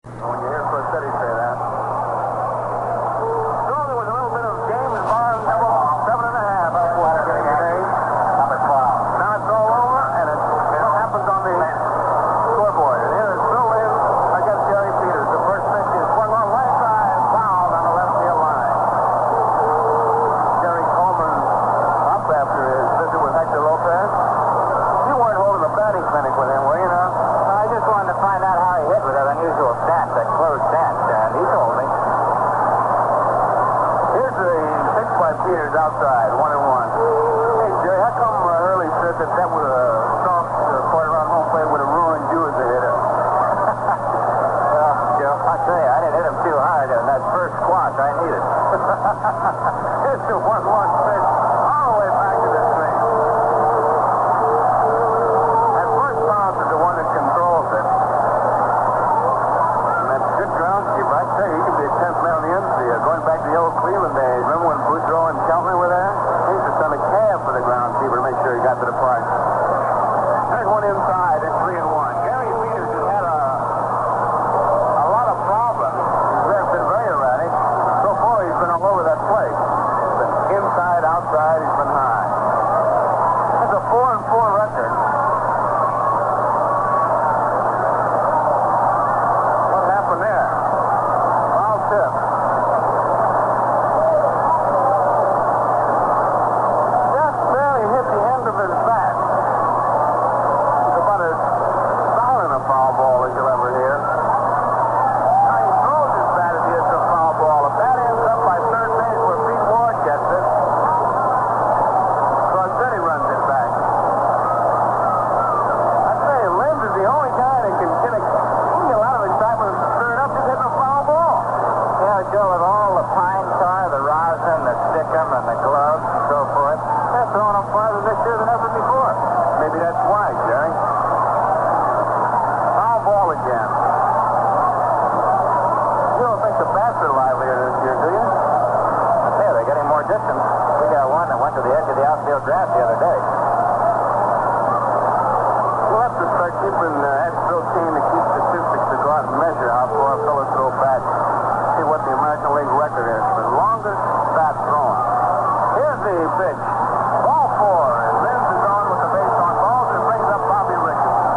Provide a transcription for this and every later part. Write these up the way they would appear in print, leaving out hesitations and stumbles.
When you hear City say that. So there was a little bit of James Bond double 7.5 before getting today. Number 12. Now it's all over, and it happens on the scoreboard. And here is Bill in against Gary Peters. The first pitch is swung on right side, fouled on the left field line. Jerry Coleman up after his visit with Hector Lopez. You weren't holding the batting clinic with him, were you, now? I just wanted to find out how he hit with that unusual stance, that closed stance, and he told me. Here's the pitch by Peters outside, 1-1. Hey, Jerry, how come Hurley said that was a soft quarter around home plate would have ruined you as a hitter? Well, Joe, I tell you, I didn't hit him too hard in that first squash I needed. Here's the 1-1 pitch all the way back to the string. That first bounce is the one that controls it. And that's good groundskeeper. I tell you, he could be a 10th man on the infield. Going back to the old Cleveland days, remember when Boudreaux and Keltner were there? He used to send a cab for the groundskeeper to make sure he got to the park. There's one inside at 3-1. Gary Peters has had a lot of problems. He's been very erratic. So far, he's been all over that plate. He's been inside, outside, he's been high. That's a 4-4 record. What happened there? Foul tip. Just barely hit the end of his bat. It's about as solid a foul ball as you'll ever hear. Now he throws his bat as he hits a foul ball. If that ends up by third base where Pete Ward gets it, City runs it back. I tell you, Lind is the only guy that can get a lot of excitement and stir it up just hitting a foul ball. Yeah, Joe, with all the pine tar, the rosin, the stickum, and the gloves and so forth, they're throwing them farther this year than ever before. Maybe that's why, Jerry. Foul ball again. You don't think the bats are livelier this year, do you? I tell you, they're getting more distance. We got one that went to the edge of the outfield grass the other day. We'll have to start keeping Bill Kane to keep statistics to go out and measure how far fellas throw bats. See what the American League record is for longest bat thrown. Here's the pitch. Ball 4. And Linz is on with the base on balls and brings up Bobby Richardson.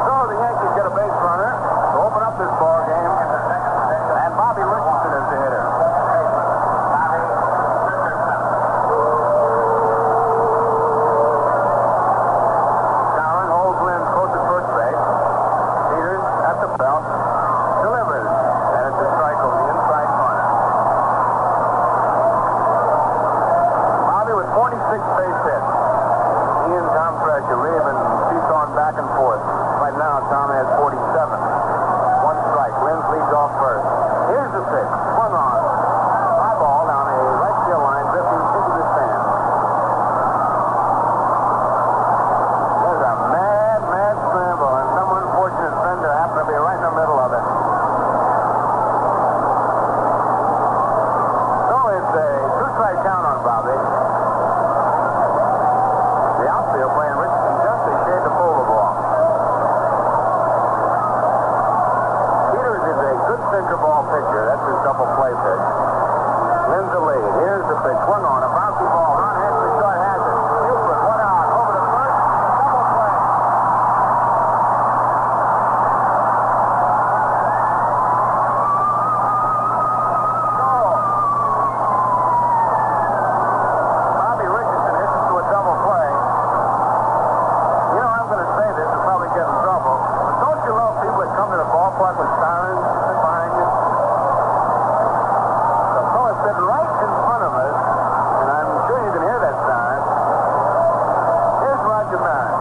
So the Yankees get a base runner to open up this ball game. And Bobby Richardson is the hitter. Darren holds Lynn close to first base. Peters at the belt. Delivers. And it's a strike over the inside corner. Bobby with 46 base hits. He and Tom Fletcher even seesawing back and forth. Right now, Tom has 47. One strike. Lynn leads off first. Here's the pitch. Swung on. Fly ball down a right field line, drifting into the stand. There's a mad scramble, and some unfortunate fender happened to be right in the middle of it. So it's a two-strike count on Bobby. The outfield playing Richardson just a shade to pull the ball. Peters is a good sinker ball pitcher. That's his double play pitch. Lynn's the lead. Here's the pitch. Swung on. A bouncy ball. Ron Hansley short has it. Buford, one out. Over to first. Double play. Goal. Bobby Richardson hits it to a double play. You know, I'm going to say this and probably get in trouble. But don't you love people that come to the ballpark with sirens behind you? The fellow stood right in front of us, and I'm sure you can hear that siren. Here's Roger Maris.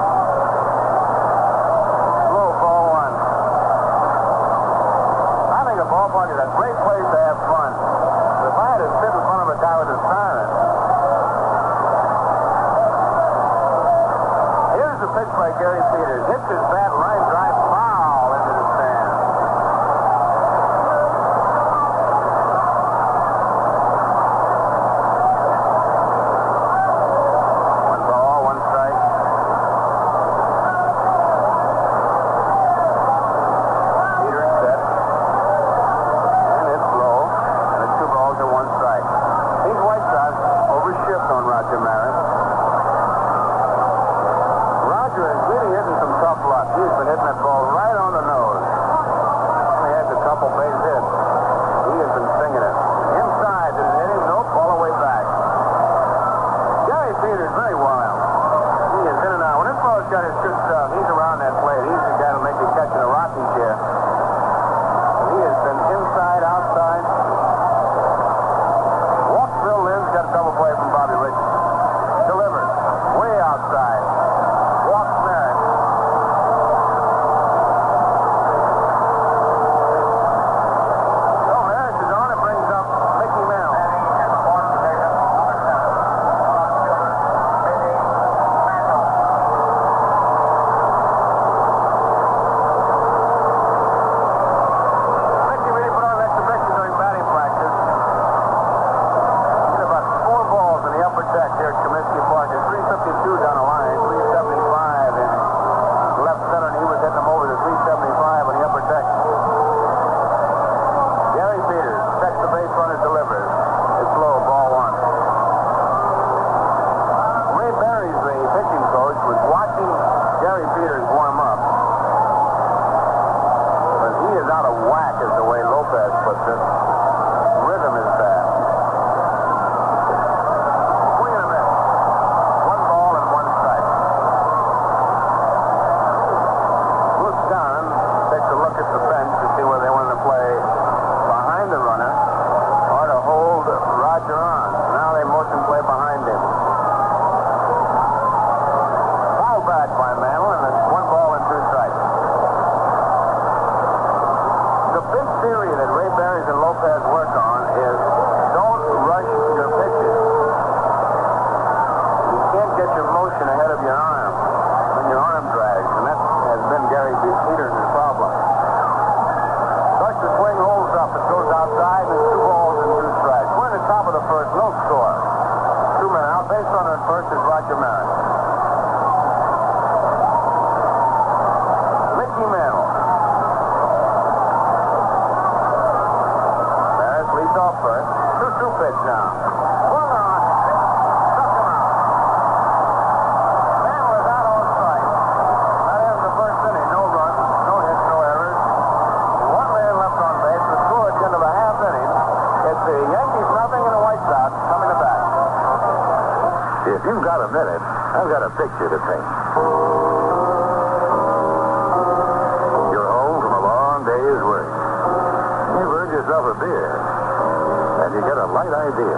Low, ball 1. I think a ballpark is a great place to have fun. But if I had to sit in front of a guy with a siren. Here's the pitch by Gary Peters. Hits his bat line drive foul into the stand. One ball, one strike. Peters' problem. Starts to swing, holds up. It goes outside, and 2 balls and 2 strikes. We're in the top of the first, no score. 2 men out. Base runner at first is Roger Maris. Mickey Mantle. Maris leads off first. 2-2 pitch now. Swung on. Struck him out. Mantle is out on strike. That ends the first inning. No runs, no hits, no errors. 1 man left on base. The score at the end of the half inning. It's the Yankees nothing and the White Sox coming to bat. If you've got a minute, I've got a picture to paint. You're home from a long day's work. You've earned yourself a beer, and you get a light idea.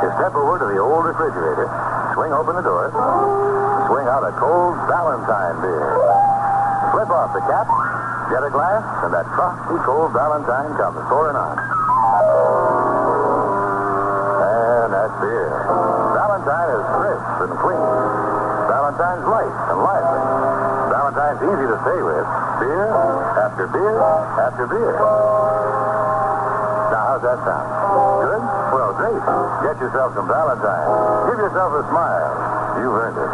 You step over to the old refrigerator, swing open the door, swing out a cold Valentine beer. Flip off the cap, get a glass, and that frosty cold Valentine comes pouring on. And that's beer. Valentine is crisp and clean. Valentine's light and lively. Valentine's easy to stay with. Beer after beer after beer. Now, how's that sound? Good? Well, great. Get yourself some Valentine. Give yourself a smile. You've earned it.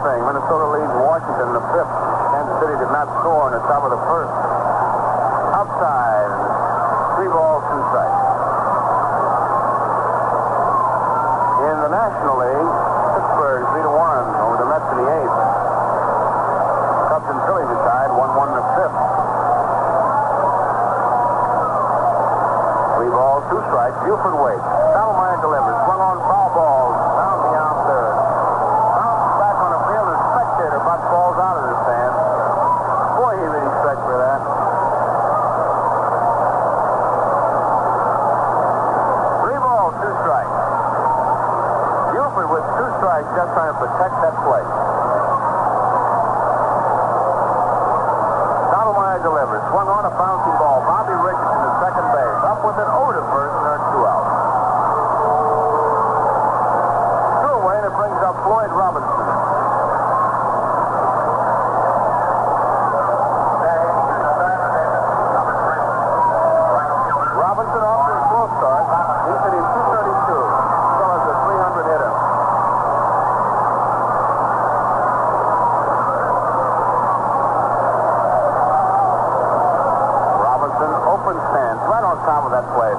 Minnesota leads Washington in the 5th. Kansas City did not score in the top of the first. Upside. Buford waits. Stottlemyre delivers. Swung on foul ball. Down beyond third. Bounces back on the field, and a spectator about falls out of the stand. Boy, he really stretched for that. 3 balls, 2 strikes. Buford with 2 strikes, just trying to protect that plate. Stottlemyre delivers. Swung on a bouncing ball. Bobby Richardson at second base. Up with an over to first, and there's 2 out. 2 away, and it brings up Floyd Robinson. Robinson off to a slow start. He's hitting 232. Still has a 300 hitter. Robinson open stance right on top of that plate.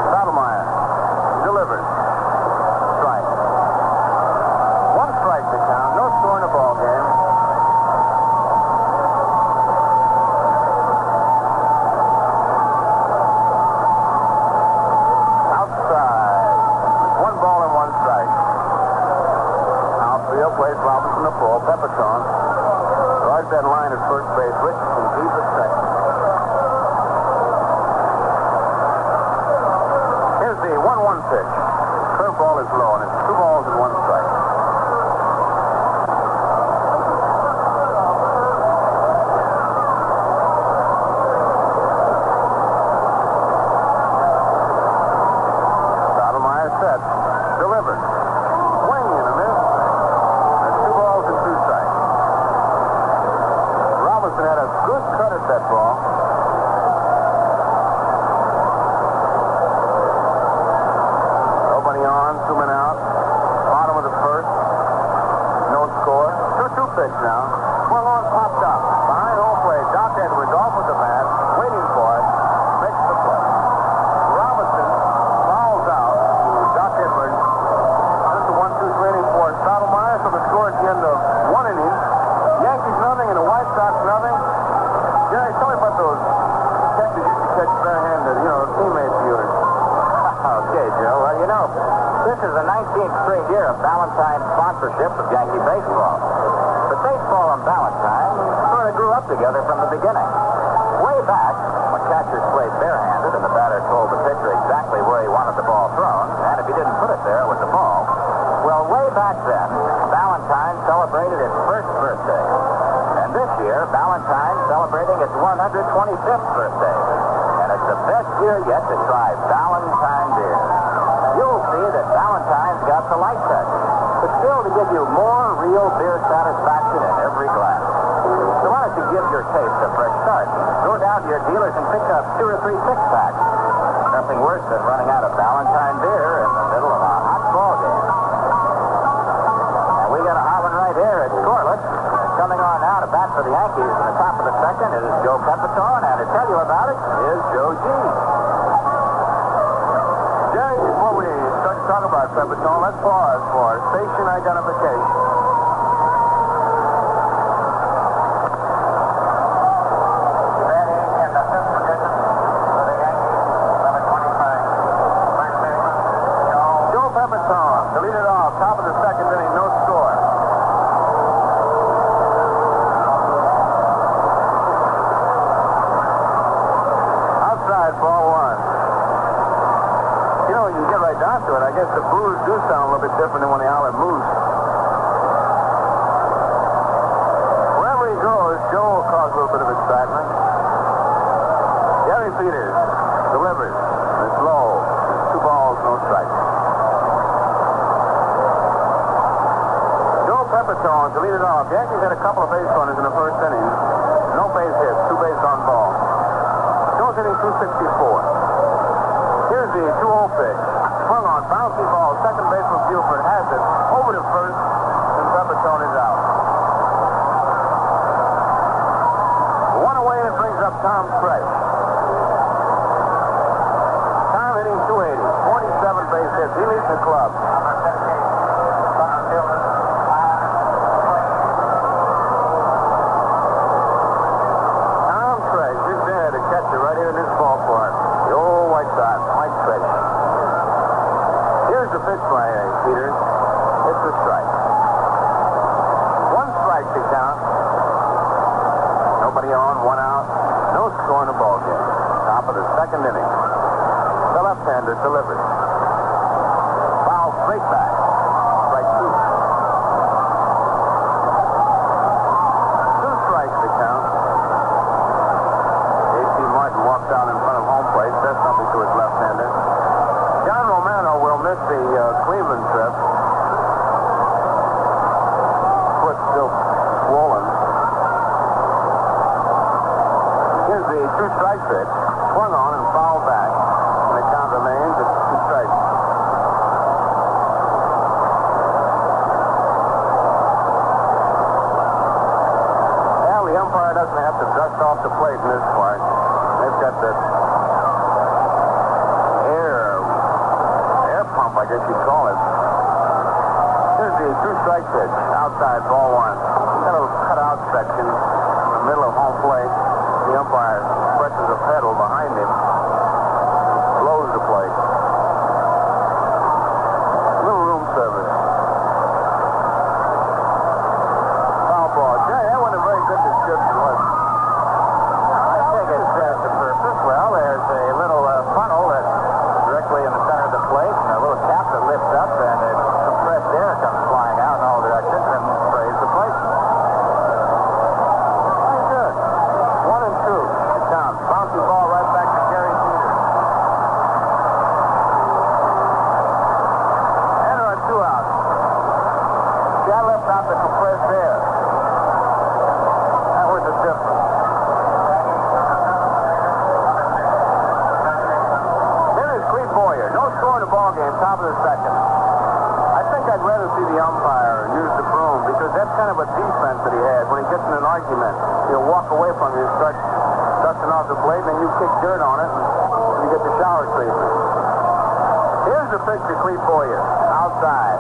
Stottlemyre delivers. Strike. 1 strike to count. No score in the ball game. Outside. 1 ball and 1 strike. Outfield plays Robinson the full. Pepitone guards that line at first base. Richardson deep at second. Here's the 1-1 pitch. Curveball is low, and it's 2 balls and 1 strike. Stottlemyre set. Delivered. Swing and a miss. That's 2 balls and 2 strikes. Robinson had a good cut at that ball. Nobody on, 2 men out. Bottom of the first. No score. 2-2 pitch now. Swung on, popped up. Behind home plate. Doc Edwards off with the bat. Waiting for it. Makes the play. Robinson fouls out to Doc Edwards. Just a 1-2 inning for Stottlemyre. So the score at the end of 1 inning. Yankees nothing and the White Sox nothing. Jerry, tell me about those catches you used to catch barehanded, teammates of yours. Okay, Joe. Well, this is the 19th straight year of Valentine's sponsorship of Yankee baseball. But baseball and Valentine sort of grew up together from the beginning. Way back, when catchers played barehanded and the batter told the pitcher exactly where he wanted the ball thrown, and if he didn't put it there, it was the ball. Well, way back then, Valentine celebrated its first birthday. And this year, Valentine's celebrating its 125th birthday. And it's the best year yet to try Valentine beer. You'll see that Valentine's got the light touch, but still to give you more real beer satisfaction in every glass. So why don't you give your taste a fresh start? Go down to your dealers and pick up 2 or 3 six-packs. Nothing worse than running out of Valentine beer in the middle of a hot ball game. And we got a hot one right here at scoreless. Coming on now to bat for the Yankees in the top of the second is Joe Pepitone, and to tell you about it is Joe G. Jerry, before we start to talk about Pepitone, let's pause for station identification. Batting in the 5th position for the Yankees, number 25. First base, Joe Pepitone to lead it off, top of the second inning, no score. Outside, ball 1. You get right down to it. I guess the boos do sound a little bit different than when they holler moose. Wherever he goes, Joe will cause a little bit of excitement. Gary Peters delivers. It's low. It's 2 balls, no strikes. Joe Pepitone to lead it off. Yankees had a couple of base runners in the first inning. No base hits, 2 base on ball. Joe's hitting 264. Here's the 2-0 pitch. Swung on, bouncy ball. Second baseman Buford has it. Over to first, and Pepitone is out. 1 away, and it brings up Tom Fresh. Tom hitting 280. 47 base hits. He leads the club. Tom Fresh is there to catch it right here in this ballpark. The old White Sox, Mike Fresh. second inning. The left-hander delivers. Foul straight back. Strike two. Two strikes to count. A.C. Martin walks out in front of home plate, says something to his left-hander. John Romano will miss the Cleveland trip. Foot still swollen. Here's the two-strike pitch. Swung on and fouled back. And the count remains at two strikes. Well, the umpire doesn't have to dust off the plate in this part. They've got the air pump, I guess you'd call it. Here's the two-strike pitch. Outside, ball one. Got a little cutout section in the middle of home plate. The umpire presses a pedal behind him. Blows the plate. Little room service. Foul ball. Jay, that wasn't a very good description, was it? I think it serves the purpose. Well, there's a little funnel that's directly in the center of the plate and a little cap that lifts up and compressed air comes flying out in all directions and sprays the plate. Very good. 1 and 2. The count. Bouncy ball right back to Gary Peters. And there are 2 outs. See, I left out the compressed air. That was the difference. Here is Cleve Boyer. No score in the ball game. Top of the second. I think I'd rather see the umpire use the broom because that's kind of a defense that he has. When he gets in an argument, he'll walk away from you and start dusting off the plate, and then you kick dirt on it, and you get the shower treatment. Here's the pitch to Cleve Boyer. Outside.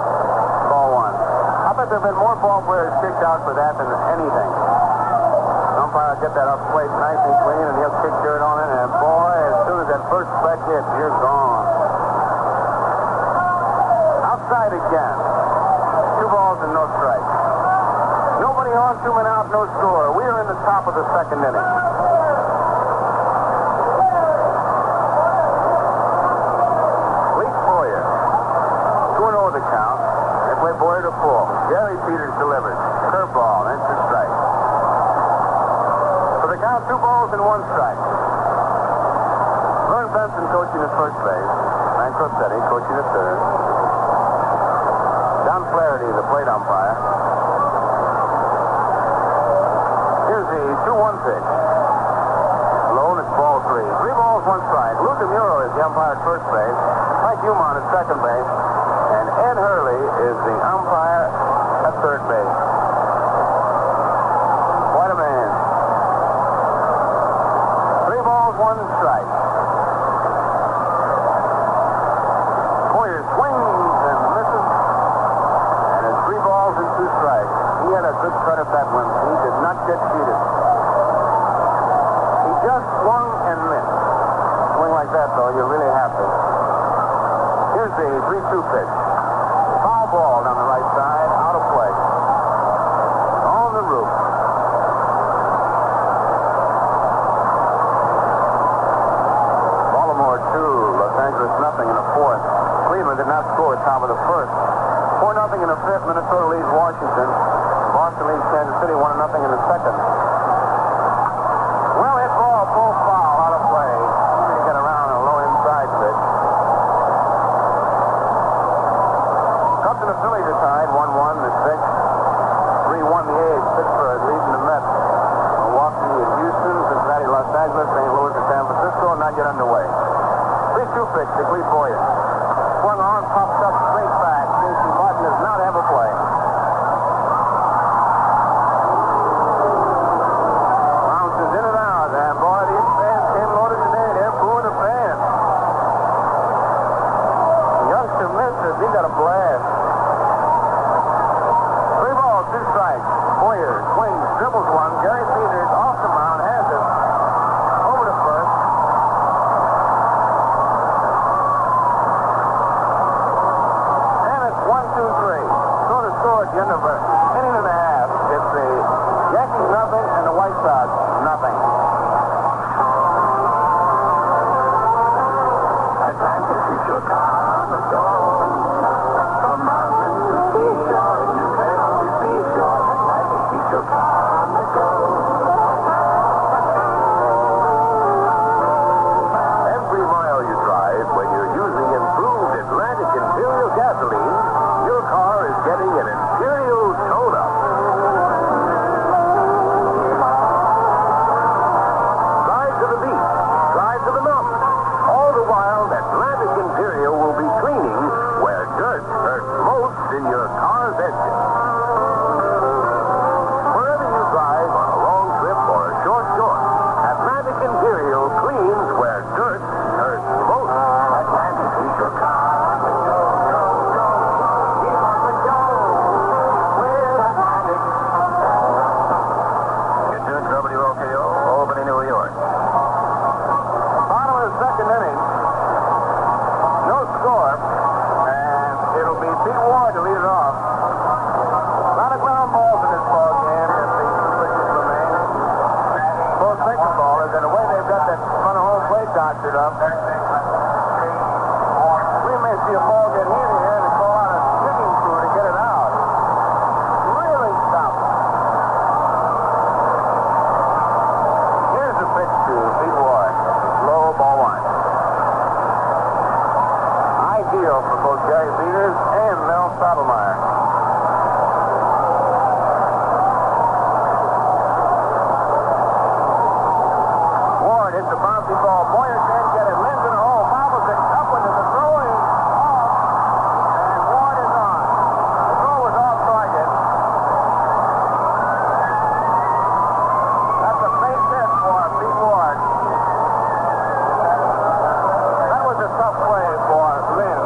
Ball one. I bet there have been more ball players kicked out for that than anything. The umpire will get that off the plate nice and clean, and he'll kick dirt on it, and boy, as soon as that first speck hits, you're gone. Outside again. 2 balls and no strikes. Nobody on, 2 men out, no score. We are in the top of the second inning. Cleve Boyer. 2-0 the count. They play Boyer to full. Gary Peters delivers. Curveball, instant strike. So the count, 2 balls and 1 strike. Vern Benson coaching at first base. Frank Rossetti coaching at third. John Flaherty, the plate umpire. Here's the 2-1 pitch. Low, and it's ball 3. 3 balls, 1 strike. Lou DeMuro is the umpire at first base. Mike Humon at second base. And Ed Hurley is the umpire at third base. Quite a man. 3 balls, 1 strike. Boyer swings and misses. And it's 3 balls and 2 strikes. He had a good cut at that one. He did not get cheated. He just swung and missed. Swing like that, though, you really have to. Here's the 3-2 pitch. Foul ball down the right side, out of play. On the roof. Baltimore 2, Los Angeles nothing in the 4th. Cleveland did not score at top of the 1st. 4-0 in the 5th. Minnesota leads Washington. Boston leads Kansas City 1-0 in the 2nd. Well, hit ball, full foul, out of play. He's going to get around a low inside pitch. Cubs and the Phillies are tied 1-1 the 6th. 3-1 the 8th. Pittsburgh leading the Mets. Milwaukee and Houston, Cincinnati, Los Angeles, St. Louis and San Francisco not yet underway. 3-2 pitch to Cleve Boyer. Swung on, popped up straight back. J.C. Martin does not have a play. Bounces in and out, and boy, these fans came loaded today. They're booing the fans. Youngster misses. He got a blast. 3 balls, 2 strikes. Boyer swings, dribbles one. Gary Peters off the mound, has it. Over to first. And it's 1-2-3. So to starts it up. We may see a ball get hit here and call out a digging crew to get it out. Really stop. Here's the pitch to Pete Ward. Low, ball one. Ideal for both Gary Peters and Mel Stottlemyre. Ward hits a bouncy ball. Boyer can't get it. Lin's in a hole. Bobbles it up into the throw is off. And Ward is on. The throw was off target. That's a base hit for Pete Ward. That was a tough play for Lynn.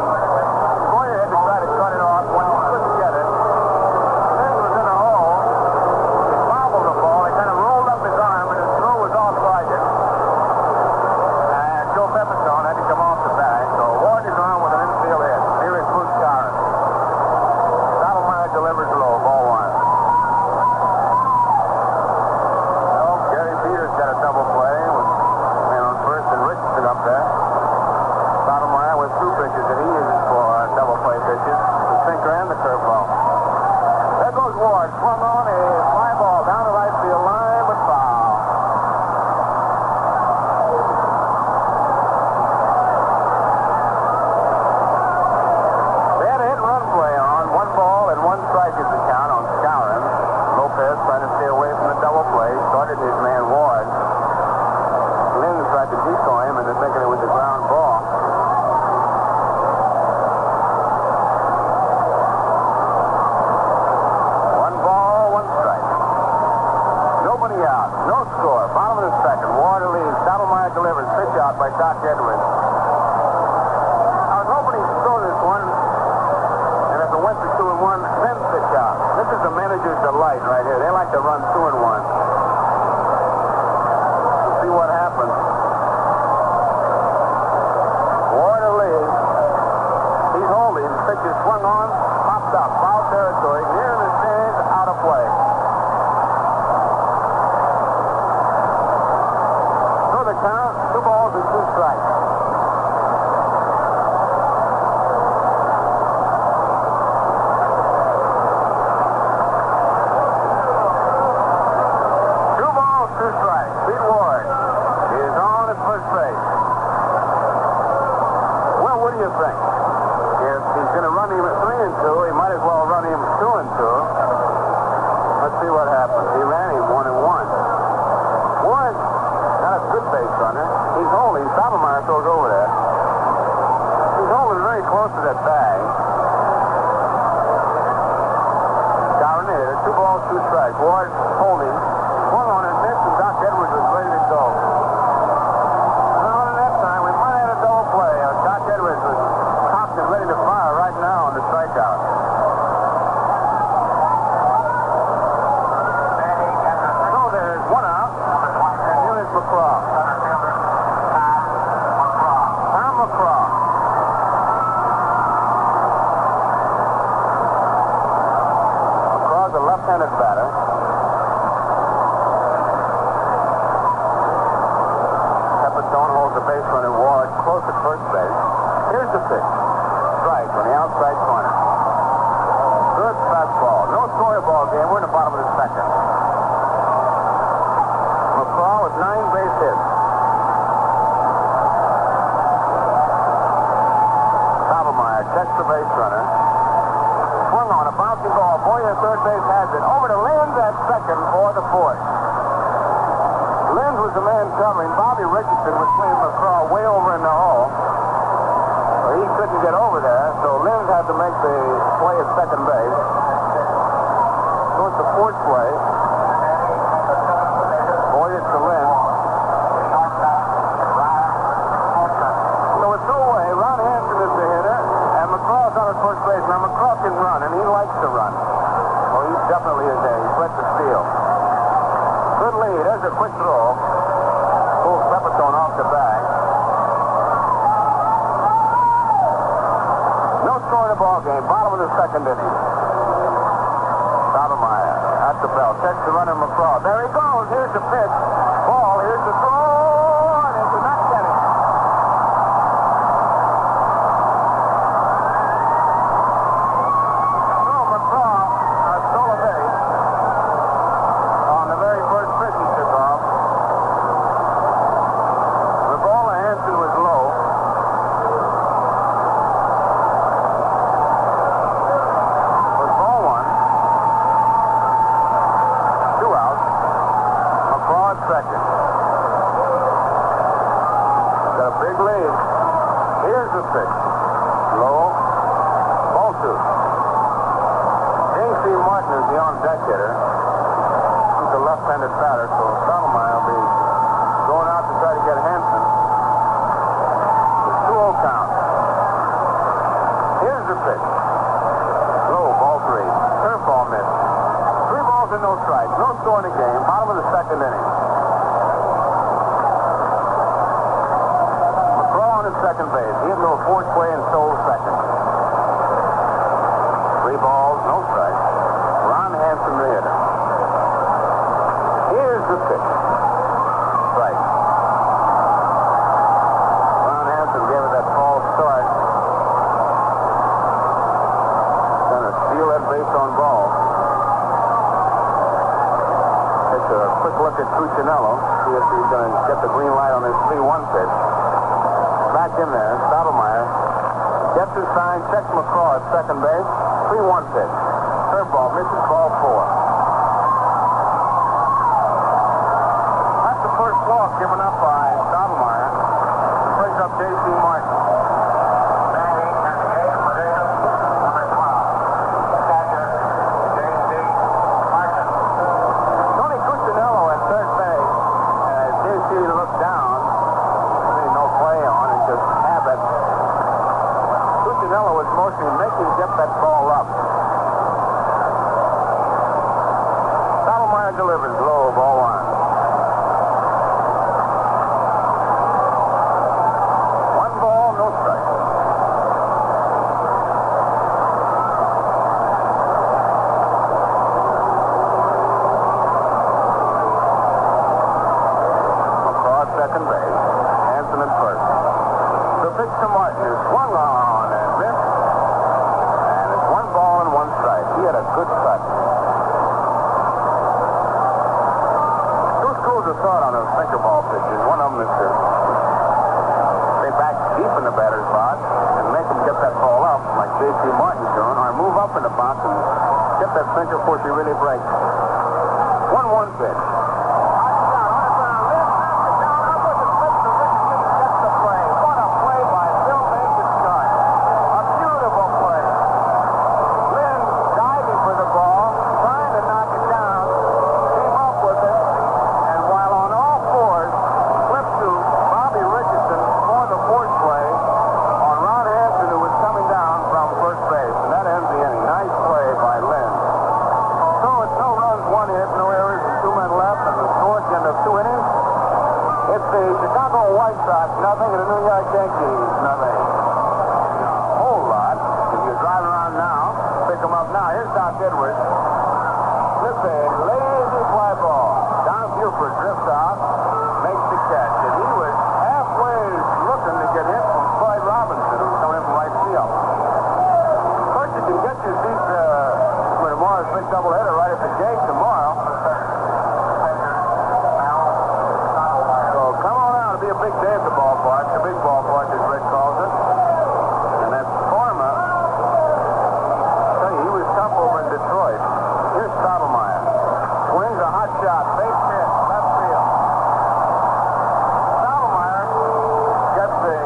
Boyer had to try to cut it off when he couldn't get it. Lynn was in a hole. He bobbled the ball. He kind of rolled up his arm and his throw was off target. And Joe Pepperstone had to come off the bag. So Ward is on with an infield hit. Here is Bruce Garrett. Stottlemyre delivers low. Ball one. Well, Gary Peters got a double play with man on first and Richardson up there. Stottlemyre with two pitches that he uses for double play pitches, the sinker and the curveball. There goes Ward, swung on a fly ball down the right field line, but foul. They had a hit and run play on. 1 ball and 1 strike is the count on Skowron. Lopez trying to stay away from the double play, started his man Ward. Lynn tried to decoy him, and they're thinking it was a ground ball. 1 ball, 1 strike. Nobody out. No score. Bottom of the second. Ward leads. Stottlemyre delivers. Pitch out by Doc Edwards. I was hoping he'd throw this one, and if it went to 2-1, then pitch out. This is the manager's delight right here. They like to run 2-1. We'll see what happens. Ward leads. He's holding. The pitch is swung on, popped up, foul territory, near the stands, out of play. So the count, 2 balls and 2 strikes. Pete Ward is on at first base. Well, what do you think? If he's going to run him at 3-2, he might as well run him 2-2. Let's see what happens. He ran him 1-1. Ward, not a good base runner. He's holding. Stottlemyre throws over there. He's holding very close to that bag. Down there, 2 balls, 2 strikes. Ward holding. Swung on and missed, and Doc Edwards was ready to go. Well, in that time, we might have had a double play. Doc Edwards was cocked and ready to fire right now on the strikeout. So there's 1 out, and here is McCraw. Tom McCraw. McCraw's a left-handed batter. Pepperstone holds the base runner Ward close at first base. Here's the pitch. Strike on the outside corner. Good fastball. No score ball game. We're in the bottom of the second. McCraw with 9 base hits. Stottlemyre checks the base runner. Swung on a bouncing ball. Boyer at third base has it. Over to Linz at second for the 4th. Linz was the man covering. Bobby Richardson was playing McCraw way over in the hole. So he couldn't get over there, so Linz had to make the play at second base. So it's the 4th play. Boyer to Linz. So it's no way. Ron Hansen is the hitter, and McCraw's on at first base. Now McCraw can run, and he likes to run. Well, he definitely is there. He's ready to steal. Good lead. There's a quick throw. Pulls Pepperstone off the bag. No score in the ball game. Bottom of the second inning. Stottlemyre at the bell. Checks the runner McCraw. There he goes. Here's the pitch. Ball. Here's the throw. And it's not getting it. the pitch. Low. Ball two. J.C. Martin is the on-deck hitter. He's a left-handed batter, so Stottlemyre will be going out to try to get Hansen. It's 2-0 count. Here's the pitch. Low, ball three. Curveball missed. 3 balls and no strikes. No score in the game. Bottom of the second inning. McCraw on his second base. He hit little force play and stole second. 3 balls, no strikes. Ron Hansen, the hitter. Here's the pitch. Strike. Ron Hansen gave it that false start. Gonna steal that base on ball. Take a quick look at Cuccinello. See if he's going to get the green light on his 3-1 pitch. Back in there. Stottlemyre gets his sign. Checks McCraw at second base. 3-1 pitch. Curveball misses, ball 4. That's the first walk given up by Stottlemyre. Brings up J.C. Martin. Batting at the eighth position, number 12. Catcher, J.C. Martin. Tony Cuccinello at third base. As J.C. looked down, really no play on, and just habit. Cuccinello was mostly making get that ball up. Stottlemyre delivers low, ball 1. 1 ball, no strike. McCraw at second base. Hansen at first. The pitch to Martin is swung on and missed. And it's 1 ball and 1 strike. He had a good cut. Two schools of thought on those sinker ball pitches. One of them is to stay back deep in the batter's box and make them get that ball up, like J.C. Martin's doing, or move up in the box and get that sinker before she really breaks. 1-1 pitch. Nothing, and the New York Yankees, nothing. A whole lot. If you're driving around now, pick them up now. Here's Doc Edwards. This a lazy fly ball. Don Buford drifts out, makes the catch. And he was halfway looking to get hit from Floyd Robinson, who was coming in from right field. Of course, you can get your seat for tomorrow's big doubleheader right at the gate tomorrow. Be a big day at the ballpark, the big ballpark as Rick calls it. And that's Farmer. He was tough over in Detroit. Here's Stottlemyre. Swings a hot shot, base hit, left field. Stottlemyre gets the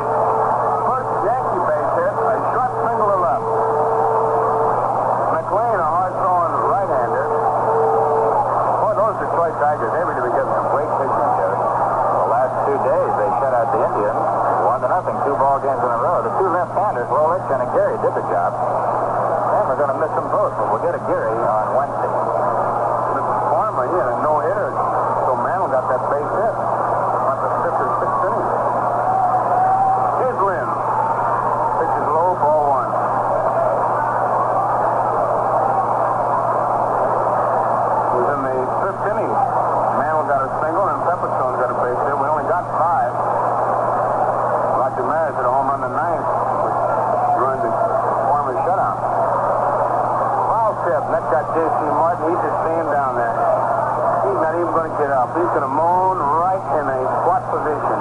first Yankee base hit, a short single to left. McLean, a hard throwing right-hander. Boy, those Detroit Tigers, they really been getting some great pitching, Jerry. 2 days, they shut out the Indians. 1-0, 2 ball games in a row. The 2 left-handers, Lolich and Gary, did the job. And we're going to miss them both, but we'll get a Gary on Wednesday. Farmer, he had a no-hitter, so Mantle got that base hit. About the 5th or 6th inning. Here's Lynn. Pitches low, ball 1. He was in the 5th inning. Mantle got a single, and Pepperstone got a base hit. We only got 5. Roger Maris hit a home run the 9th, which ruined the Farmer's shutout. Foul tip. That got J.C. Martin. He's just staying down there. He's not even going to get up. He's going to moan right in a squat position.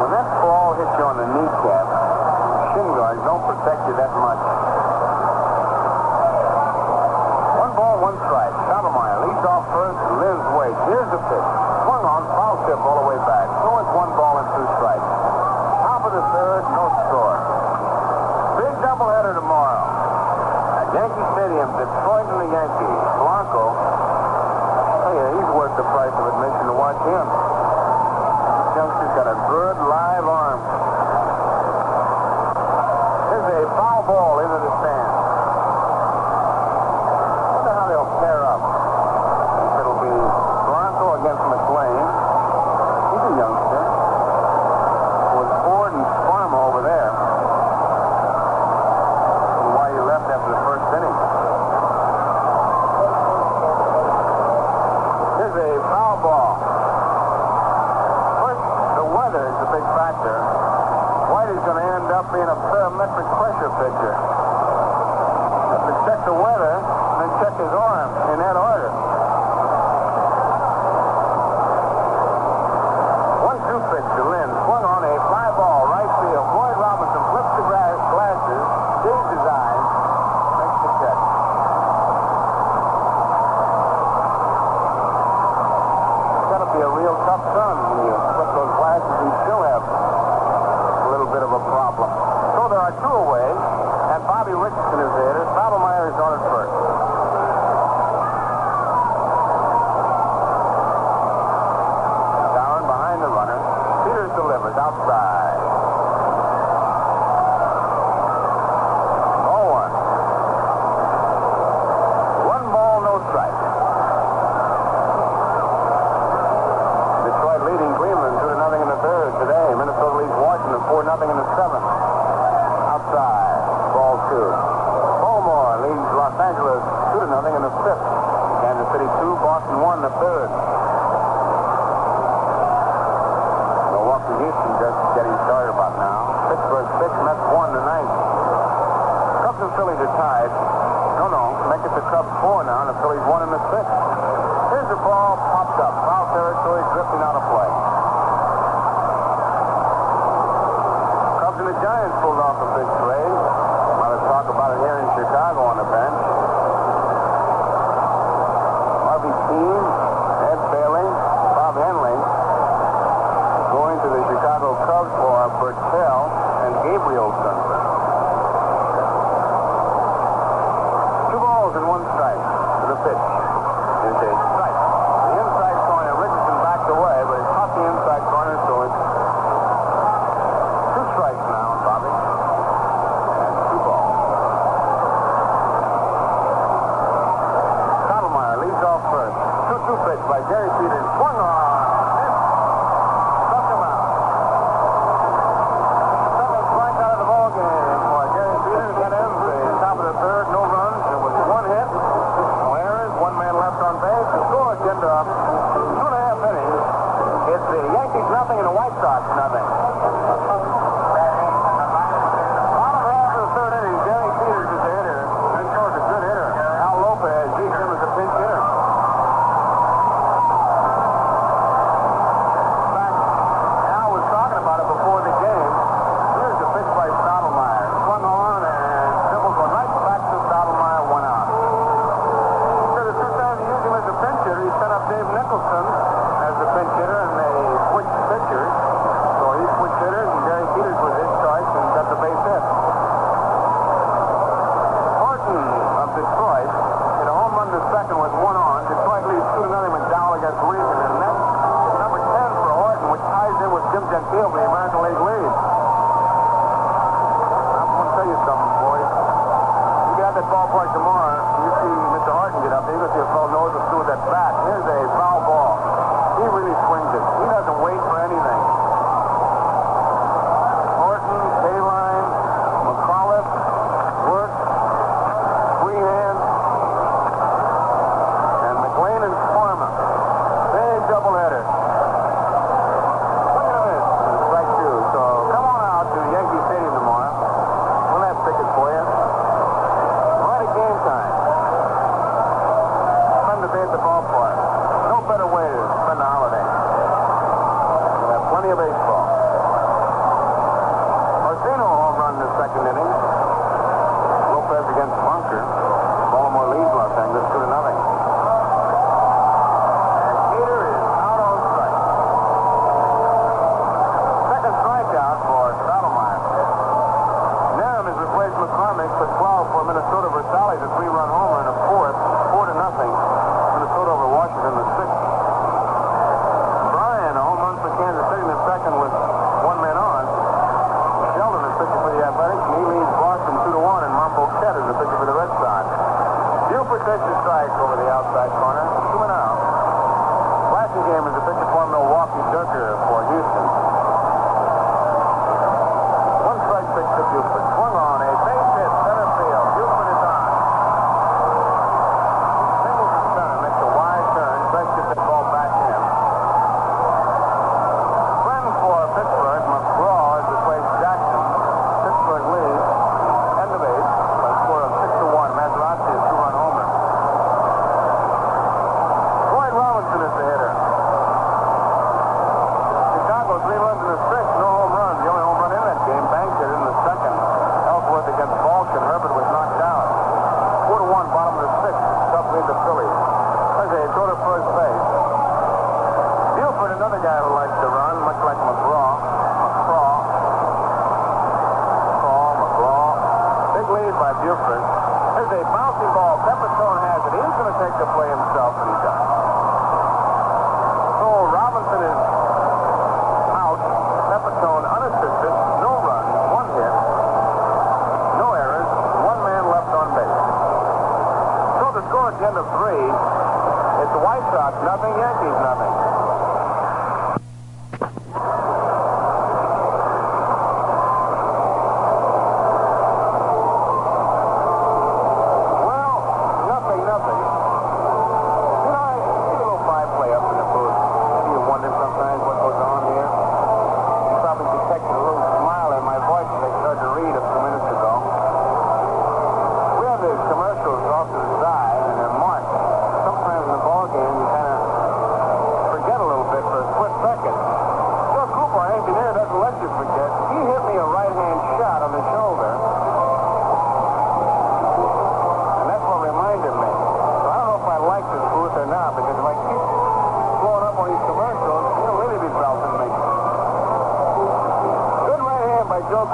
When that ball hits you on the kneecap, shin guards don't protect you that much. 1 ball, 1 strike. Stottlemyre leads off first. Liz waits. Here's the pitch. Swung on, foul tip all the way back. Detroit and the Yankees. Blanco. Oh, yeah, he's worth the price of admission to watch him. This youngster's got a good live arm. Here's a foul ball into the stand. I wonder how they'll pair up. It'll be Blanco against McLean. He's a youngster. With Ford and Sparma over there. Why he left after the first inning. Here's a foul ball. First, the weather is a big factor. Whitey's going to end up being a barometric pressure pitcher. Have to check the weather and then check his arm in that order. 1-2 pitch to Lynn. Swung on a fly ball right field. Floyd Robinson flips the glasses, shades his eyes, makes the catch. It's got to be a real tough sun when you flip those glasses and still have a little bit of a problem. So there are two away, and Bobby Richardson is there. Stottlemyre is on at first. Down behind the runner. Peters delivers outside. Ball one. One ball, no strike. Detroit leading Cleveland 2-0 in the third today. Minnesota leads Washington 4-0 in the seventh. Outside. Ball two. Baltimore leads Los Angeles 2-0 in the fifth. Kansas City 2, Boston 1 in the third. Milwaukee, Houston just getting started about now. Pittsburgh 6, Mets 1 tonight. Cubs and Phillies are tied. No. Make it the Cubs 4 now, and the Phillies 1 in the sixth. Here's the ball, popped up. Foul territory, drifting out of play. Cubs and the Giants pulled off a big trade. A lot of talk about it here in Chicago on the bench. Harvey Keene, Ed Bailey, Bob Henley going to the Chicago Cubs for Bertel and Gabrielson. 2 balls and 1 strike to the pitch. Is a strike. The inside corner, Richardson backed away, but it's not the inside corner, so it's 2 strikes now on Bobby. And 2 balls. Stottlemyre leads off first. 2-2 pitch by Gary Peters. Swung on. Struck him out. Second strike out of the ball game for Gary Peters. That ends the top of the third. No runs. There was 1 hit. No errors. 1 man left on base. The score is into 2.5 innings. It's the Yankees nothing and the White Sox nothing. Bottom half of the third inning, Gary Peters is the hitter. And so is a good hitter. Al Lopez used him as a pinch hitter. In fact, Al was talking about it before the game. Here's the pitch by Stottlemyre. Swung on and dribbled one right back to Stottlemyre, 1 out. So the first time he used him as a pinch hitter, he sent up Dave Nicholson as the pinch hitter, and they switched pitchers. So he switched hitters, and Gary Peters was his choice and got the base hit. Horton of Detroit hit a home run to second with 1 on. Detroit leads 2-0 McDowell against Regan, and that's number 10 for Horton, which ties in with Jim Gentile for the American League lead. I'm going to tell you something, boys. You get out that ballpark tomorrow, and you see Mr. Horton get up there, you're going to see a fellow knows what's through with that bat. Here's a foul ball. He really swings it. He doesn't wait for anything. Horton, K-line, McAuliffe, Work, Freehand, and McLean and Sparma. Big doubleheader. Look at this. Strike 2. So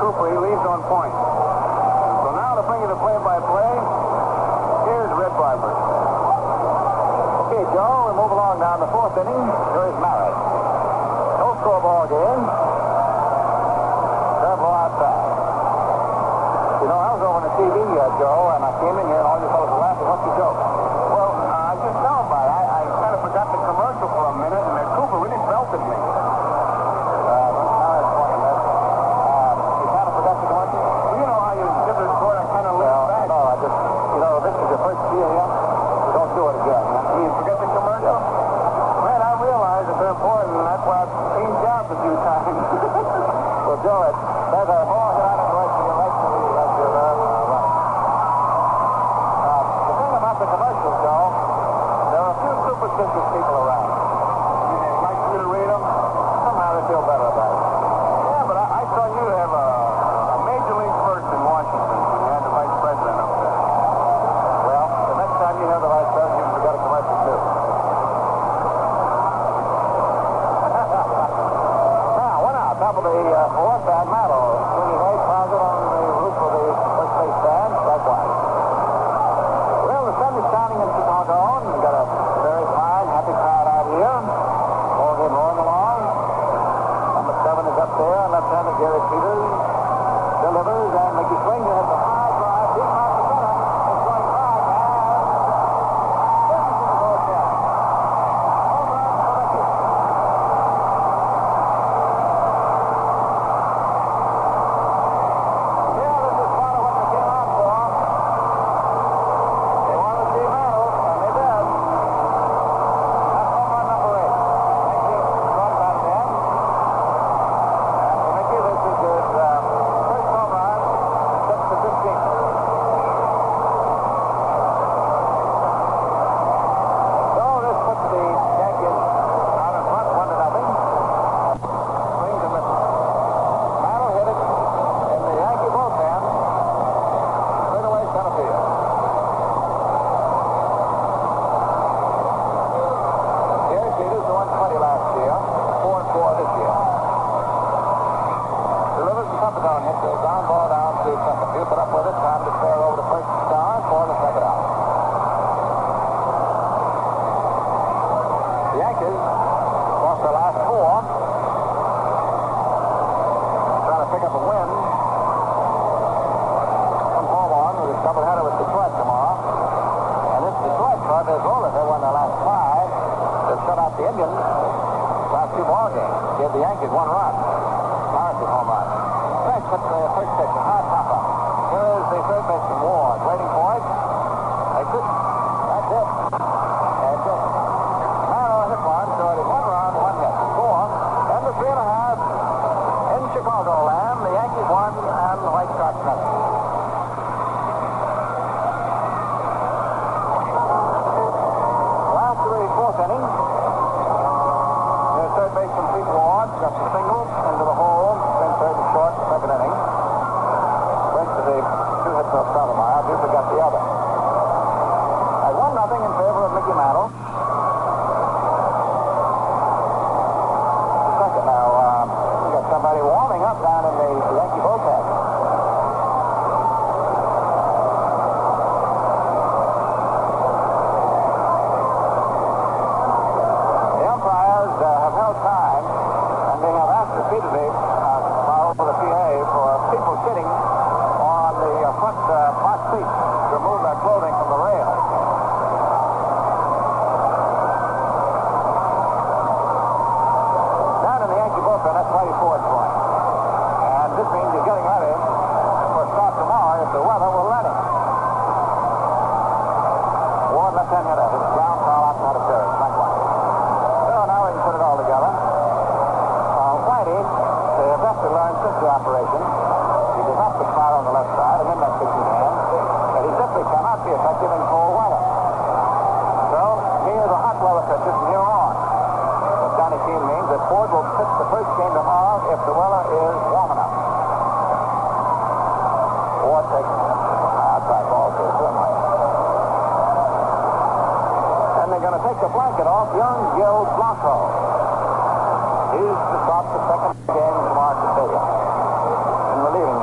Cooper, he leaves on point. So now to bring you the play-by-play, here's Red Barber. Okay, Joe, we move along now in the fourth inning. Here is Mary. No score ball game. Third blow outside. You know, I was over on the TV, Joe, and I came in here and all you fellas were laughing. What's the joke? Well, I just know about it. I kind of forgot the commercial for a minute, and Cooper really belted me. You kind of forgot the commercial? Well, you know how you give the score, I kind of lean back. No, I just, you know, this is your first deal here. Don't do it again. You forget the commercial? Man, I realize that they're important, and that's why I've changed jobs a few times. Well, Joe, there's a ball here on the right to your right to the right. The thing about the commercials, Joe, there are a few superstitious people around. You know, like you to read them? Somehow they feel better about it. Yeah, but I saw you have a major league first in Washington when you had the vice president up there. Well, the next time you have the vice president, you forget a commercial, too. Now, one out. Top of the fourth, bad Matto. Swinging right, pounded on the roof of the first base stand. Strike one. Well, the sun is shining in Chicago, and we've got a very fine, happy crowd out here. Ball game rolling along. Number 7 is up there, left-hander Gary Peters. Delivers, and Mickey swings, and it's a high drive, deep out the center. It's going high, and this is the ball down. Home run for Mickey. Yeah, this is part of what they came out for. They wanted to see Ranul, and they did. That's home run number 8. Mickey struck out then. And for Mickey, this is his first home run since the 15th. So this puts the Yankees out in front, 1-0. Swings and misses. Ranul hit it in the Yankee bullpen. Straight away center field. Gary Peters won 20 last year, 4-4 this year. Delivers the top down hit, goes down, ball down to second. He'll put up with it, time to fair over to first star for the second out. The Yankees lost their last 4. Trying to pick up a win. One home on with a doubleheader with Detroit tomorrow. And this Detroit club has rolled it. They won their last 5. They've shut out the Indians last 2 ball games. Gave the Yankees 1 run. Morris's home run. French hits the first pitch, a hard pop-up. Here is the third baseman, Ward, waiting for it. Takes it. That's it. That's it. Maro hit one, so it is 1 run, 1 hit. 4. And the 3.5 in Chicagoland. The Yankees won and the White Sox nothing. Last of the fourth inning. There's third baseman Pete Ward. Got the single into the hole. Then third and short, second inning. Brings to the 2 hits off Stoudemire. Duper got the other. At 1-0 in favor of Mickey Mantle. Second now, we got somebody warming up down in the Yankee bullpen. The umpires have held time, and they have asked repeatedly over the PA for people sitting on the front box seats to remove their clothing from the rail. Down in the Yankee bullpen, that's why you forward for him. And this means he's getting ready for a start tomorrow if the weather will let him. Ward left-hand hitter. His ground foul outside of third. Strike one. So now we can put it all together. Whitey, they have left to learn since the operation. He does not put fire on the left side, and then that pitching hand. But he simply cannot be effective in cold weather. So, near the hot weather pitches from here on. What Johnny Keane means that Ford will pitch the first game tomorrow if the weather is warm enough. Ford takes outside ball to the swim lane. And they're going to take the blanket off young Gil Blanco. He's to start the second game tomorrow at the stadium. And relieving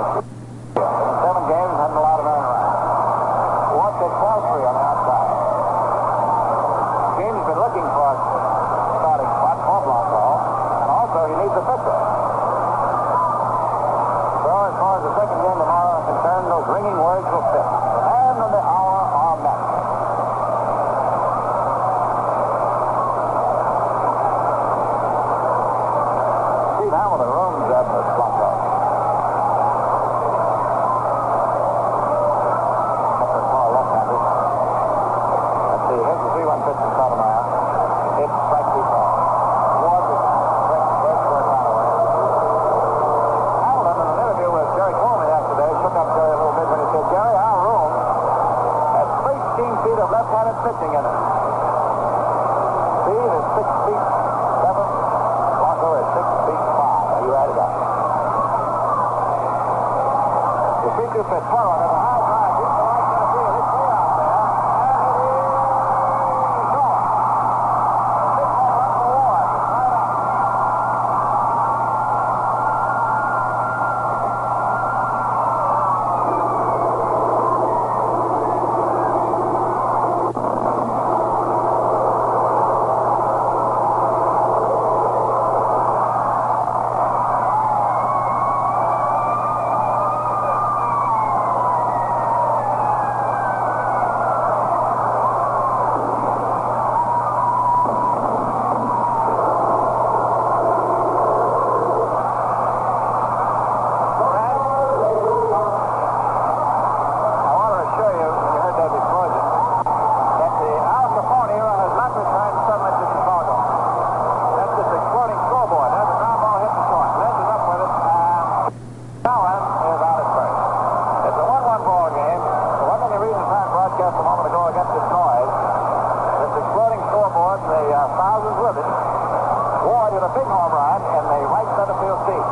deserved it. Ward hit a big home run in the right center field seat.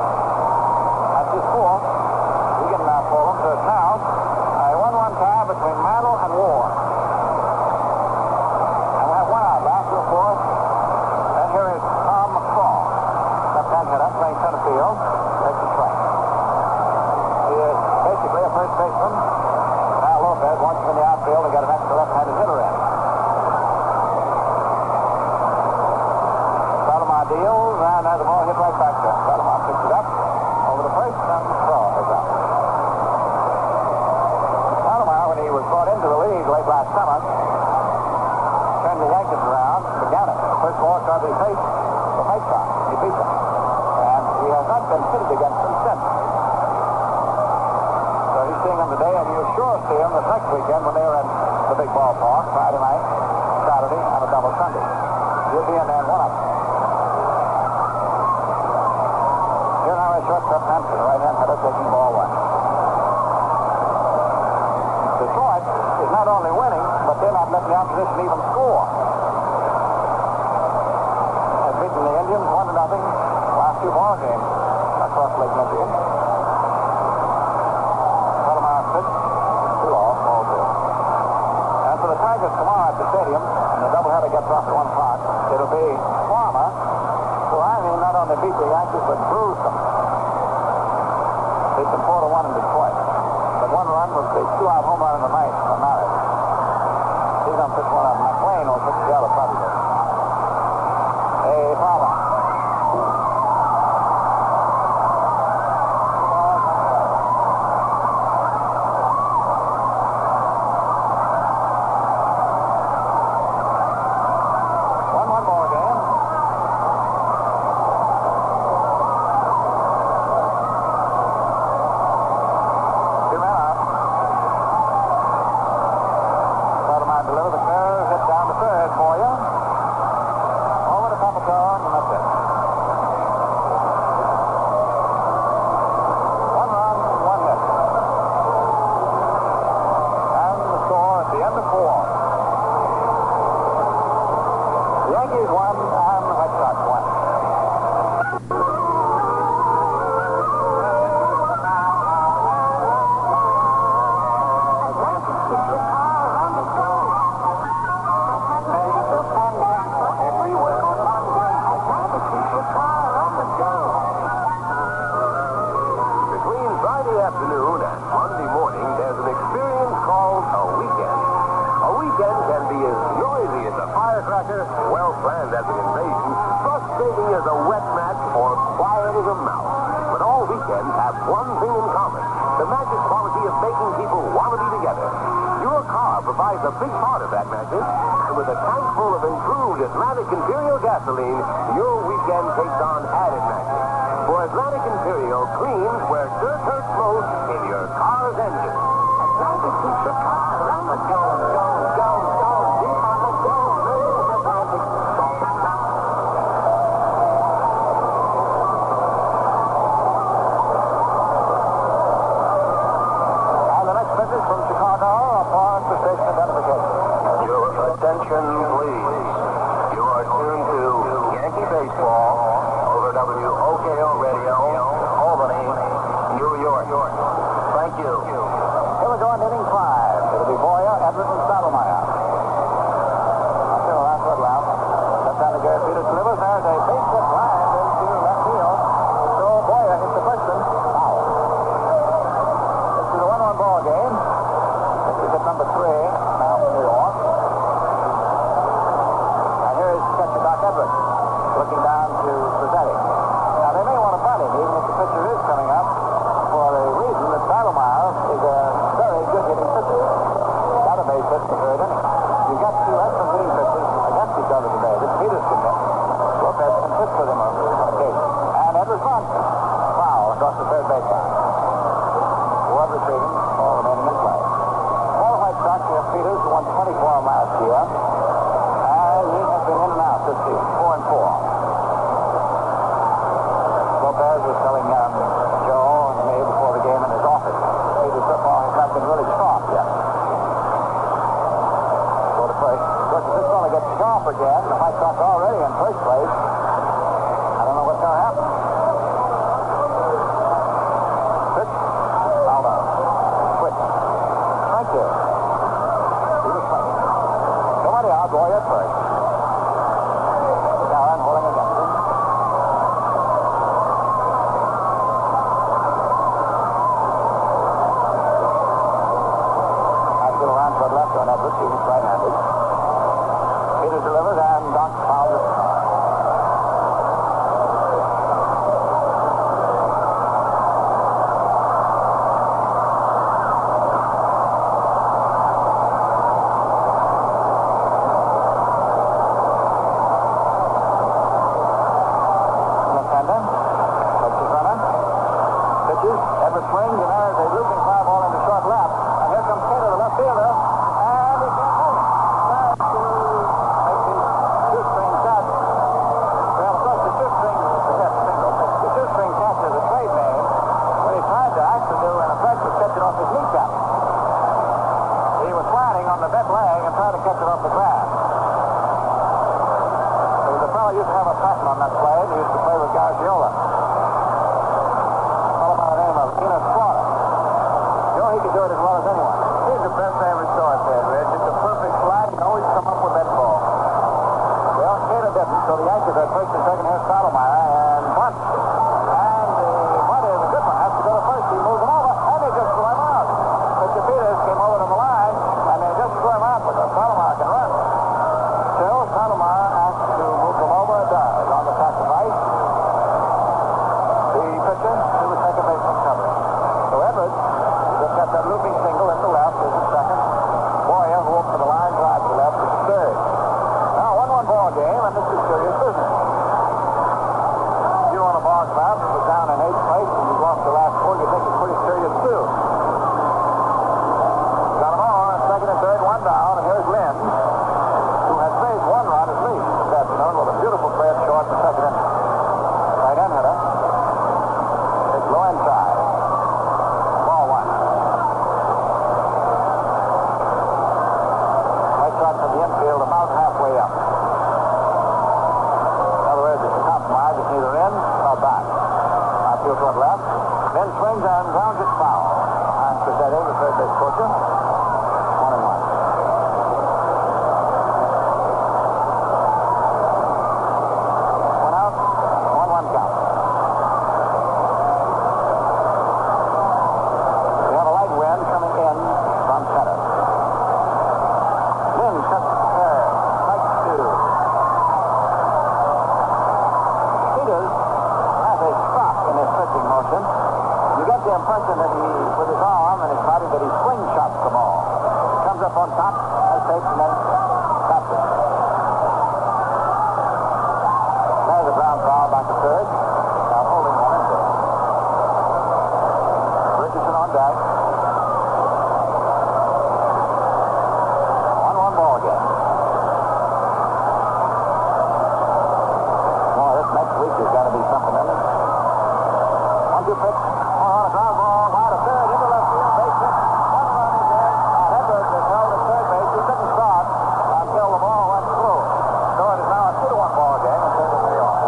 That's his fourth. We get now for him, so it's now a 1-1 tie between Mantle and Ward. And we have one out. Last to the fourth. Then here is Tom McCraw. Left-hand hitter playing center field. Takes the swing. He is basically a first baseman. Now Lopez wants him in the outfield to get an extra left-handed hitter in. Salomon deals, and has the ball hit right back there. Salomon picks it up over the first, and McCraw is out. Salomon, when he was brought into the league late last summer, turned the Yankees around, began it. First ball started he faced the White Sox. He beat them. And he has not been pitted against them since. So he's seeing them today, and you'll sure see him this next weekend when they're in the big ballpark, Friday night, Saturday, and a double Sunday. He'll be in there in one of them. Here now is shortstop Hampton, right-hand hitter, taking ball one. Detroit is not only winning, but they're not letting the opposition even score. They've beaten the Indians 1-0 last two ball games across Lake Michigan. Salomon pitch, 2 off, ball 2. And for the Tigers tomorrow at the stadium, and the doubleheader gets off at 1 o'clock, it'll be Farmer, who I mean not only beat the Yankees, but bruised them. Beat them 4-1 in Detroit. But one run was the 2-out home run in the ninth for Maris. He's going to pitch one of them. McLean will pitch the other probably. Hey, Farmer. Well-planned as an invasion, frustrating as a wet match, or quiet as a mouse. But all weekends have one thing in common: the magic quality of making people want to be together. Your car provides a big part of that magic, and with a tank full of improved Atlantic Imperial gasoline, your weekend takes on added magic. For Atlantic Imperial cleans where dirt hurts most in your car's engine. Atlantic keeps your car on the go, go, go, go, deep on the go. From Chicago, upon the station identification. Your attention, please. You are tuned to Yankee Baseball over WOKO Radio, Albany, New York. Thank you. Here we go on inning 5. It'll be Boyer, Edwards, and Stottlemyre. patent on that play. He used to play with Gargiola. A fellow by the name of Enos Slaughter. You know, he could do it as well as anyone. He's the best I ever saw it there, Rich. It's a perfect slide. He can always come up with that ball. Well, Cater didn't, so the Yankees had first and second. Here's Stottlemyre and bunt. And the bunt is a good one. Has to go to first. He moves him over, and they just threw him out. Mr. Peters came over to the line, and they just threw him out because Stottlemyre can run. Still, Stottlemyre has to move him over and does on the second right. The pitcher to the second baseman cover. So Edwards just got that looping single into left is the second. Warrior, who opened the line drive to left, is third. Now, 1-1 ball game, and this is serious business. You on a ball club was down in 8th place, and you've lost the last 4. You think it's pretty serious, too. Got them all on second and third, 1 down, and here's Lynn, who has saved 1 run at least this afternoon with a beautiful play at short in the second inning. Right end hitter. It's low inside. Ball 1. Right shot from the infield, about halfway up. In other words, it's a compromise. It's neither in nor back. Outfield toward left. Then swings and grounds it foul. And Cressetti, the third base coacher. 1-1. One out. 1-1 count. We have a light wind coming in from center. Lynn cuts the third. Strike 2. Peters has a stop in his pitching motion. You get the impression that he, with his arm and his body, that he slingshots the ball. Comes up on top, hesitates, and then stops it. There's a ground foul back to third. Now holding one and third. Richardson on deck. 1-1 ball game. Boy, this next week has got to be something, isn't it? 1-2 pitch. On a ground ball, out of third, into left field, base hit. 1 run is there. Edwards is held at third base. He couldn't start until the ball went through. So it is now a 2-1 ball game in favor of New York.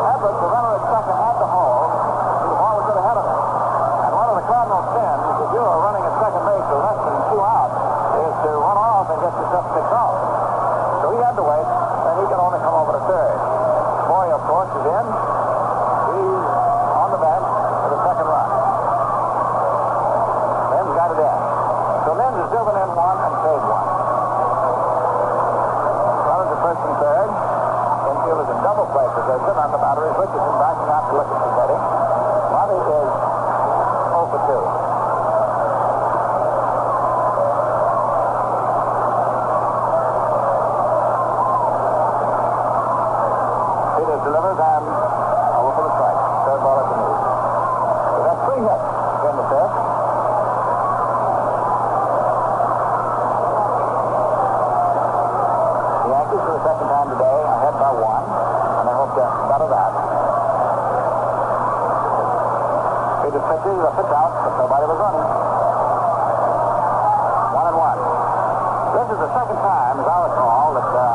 Edwards, the runner at second, had the hold. The ball was get ahead of him. And one of the Cardinal sins, if you are running at second base with less than 2 outs, is to run off and get yourself picked off. So he had to wait, and he could only come over to third. Boy, of course, is in. He's on the bench for the second run. Lynn's got it in. So Lynn's has driven in 1 and saved 1. Runners at first and third. Infield is in double play position on the battery. Richardson backing out to look at Cressetti. Bobby is 0 for 2. Peters delivers and over for the strike. Third ball at the knee. So that's 3 hits in the fifth. The Yankees for the second time today ahead by 1, and they hope to better that. Peters pitches, a pitch out, but nobody was running. 1-1. This is the second time, as I recall, that the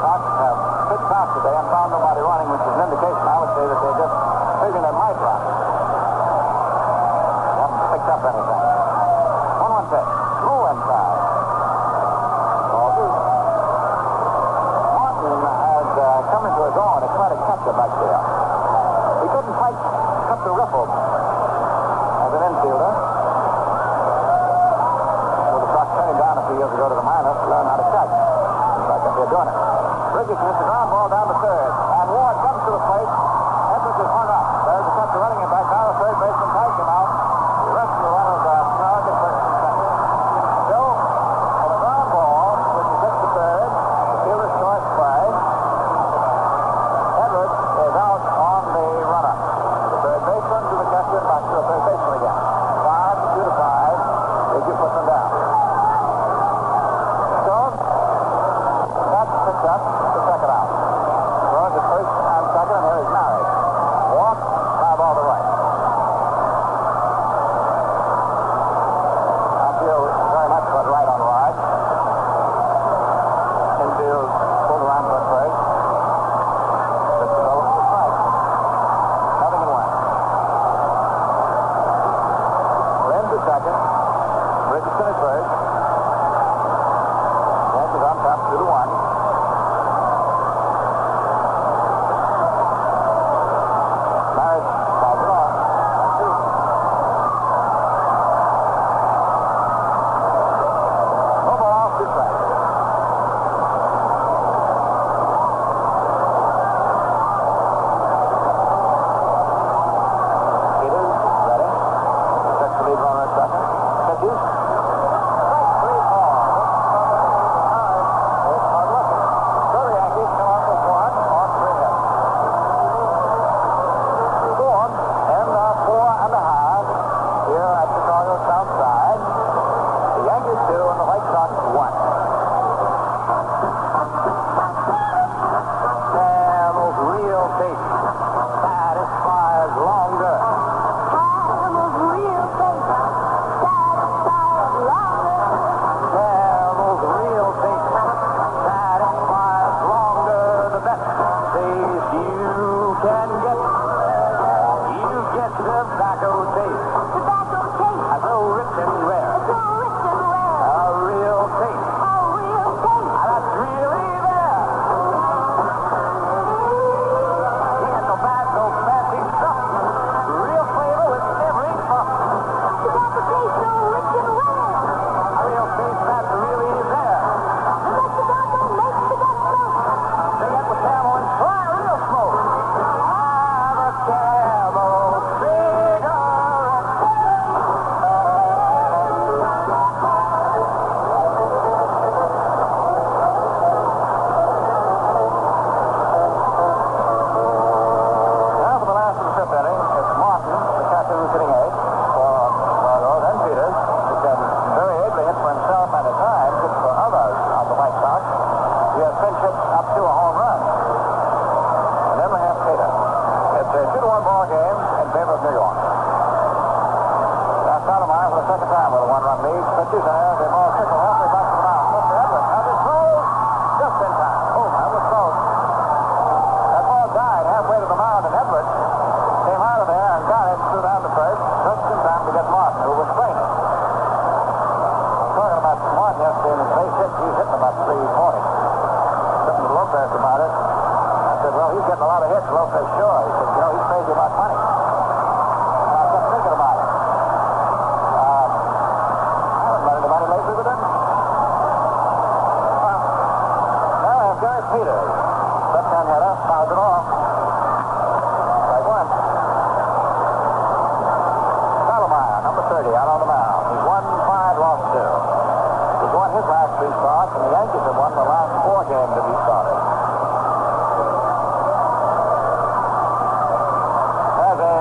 Sox have pitched out today and found nobody running, which is an indication, I would say, that they just figured they might run. They haven't picked up anything. 1-1 pitch. Low inside. Ball 2. Martin has come into his own. It's quite a catcher back there. He couldn't quite cut the riffle as an infielder. So the Sox turned him down a few years ago to the minors to learn how to catch. Looks like they're doing it. Richardson hits the ground ball down to third. And Ward comes to the plate. Edwards is hung up. There's the catcher running him back. Now the third baseman takes him out. The rest of the runners are snug at first and second. Still, on the ground ball, which is hit to third, the fielder starts by. Edwards is out on the runner. The third baseman to the catcher. real taste satisfies longer. Camel's real taste satisfies longer. Camel's real taste satisfies longer. The best taste you can get. You get tobacco taste. Tobacco taste. So rich and rare. So rich and rare. A real taste. A real taste. That's really there. Ain't no bad, no fancy stuff. Real flavor with every puff. Tobacco taste so rich and rare. A real taste that's really there. The best tobacco makes the best smoke. They get the Camel and try real smoke. Ah, the Camel cigarette. Now for the last of the fifth inning, it's Martin, the catcher who's hitting eighth for Fargo, then Peters, who can very ably hit for himself and at times hit for others of the White Sox. He has pinch hit up to a home run. And then we have Cater. It's a 2-1 ball game in favor of New York. Now Stoudemire for the second time with a 1-run lead. Pitches there, the ball trickles halfway back to the mound. Mr. Edwards has it throws just in time. Oh, that was close. That ball died halfway to the mound, and Edwards came out of there and got it and threw down to first just in time to get Martin, who was straining. Talking about Martin yesterday in his base hit, he's hitting about 340. Listen to Lopez about it. I said, well, he's getting a lot of hits. Lopez, sure. He said, he's crazy about money. And I kept thinking about it. I haven't met anybody lately with him. Well, now I have Gary Peters. Left-hand hitter, fouls it off. Strike one. Stoudemire, number 30, out on the mound. He's won 5, lost 2. He's won his last 3 starts, and the Yankees have won the last 4 games that he started. There's a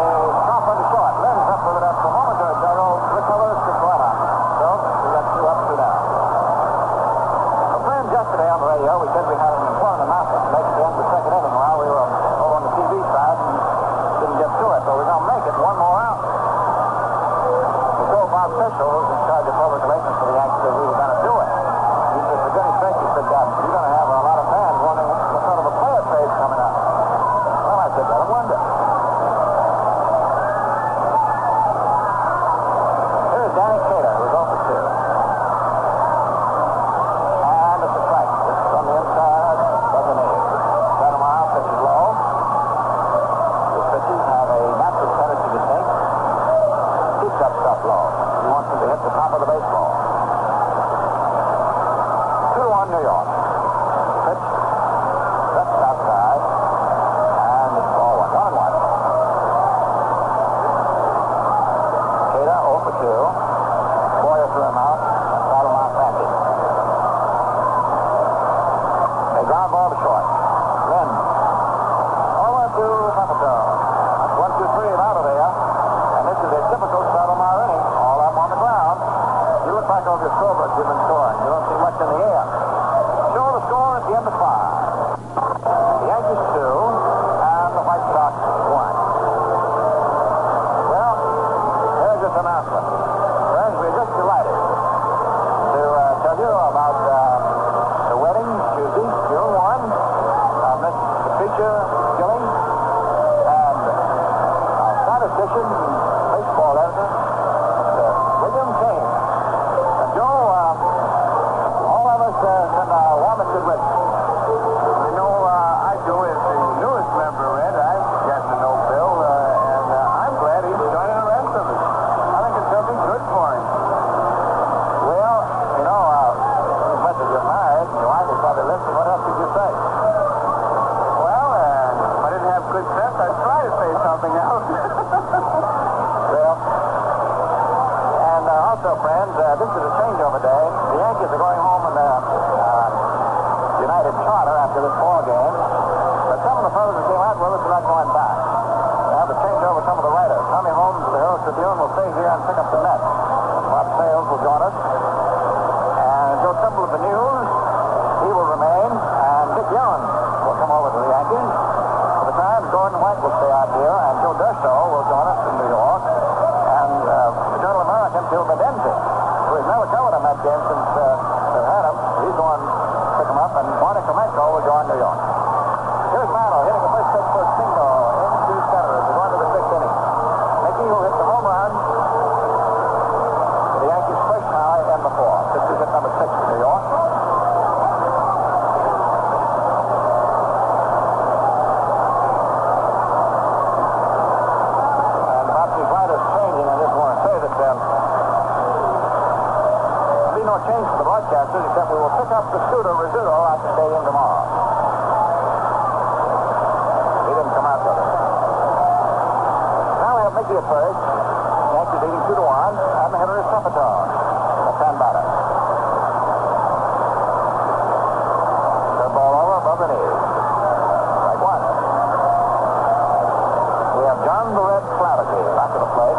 Barbecue back to the plate.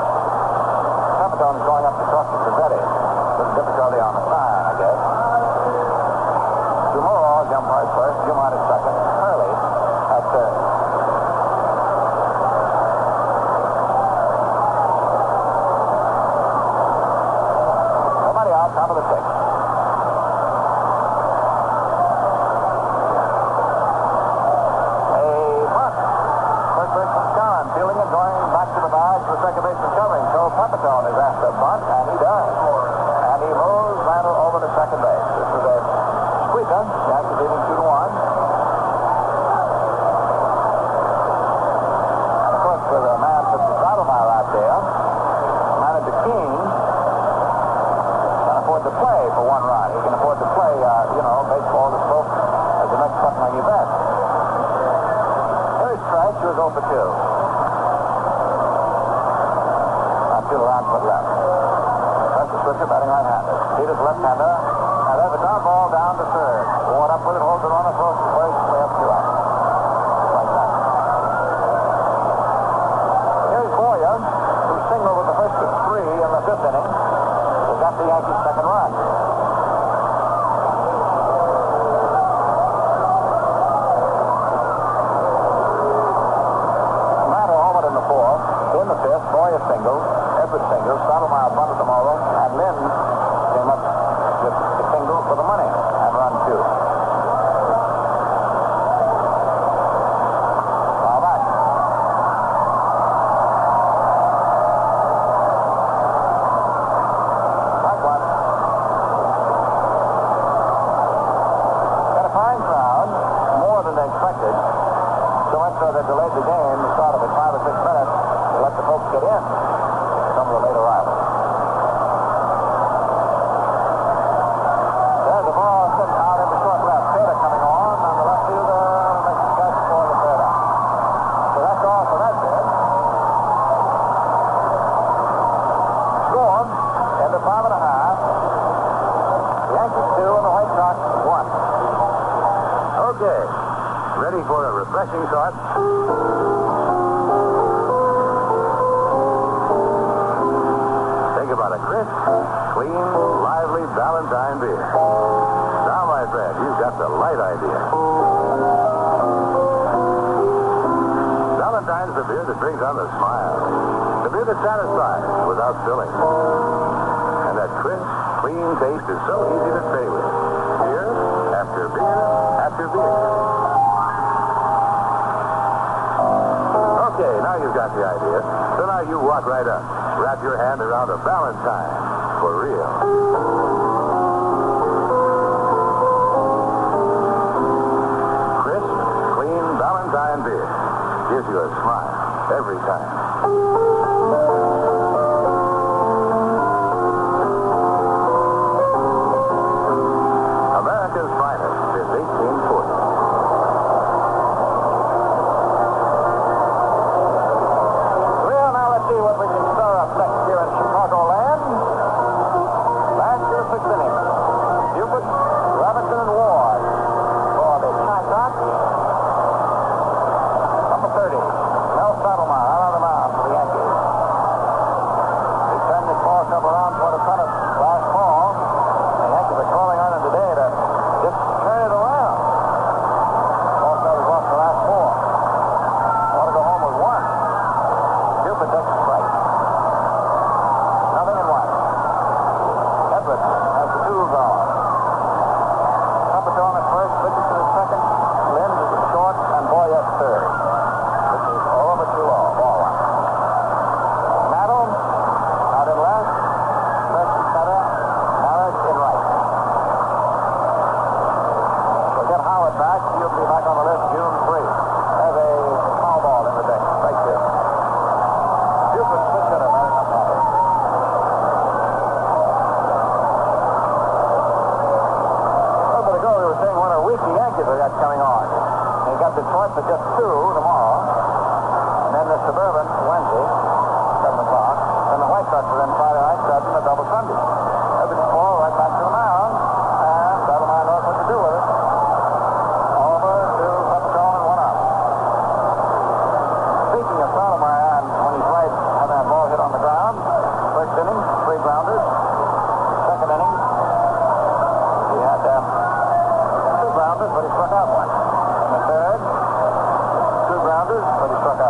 Capitone is going up to talk to Trevetti. With difficulty on the sign, I guess. Tomorrow, umpires first, Dumont is second, Hurley at third. Nobody out, top of the sixth. Second baseman covering. So Capitone is after a bunt, and he does. And he moves Ranul over to second base. This is a squeaker. Yankees leading 2-1. And of course, with a man such as Stottlemyre out there, manager King can afford to play for one run. He can afford to play, baseball is both as the next button event. Here's Strike. He was 0 for 2. Around foot left. That's the switcher batting right-handed. Peters left-hander. And there's a ground ball down to third. Ward up with it, holds it on the first, way up 2 out. Like that. Here's Boyer, who singled with the first of 3 in the 5th inning. Has got the Yankees' second run. Matter homered in the 4th. In the 5th, Boyer singled. Singles. Stottlemyre bunted them over, and Lynn came up with the single for the money and run 2. Now back. Back one. Got a fine crowd, more than they expected. So much so they delayed the game, the start of it 5 or 6 minutes to let the folks get in. Some of the late arrivals. There's a ball sitting out into short left. Taylor coming on the left fielder makes the catch for the third out. So that's all for that bit. Score into 5 1/2. The Yankees 2 and the White Sox 1. Okay. Ready for a refreshing start? About a crisp, clean, lively Valentine beer. Now, my friend, you've got the right idea. Valentine's the beer that brings on the smile. The beer that satisfies without filling. And that crisp, clean taste is so easy to stay with. Beer after beer after beer. Okay, now you've got the idea. So now you walk right up. Wrap your hand around a Valentine for real. Crisp, clean Valentine beer gives you a smile every time. America's finest since 1840. Well, now let's see what we can stir up next year in Chicagoland. Last year, 6 innings. Buford, Robinson, and Ward for the Chi Sox. Number 30, Mel Stottlemyre out on the mound for the Yankees.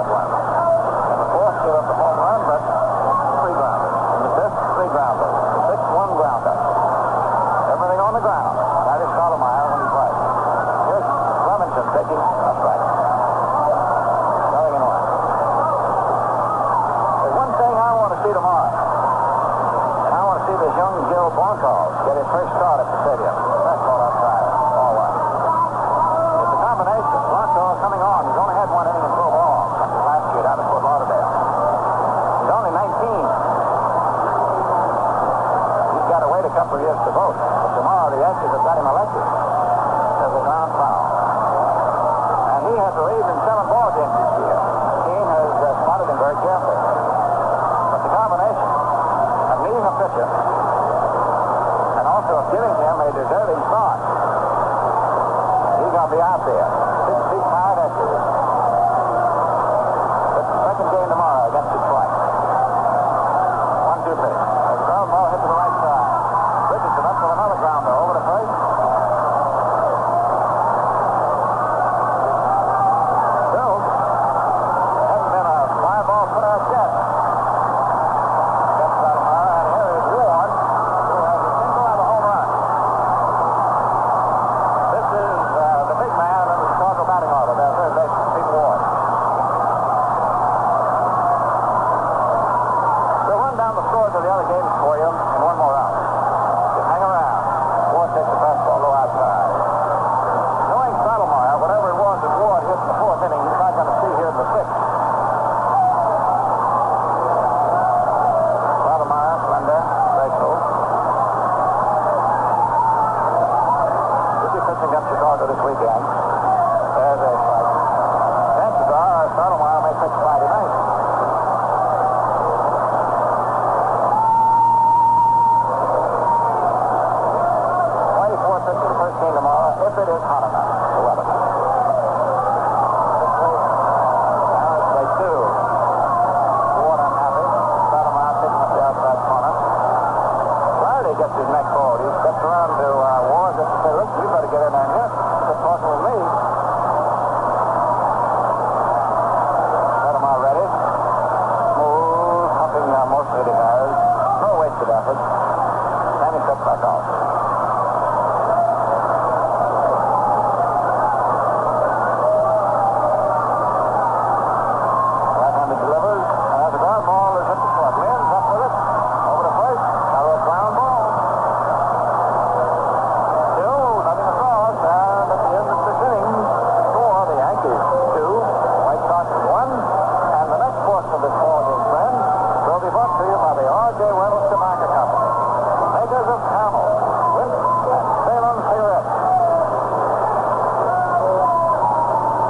Fredland. In the fourth, gave up the home run, but 3 grounders. In the fifth, 3 grounders. The sixth, 1 grounder. Everything on the ground. That is Stottlemyre when he plays. Here's Levinson taking a strike. Nothing in 1. There's one thing I want to see tomorrow. And I want to see this young Gil Blancos get his first start at the stadium. That's all outside. All one. It's a combination. Blancos coming on. He's only had 1 inning and 4 balls last year down at Fort Lauderdale. He's only 19. He's got to wait a couple of years to vote. But tomorrow the Yankees have got him elected as a ground foul. And he has relieved in 7 ball games this year. The team has spotted him very carefully. But the combination of needing a pitcher and also of giving him a deserving start, he's going to be out there. 6 feet 5 inches. It's the second game tomorrow against Detroit. 1-2 pitch. As the ground ball hit to the right side. Richardson up for another grounder over to first. Still, hasn't been a fly ball put out yet. Gets Stottlemyre, and here is Ward, who has a single and a home run. This is the big man in the Chicago batting order, their third baseman, Pete Ward. We'll run down the scores of the other games for you in one more round. Just hang around. Ward takes the fastball low outside. Knowing Stottlemyre, whatever it was that Ward hit in the 4th inning, he's not going to see here in the 6th. Stottlemyre, slender, graceful. He'll be pitching up Chicago this weekend. There's a strike. Chances are Stottlemyre may pitch Friday night. 24 pitches the first game tomorrow, if it is hot enough. The weather. Now it's play 2. Ward unhappy. Stottlemyre picking up the outside corner. Flaherty gets his neck forward. He steps around to Ward just to say, look, you better get in there and hit. Quit talking with me. Stottlemyre ready. Smooth, pumping motion that he has. No wasted effort. And he cuts back off. Right-handed delivers. As the ground ball is hit the slot. Lins up with it. Over to first. Now a ground ball. Still nothing across. And at the end of the inning, score the Yankees 2, White Sox 1. And the next portion of this ball game, friends, will be brought to you by the R.J. Reynolds Tobacco Company, makers of Camel, Lint, and Salem cigarettes.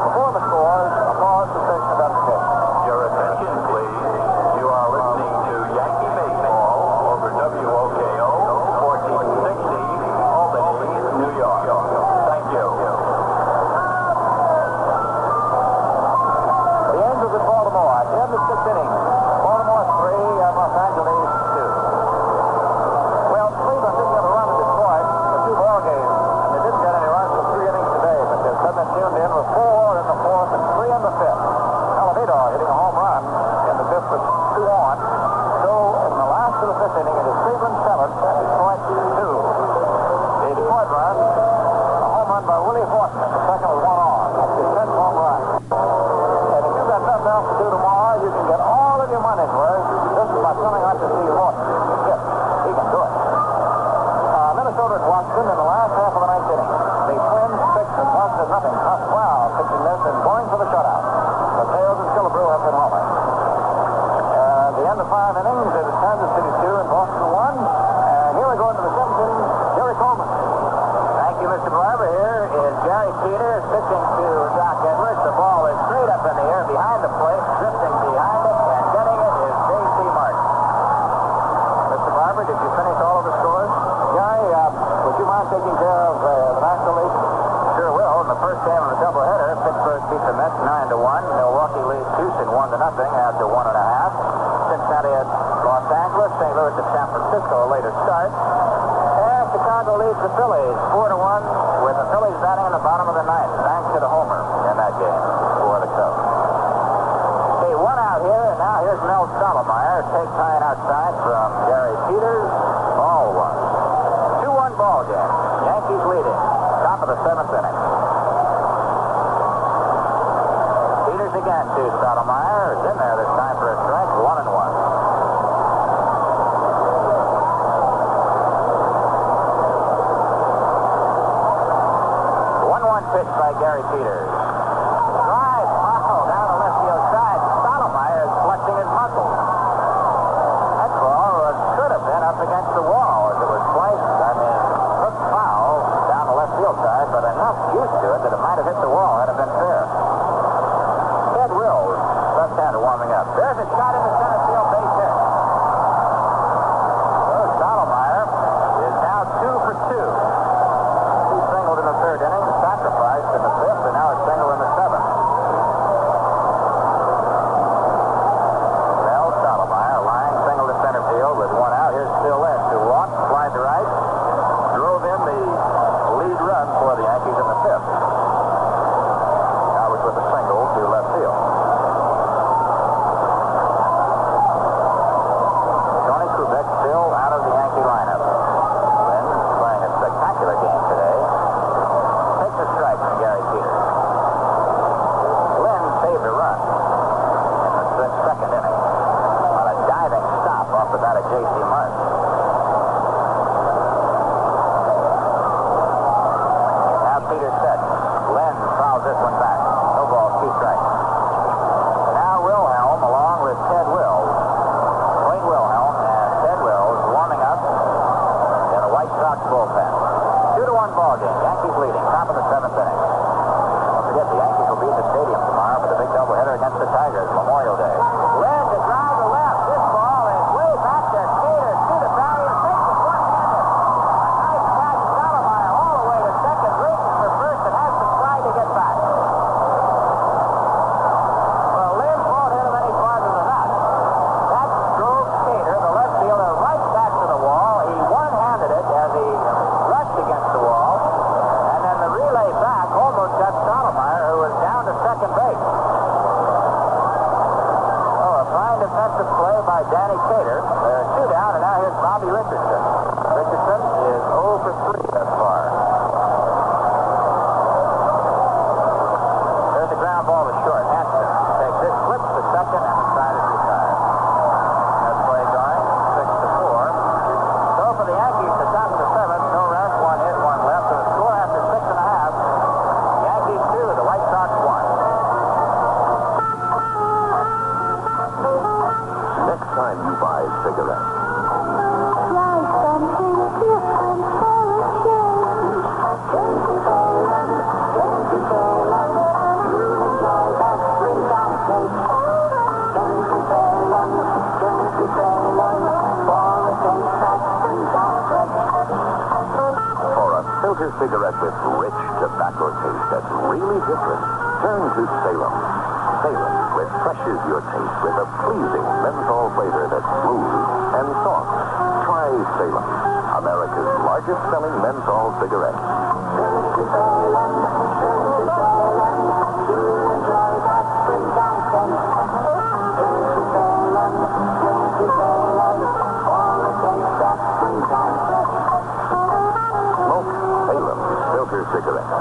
Before the scores, a pause to station identification. Your attention, please. You are listening to Yankee Baseball over WOKO 1460, Albany, New York. Thank you. The Angels at Baltimore at the end of 6 innings. Baltimore 3 and Los Angeles 2. Well, Cleveland didn't get a run at Detroit for 2 ball games, and they didn't get any runs for 3 innings today, but they're suddenly tuned in with 4 in the 4th and 3 in the 5th. Alameda hitting a home run in the 5th with 2 on. So in the last of the 5th inning, it is Cleveland 7 and Detroit 2. The Detroit run, a home run by Willie Horton in the second with 1 on. That's his 10th home run. And if you've got nothing else to do tomorrow, you can get all of your money's worth just by coming out to see Horton. Yes, he can do it. Minnesota at Washington in the last half of the 9th inning. The Twins 6 and Washington nothing. Pasquale pitching this and going for the shutout. The Tails and Killebrew have been home. At the end of 5 innings, it is Kansas City 2 and Boston 1. And here we go into the 7th inning. Jerry Coleman. Thank you, Mr. Barber. Here is Gary Peters pitching to Doc Edwards. The ball is straight up in the air behind the plate, drifting behind it, and getting it is J.C. Martin. Mr. Barber, did you finish all of the scores? Gary, would you mind taking care of the National League? Sure will. In the first game of the doubleheader, Pittsburgh beat the Mets 9-1. Milwaukee leads Houston 1-0 after 1.5. Cincinnati at Los Angeles. St. Louis at San Francisco, a later start. And Chicago leads the Phillies 4-1, with the Phillies batting in the bottom of the 9th, thanks to the homer in that game for the Cubs. Stottlemyre takes high and outside from Gary Peters. Ball one. 2-1 ball game. Yankees leading. Top of the 7th inning. Peters again to Stottlemyre. Is in there this time for a strike. 1-1. 1-1 pitch by Gary Peters. Drive, foul down the left field side. Stottlemyre is flexing his muscles. That ball could have been up against the wall as it was sliced. Hooked foul down the left field side, but enough juice to it that it might have hit the wall had it been fair. Ted Wills, left-hander warming up. There's a shot in the center field base hit. So Stottlemyre is now 2 for 2. He singled in the 3rd inning, sacrificed in the 5th, and now a single in the 7th. Mel Stottlemyre, line single to center field with 1 out. Here's Phil Lynch, who walked, flied to right, drove in the lead run for the Yankees in the 5th. Now was with a single to left field. Tony Kubek still out of the Yankee lineup. Lynn playing a spectacular game today. Takes a strike from Gary Peters. Lynn saved a run in the 2nd inning on a diving stop off the bat of J.C. Martin. Now Peters sets. Lynn fouls this one back. No ball, 2 strikes. Now Wilhelm along with Ted Wills. Wayne Wilhelm and Ted Wills warming up in a White Sox bullpen. 2-1 ball game. Yankees leading. Top of the 7th inning. Don't forget, the Yankees will be at the stadium tomorrow for the big doubleheader against the Tigers, Memorial Day. Lynn to drive to left. This ball is way back there. Cater to the barrier. Takes it one-handed. A nice catch. Stottlemyre all the way to second. Races for first and has to slide to get back. Well, Lynn won't hit him any farther than that. That drove Cater, the left fielder, right back to the wall. He one-handed it as he rushed against the wall. And then the relay back almost got Stottlemyre, who was down to second base. Oh, a fine defensive play by Danny Cater. There's 2 down, and now here's Bobby Richardson. Richardson is 0 for 3 thus far. There's a ground ball to short. Hanson takes it, flips to second, and the side is retired. That play going, 6-4. So for the Yankees, the top of the 7th, no runs, 1 hit, 1 left, and the score after 6.5. Yankees 2, the White Sox 1. Next time you buy cigarettes, Try something different for a change. Yankee Salem, Yankee Salem. You enjoy that spring down taste. Yankee Salem, Yankee Salem. For a taste that brings out fresh. for a filter cigarette with rich tobacco taste that's really different, turn to Salem. Salem refreshes your taste with a pleasing menthol flavor that's smooth and soft. Try Salem, America's largest selling menthol cigarette. Yankee Salem, Yankee Salem. You enjoy that spring down taste. Yankee Salem, Yankee Salem. For a taste that brings out fresh. Smoke Salem's filter cigarette.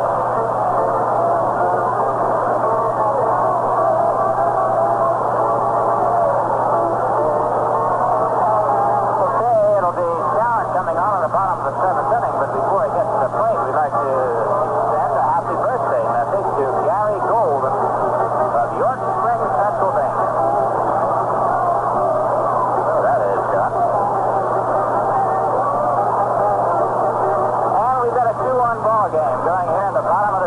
Okay, it'll be Down coming on the bottom of the 7th inning, but before he gets to the plate, we'd like to send a happy birthday message to Gary Golden of York Springs, Pennsylvania. So that is done. And we've got a 2-1 ball game going here in the bottom of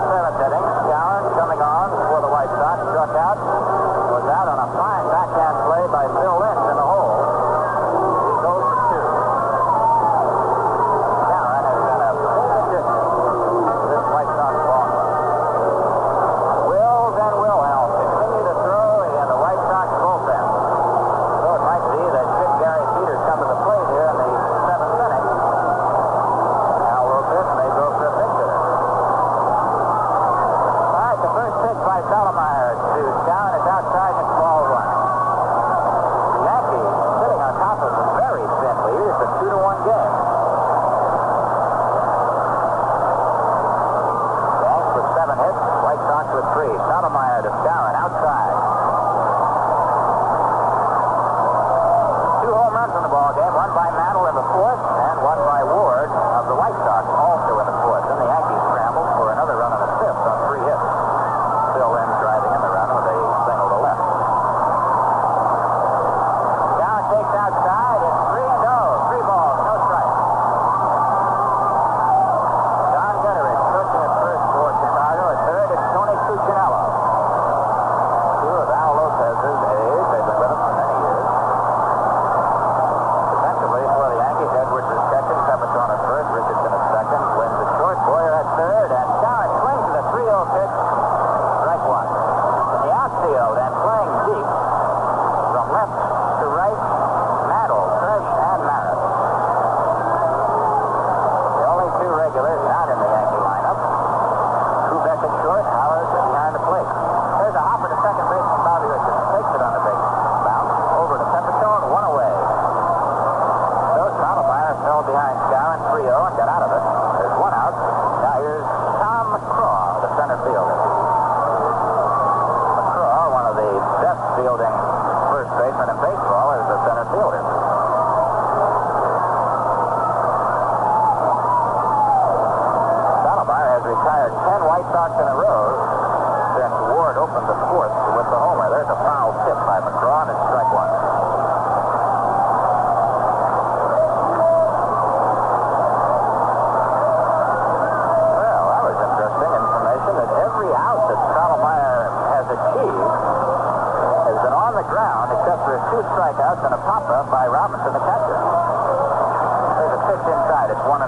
up for 2 strikeouts and a pop-up by Robinson, the catcher. There's a pitch inside. It's 1-1.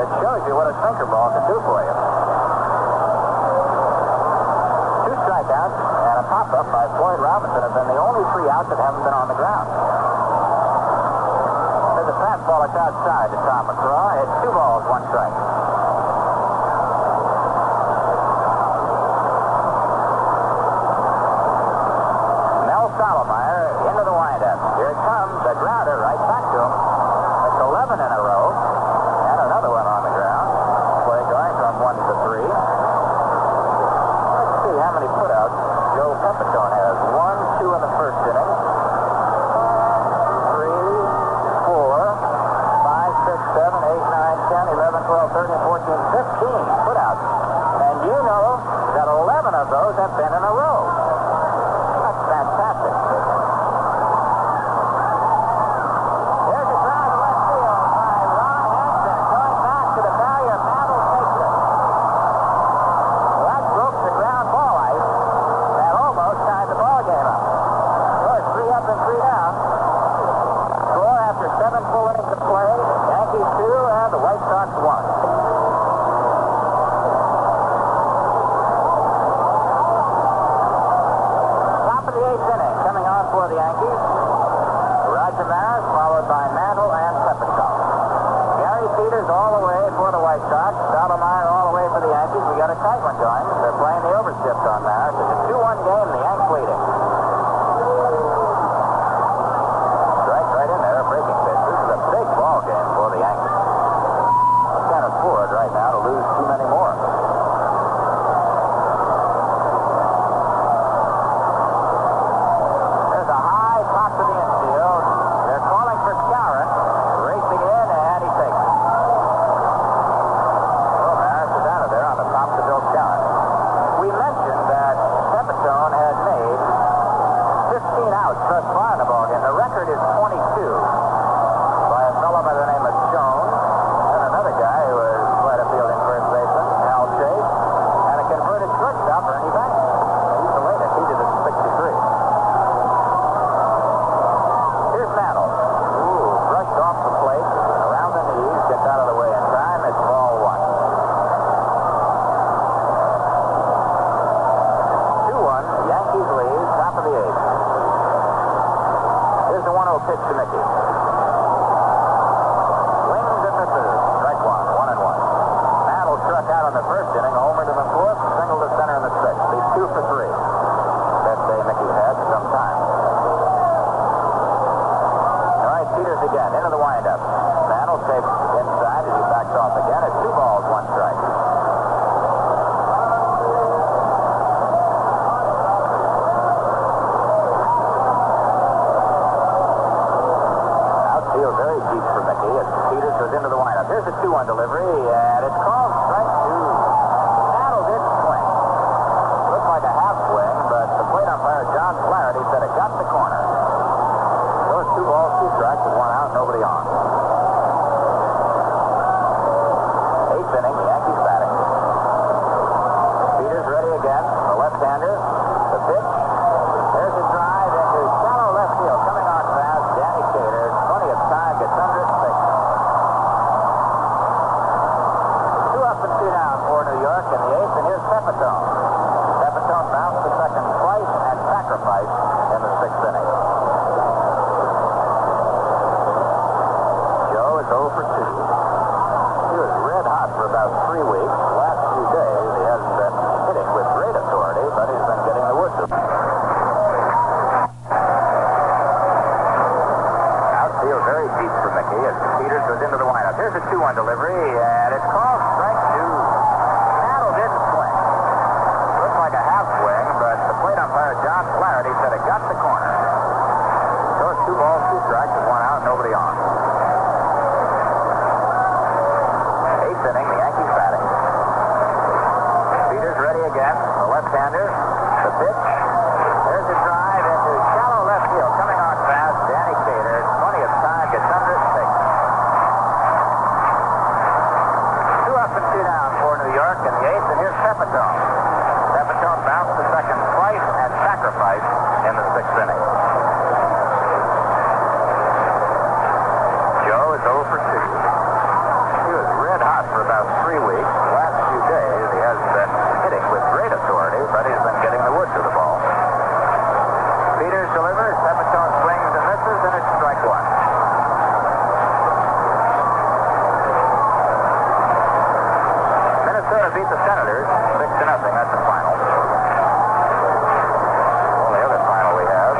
It shows you what a sinker ball can do for you. 2 strikeouts and a pop-up by Floyd Robinson have been the only 3 outs that haven't been on the ground. There's a fastball that's outside to Tom McCraw. It's 2 balls, 1 strike. Into the windup. Here it comes, the grounder right back to him. It's 11 in a row. And another one on the ground. Play going from 1 to 3. Let's see how many putouts Joe Pepitone has. 1, 2 in the first inning. 3, 4, 5, 6, 7, 8, 9, 10, 11, 12, 13, 14, 15 putouts. And you know that 11 of those have been in a row. That's fantastic. Tight one going. They're playing the overshift on that. It's a 2-1 game. The Yanks leading. Strike right in there. Breaking pitch. This is a big ball game for the Yankees. They can't afford right now to lose too many more. There's a high pop to the infield. They're calling for Skowron. Racing in, and he takes it. We mentioned that Pepitone had made 15 outs thus far in the ballgame. The record is 22 by a fellow by the name of Jones and another guy who is quite a fielding first baseman, Hal Chase, and a converted shortstop, Ernie Banks. He's the latest. He did it in 63. Here's Mantle. Brushed off the plate, around the knees, gets out of the way in time. It's ball 1. Yankees lead, top of the 8th. Here's the 1-0 pitch to Mickey. Swings and misses. Strike 1, 1-1. Mantle struck out in the first inning, homered in the 4th, singled to center in the 6th. He's 2 for 3. Best day Mickey had in some time. All right, Peters again, into the windup. Mantle takes inside as he backs off again. It's 2 balls, 1 strike. Very deep for Mickey as Peters goes into the windup. Here's a 2-1 delivery, and it's called strike 2. Mantle did swing. Looked like a half swing, but the plate umpire, John Flaherty, said it got the corner. So it's 2 balls, 2 strikes with 1 out, nobody on. 8th inning, the Yankees batting. Peters ready again, the left-hander. The pitch. There's a drive into shallow left field. Coming on fast, Danny Cater. Plenty of time, gets under it, takes it. 2 up and 2 down for New York in the 8th, and here's Pepitone. Pepitone bounced to second twice and sacrificed in the 6th inning. Joe is 0 for 2. He was red hot for about 3 weeks. Last few days, he hasn't been hitting with great authority, but he's been getting the worst of it. Outfield very deep for Mickey as Peters goes into the windup. Here's a 2-1 delivery, and it's called strike 2. Mantle didn't swing. Looked like a half swing, but the plate umpire, John Flaherty, said it got the corner. So it's 2 balls, 2 strikes with 1 out, nobody on. 8th inning, the Yankees batting. Peters ready again, the left-hander. The pitch. There's a drive into shallow left field. Coming on fast, Danny Cater. Plenty of time, gets under it, takes it. 2 up and 2 down for New York in the 8th, and here's Pepitone. Pepitone bounced to second twice and sacrificed in the 6th inning. Joe is 0 for 2. He was red hot for about 3 weeks. The last few days, he hasn't been hitting with great authority, but he's been getting the wood to the ball. Peters delivers. Pepitone swings and misses, and it's strike 1. Minnesota beat the Senators 6-0. That's the final. Only other final we have.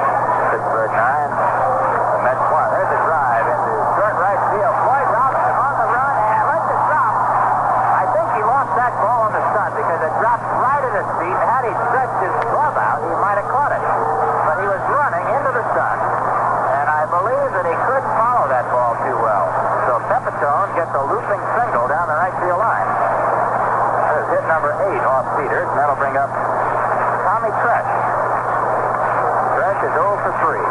Pittsburgh 9, the Mets 1. There's a drive into short right field. Floyd Robinson on the run and lets it drop. I think he lost that ball in the sun because it dropped right at his feet. Had he stretched his glove out, he might have caught it. But he was running into the sun, and I believe that he couldn't follow that ball too well. So Pepitone gets a looping single down the right field line. That is hit number 8 off Peters, and that'll bring up Tommy Tresh. Tresh is 0 for 3.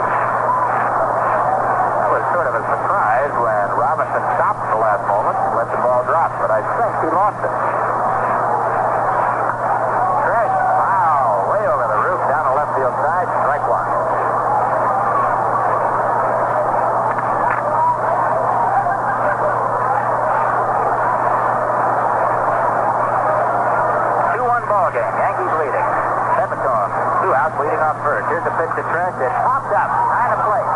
That was sort of a surprise when Robinson stopped at the last moment and let the ball drop, but I think he lost it. Tresh, wow, way over the roof, down the left field side, strike 1. Yankees leading. Pepitone, 2 out, leading off first. Here's a pitch to Tresh. It popped up, behind the plate.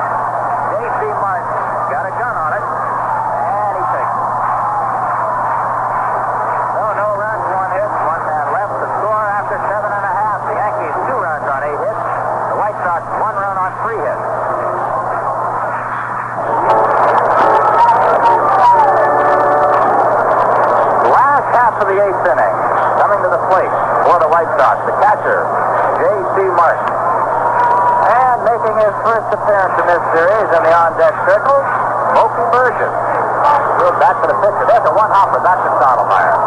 J.C. Martin got a gun on it, and he takes it. No runs, 1 hit, 1 man left. The score after 7 1/2. The Yankees 2 runs on 8 hits. The White Sox 1 run on 3 hits. Last half of the 8th inning. Coming to the plate for the White Sox, the catcher, J.C. Martin. And making his first appearance in this series in the on-deck circle, Smokey Burgess. Good back to the pitcher. There's a 1-hopper back to Stottlemyre.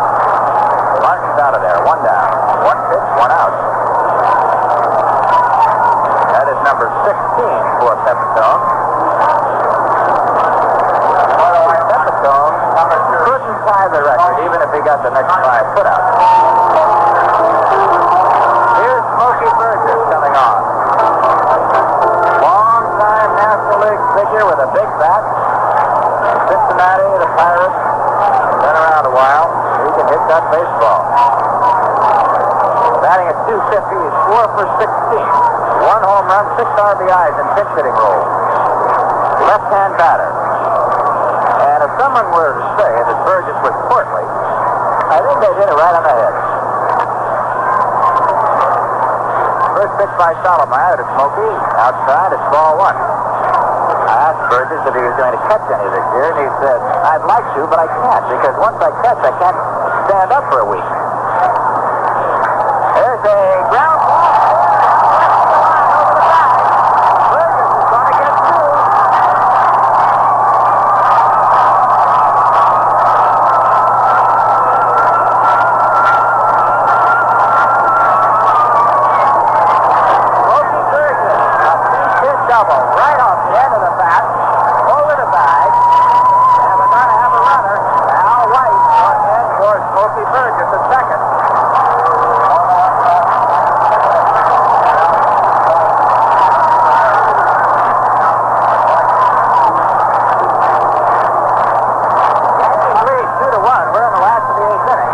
Martin's out of there, 1 down. 1 pitch, 1 out. That is number 16 for Pepitone. Pepitone couldn't tie the record, even if he got the next 5 putouts. Here's Smokey Burgess coming on. Long-time National League figure with a big bat. Cincinnati, the Pirates, been around a while. He can hit that baseball. Batting at .250, he's 4 for 16. 1 home run, 6 RBIs in pinch hitting roles. Left-hand batter. And if someone were to say that Burgess was portly, I think they did it right on the head. First pitch by Stottlemyre to Smokey. Outside, it's ball 1. I asked Burgess if he was going to catch any this year, and he said, I'd like to, but I can't, because once I catch, I can't stand up for a week. There's a ground ball. Over the back. Burgess is going to get 2. Double right off the end of the bat, over the bag, and we're going to have a runner. Al White going in for Smokey Burgess at second. Yankees lead 2-1. We're in the last of the 8th inning.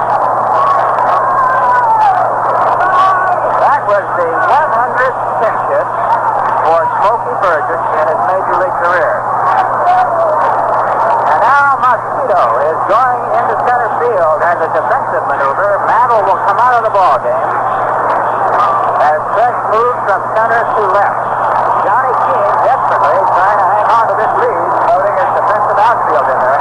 That was the 100th pinch hit for Smokey Burgess in his major league career. And now Mosquito is going into center field as a defensive maneuver. Mantle will come out of the ball game as Tresh moves from center to left. Johnny Keane desperately trying to hang on to this lead, loading his defensive outfield in there.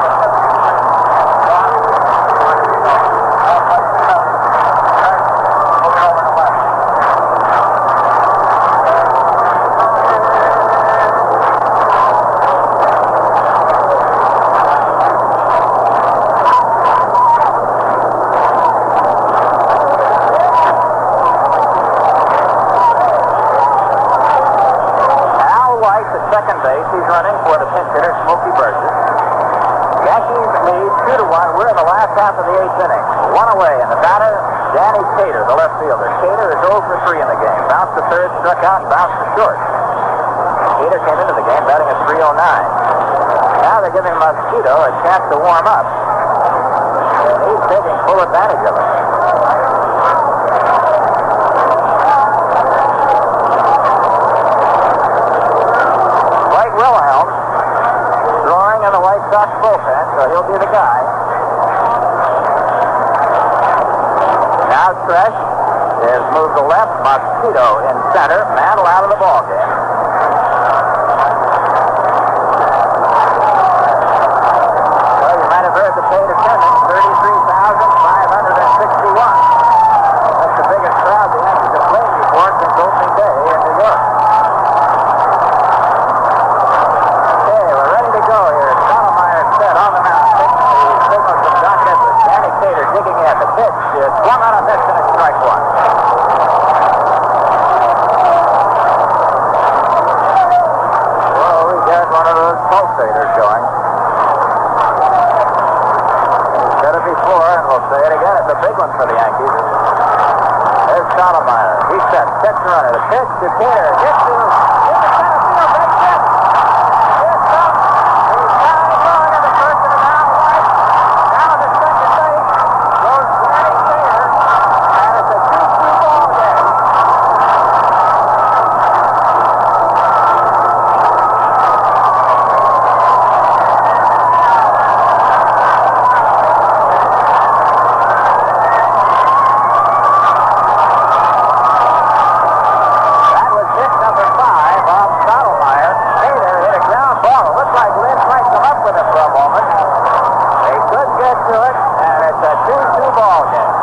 Second base, he's running for the pinch hitter, Smokey Burgess. Yankees lead 2-1. We're in the last half of the 8th inning. 1 away, and the batter Danny Cater, the left fielder. Cater is 0 for 3 in the game. Bounced to third, struck out, and bounced to short. Cater came into the game batting at 309. Now they're giving Mosquito a chance to warm up. And he's taking full advantage of it. Blake Wilhelm throwing in the White Sox bullpen, so he'll be the guy. Now Tresh is moved to left, Mosquito in center, Mantle out of the ballgame. Well, you might have heard the paid attendance, 33,561. That's the biggest crowd the Yankees have played before since opening day in New York. Okay, we're ready to go here. Stottlemyre set on the mound, taking the signals from Doc Edwards. Danny Cater digging in. The pitch is swung on a miss and it's strike one. Well, we got one of those pulsators going. We said it before, and we'll say it again. It's a big one for the Yankees. There's Stottlemyre. He's set. Sets the runner. The pitch to Cater. Hits to center field. Big hit. It's up. He's down going in the first and now right. Down to second base. Goes Danny Cater. And it's a 2-2 ball game. That was hit number 5 off Stottlemyre. Cater hit a ground ball. It looked like Lynn might come up with it for a moment. They couldn't get to it, and it's a 2-2 ball game.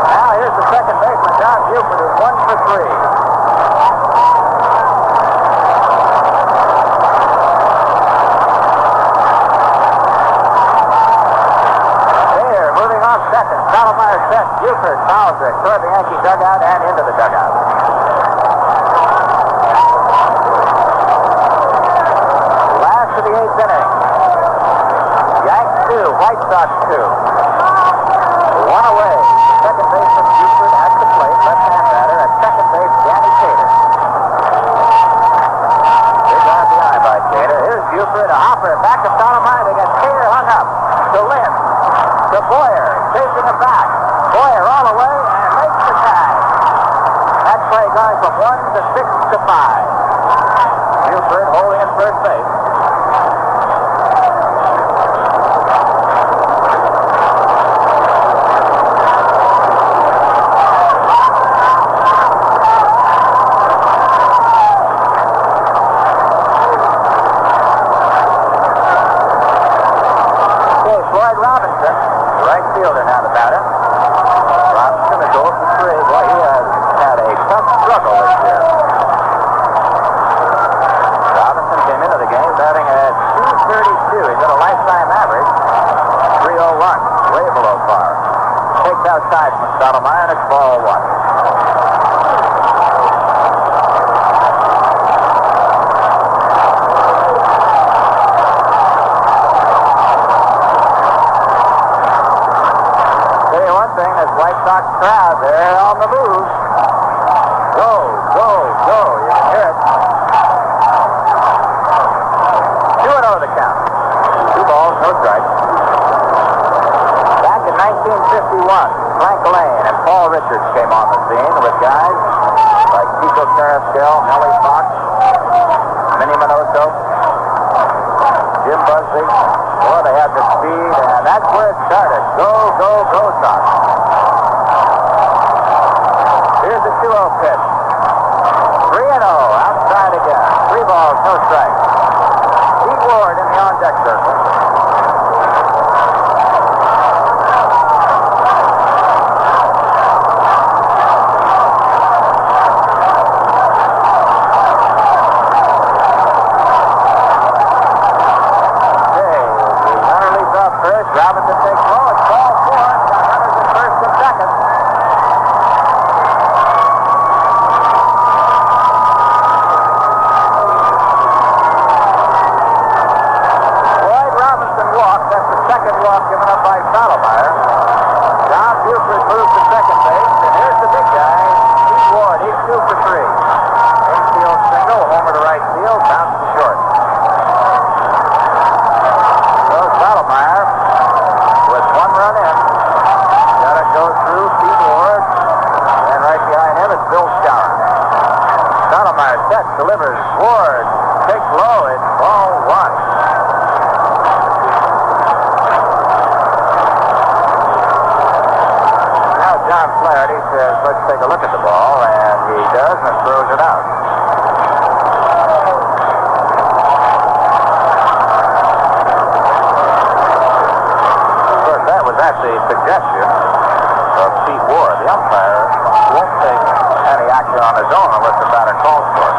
Now here's the second baseman, John Buford, who's 1 for 3. Cater moving off second. Stottlemyre set. Buford fouls it toward the Yankee dugout and into the dugout. Last of the 8th inning. Yanks 2, White Sox 2. One away. Second baseman Buford at the plate. Left-hand batter at second base, Danny Cater. Big RBI by Cater. Here's Buford, a hopper. Back to Stottlemyre. They get Cater hung up. To Lynn. To Boyer. Chasing him back. Boyer all the way and makes the tag. That play going from 1 to 6 to 5. Buford holding at first base. Okay, Floyd Robinson, the right fielder now the batter. Robinson is 0 for 3. Boy, he has had a tough struggle this year. Robinson came into the game batting at 232. He's got a lifetime average, 301, way below par. Takes outside from Stottlemyre, and it's ball 1. Tell you one thing, this White Sox crowd, they're on the move. Go, go, go. You can hear it. 2-0 the count. 2 balls, no strikes. Back in 1951, Frank Lane and Paul Richards came on the scene with guys like Chico Carrasquel, Nellie Fox, Minnie Minoso, Jim Busby. Boy, they had the speed, and that's where it started. Go, go, go, Sox. Here's the 2-0 pitch. 3-0, outside again. 3 balls, no strikes. Pete Ward in the on-deck circle. Okay, the runner leads off first. Robinson takes low. It's ball 4. Got runners in first and second. Stottlemyre sets, delivers. Ward takes low. It's ball one. Now John Flaherty says, let's take a look at the ball, and he does and throws it out. Of course, that was at the suggestion of Pete Ward. The umpire won't take any action on his own unless the batter calls for it.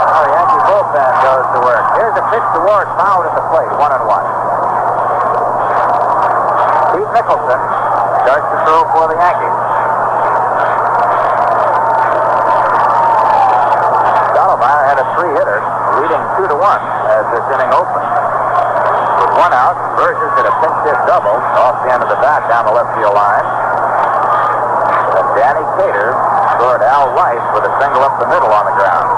Well, the Yankee bullpen goes to work. Here's a pitch to Ward, fouled at the plate, 1-1. Pete Nicholson starts to throw for the Yankees. Stottlemyre had a three-hitter, leading 2-1 as this inning opened. With one out, Burgess hit a pinch hit double off the end of the bat down the left field line. And Danny Cater scored Al Rice with a single up the middle on the ground.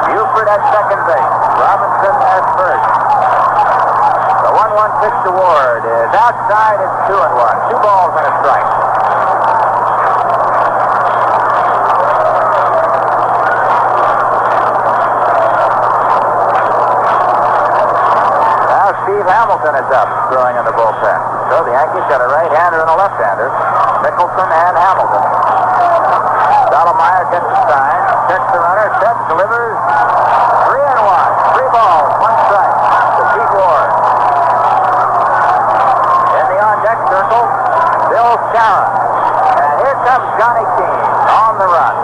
Buford at second base. Robinson at first. The 1-1 pitch to Ward is outside. It's 2-1. 2 balls and a strike. Steve Hamilton is up, throwing in the bullpen. So the Yankees got a right-hander and a left-hander, Nicholson and Hamilton. Stottlemyre gets the sign, checks the runner, sets, delivers. 3-1. 3 balls, 1 strike to Pete Ward. In the on-deck circle, Bill Schara. And here comes Johnny Keane on the run.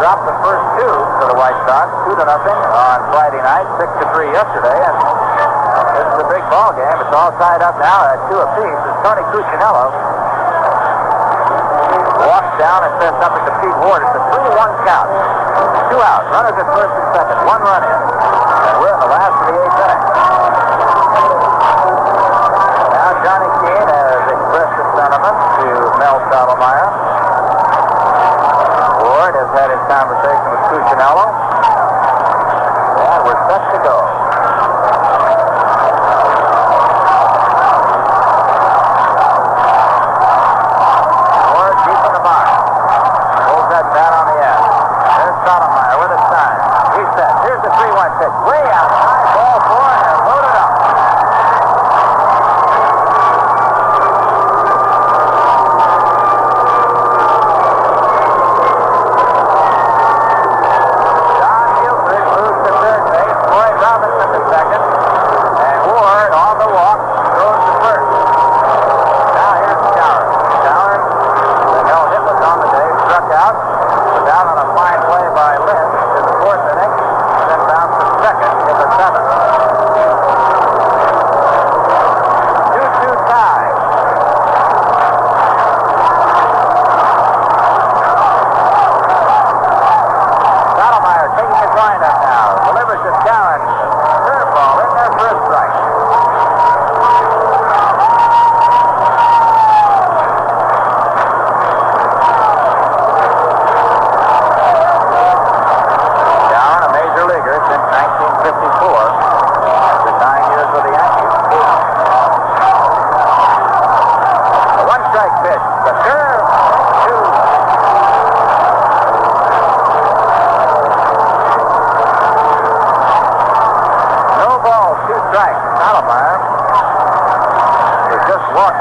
Dropped the first 2 to the White Sox, 2-0 on Friday night, 6-3 yesterday, and this is a big ball game. It's all tied up now at 2 apiece. As Tony Cuccinello walks down and says something to Pete Ward. It's a 3-1 count. 2 out. Runners at first and second. 1 run in. And we're in the last of the 8th inning. Now Johnny Keane has expressed his sentiments to Mel Stottlemyre. Ward has had his conversation with Cuccinello. And we're set to go. Ward deep in the box. Pulls that bat on the end. There's Stottlemyre with a sign. He's set. Here's the 3-1 pitch. Way outside. Ball 4 and they're loaded up.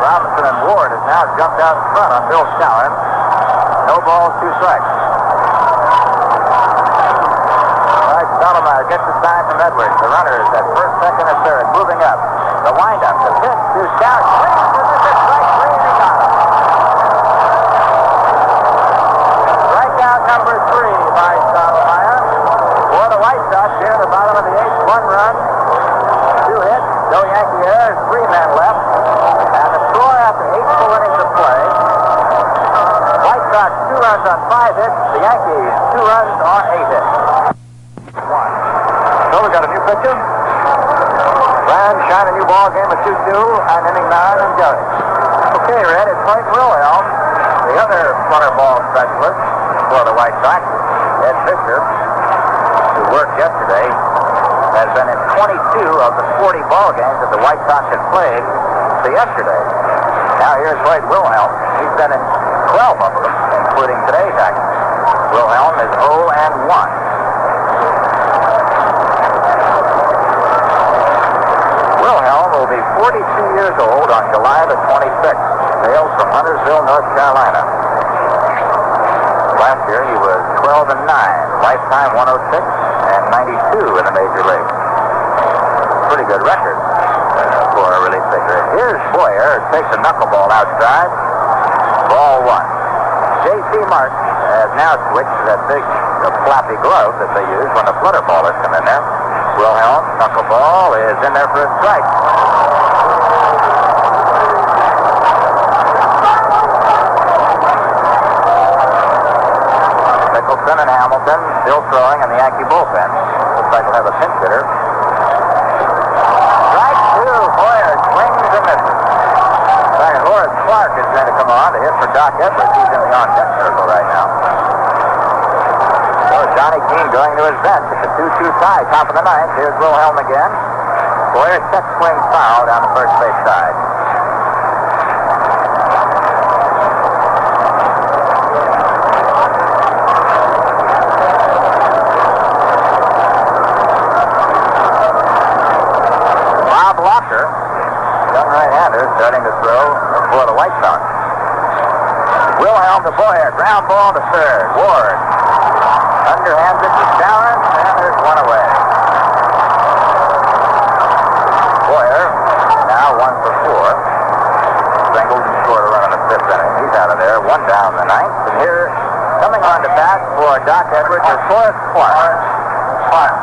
Robinson and Ward has now jumped out in front on Bill Schauer. No balls, 2 strikes. All right, Stottlemyre gets the sign from Edwards. The runners at first, second, and third, moving up. The windup, the pitch to Schauer. Swings, and this is strike 3, and he got him. Strikeout number 3 by Stottlemyre. For the White Sox here at the bottom of the 8th, 1 run, 2 hits, no Yankee errors, 3 men left. And the score after 8 full innings of play, White Sox 2 runs on 5 hits, the Yankees 2 runs on 8 hits. So we got a new pitcher. Brand shine a new ball game at 2-2 on inning 9 and Jerry. Okay, Red, it's Frank Wilhelm, the other runner ball specialist for the White Sox. Ed Fisher, who worked yesterday, has been in 22 of the 40 ball games that the White Sox had played to yesterday. Now here's Wade Wilhelm. He's been in 12 of them, including today's action. Wilhelm is 0-1. Wilhelm will be 42 years old on July the 26th. Hails from Huntersville, North Carolina. Last year he was 12-9, lifetime 106 and 92 in the major leagues. Pretty good record for a relief pitcher. Here's Boyer, takes a knuckleball outside. Ball one. J.C. Martin has now switched to that big flappy glove that they use when the flutter ballers come in there. Wilhelm, knuckleball is in there for a strike. Nicholson and Hamilton still throwing in the Yankee bullpen. Looks like we'll have a pinch hitter. Strike two. Boyer swings and misses. In fact, Horace Clark is going to come on to hit for Doc Edwards. He's in the on-deck circle right now. So Johnny Keane going to his bench. It's a 2-2 tie, top of the ninth. Here's Wilhelm again. Boyer check swing foul down the first base side. Bob Locker, young right-hander, starting to throw for the White Sox. Wilhelm to Boyer, ground ball to third. Ward underhands it to Sharon, and there's one away. Boyer, now 1 for 4. Singled and scored a run in the fifth inning. He's out of there, one down the ninth. And here, coming on to bat for Doc Edwards is Horace Clark. Clark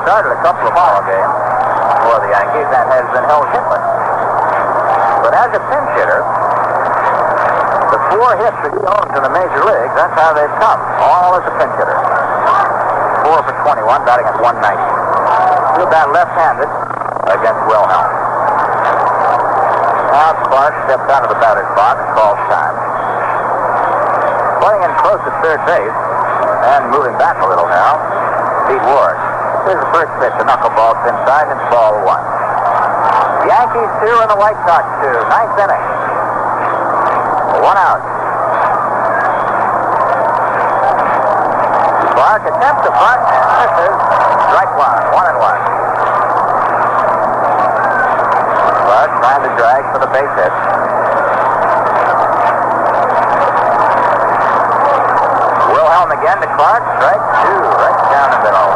started a couple of ball games for the Yankees and has been held hitless. But as a pinch hitter, the 4 hits that he owns in the major leagues, that's how they've come. All as a pinch hitter. 4 for 21, batting at 190. He'll bat left-handed against Wilhelm. Now Clark steps out of the batter's box, calls time. Playing in close to third base, and moving back a little now, Pete Ward. Here's the first pitch, a knuckleball inside, and it's ball 1. Yankees 2 and the White Sox 2. Ninth inning. 1 out. Clark attempts to bunt and misses. Strike 1. 1-1. Clark trying to drag for the base hit. Wilhelm again to Clark. Strike 2. Right down the middle.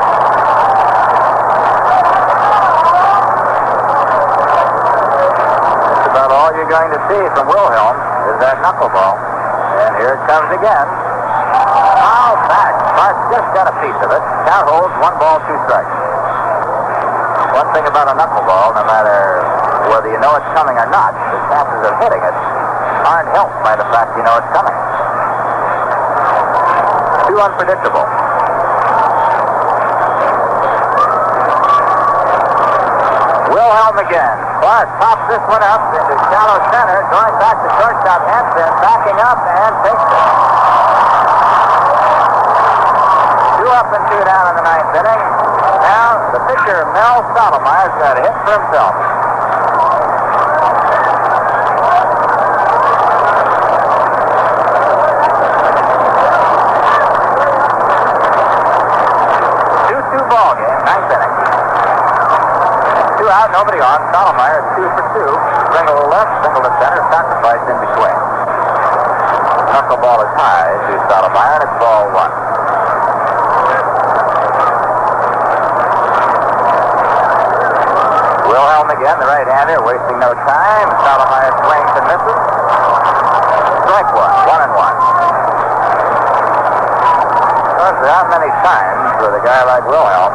That's about all you're going to see from Wilhelm is that knuckleball. And here it comes again. Foul back. Clark just got a piece of it. Count holds, 1 ball, 2 strikes. One thing about a knuckleball, no matter whether you know it's coming or not, the chances of hitting it aren't helped by the fact you know it's coming. Too unpredictable. Wilhelm again. Clark pops this one up into shallow center, going back to shortstop Hansen, backing up and takes it. 2 up and 2 down in the ninth inning. Now the pitcher Mel Stottlemyre's got a hit for himself. Ball game, ninth inning. 2 out, nobody on. Stottlemyre is 2 for 2. Single to left, single to center, sacrifice in between. Knuckleball is high to Stottlemyre, and it's ball 1. Wilhelm again, the right-hander, wasting no time. Stottlemyre swings and misses. Strike 1, 1-1. There aren't many times with a guy like Wilhelm,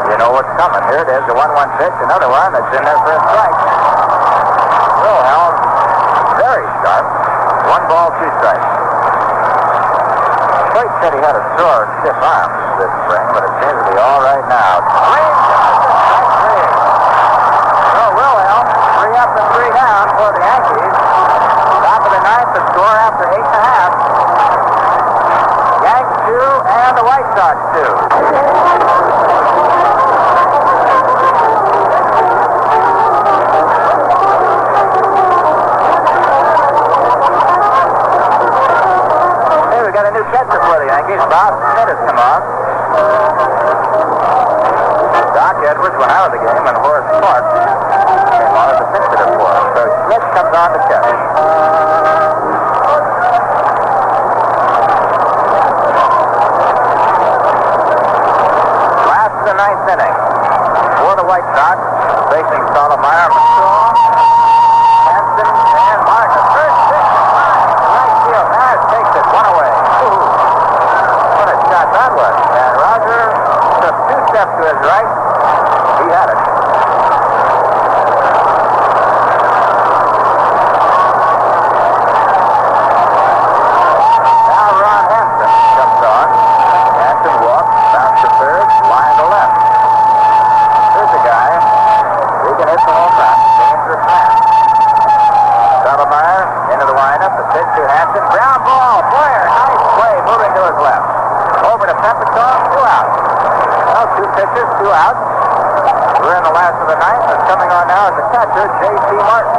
you know what's coming. Here it is, a 1-1 pitch, another one that's in there for a strike. Wilhelm, very sharp. 1 ball, 2 strikes. Coach said he had a sore, stiff arm this spring, but it seems to be all right now. Strike 3. So Wilhelm, 3 up and 3 down for the Yankees. Top of the ninth, the score after 8.5. Sox, too. Hey, we got a new catcher for the Yankees. Bob Smith has come on. Doc Edwards went out of the game, and Horace Clark came on as a pitch hitter for him. So Smith comes on to catch. Last of the ninth inning. For the White Sox, facing Stottlemyre, McCraw, Hanson, and Martin. First pitch is line. Right field. Nash takes it. One away. Ooh. What a shot that was. And Roger took 2 steps to his right. He had it. Now Ron Hanson comes on. Hanson walks, bounces to third, line to left. Here's a guy. He can hit the home run. Dangerous man. Stottlemyre into the lineup. The pitch to Hanson. Ground ball. Boyer. Nice play. Moving to his left. Over to Peppercorn. 2 outs. Well, 2 pitches, 2 outs. We're in the last of the ninth, and coming on now is the catcher, J.C. Martin.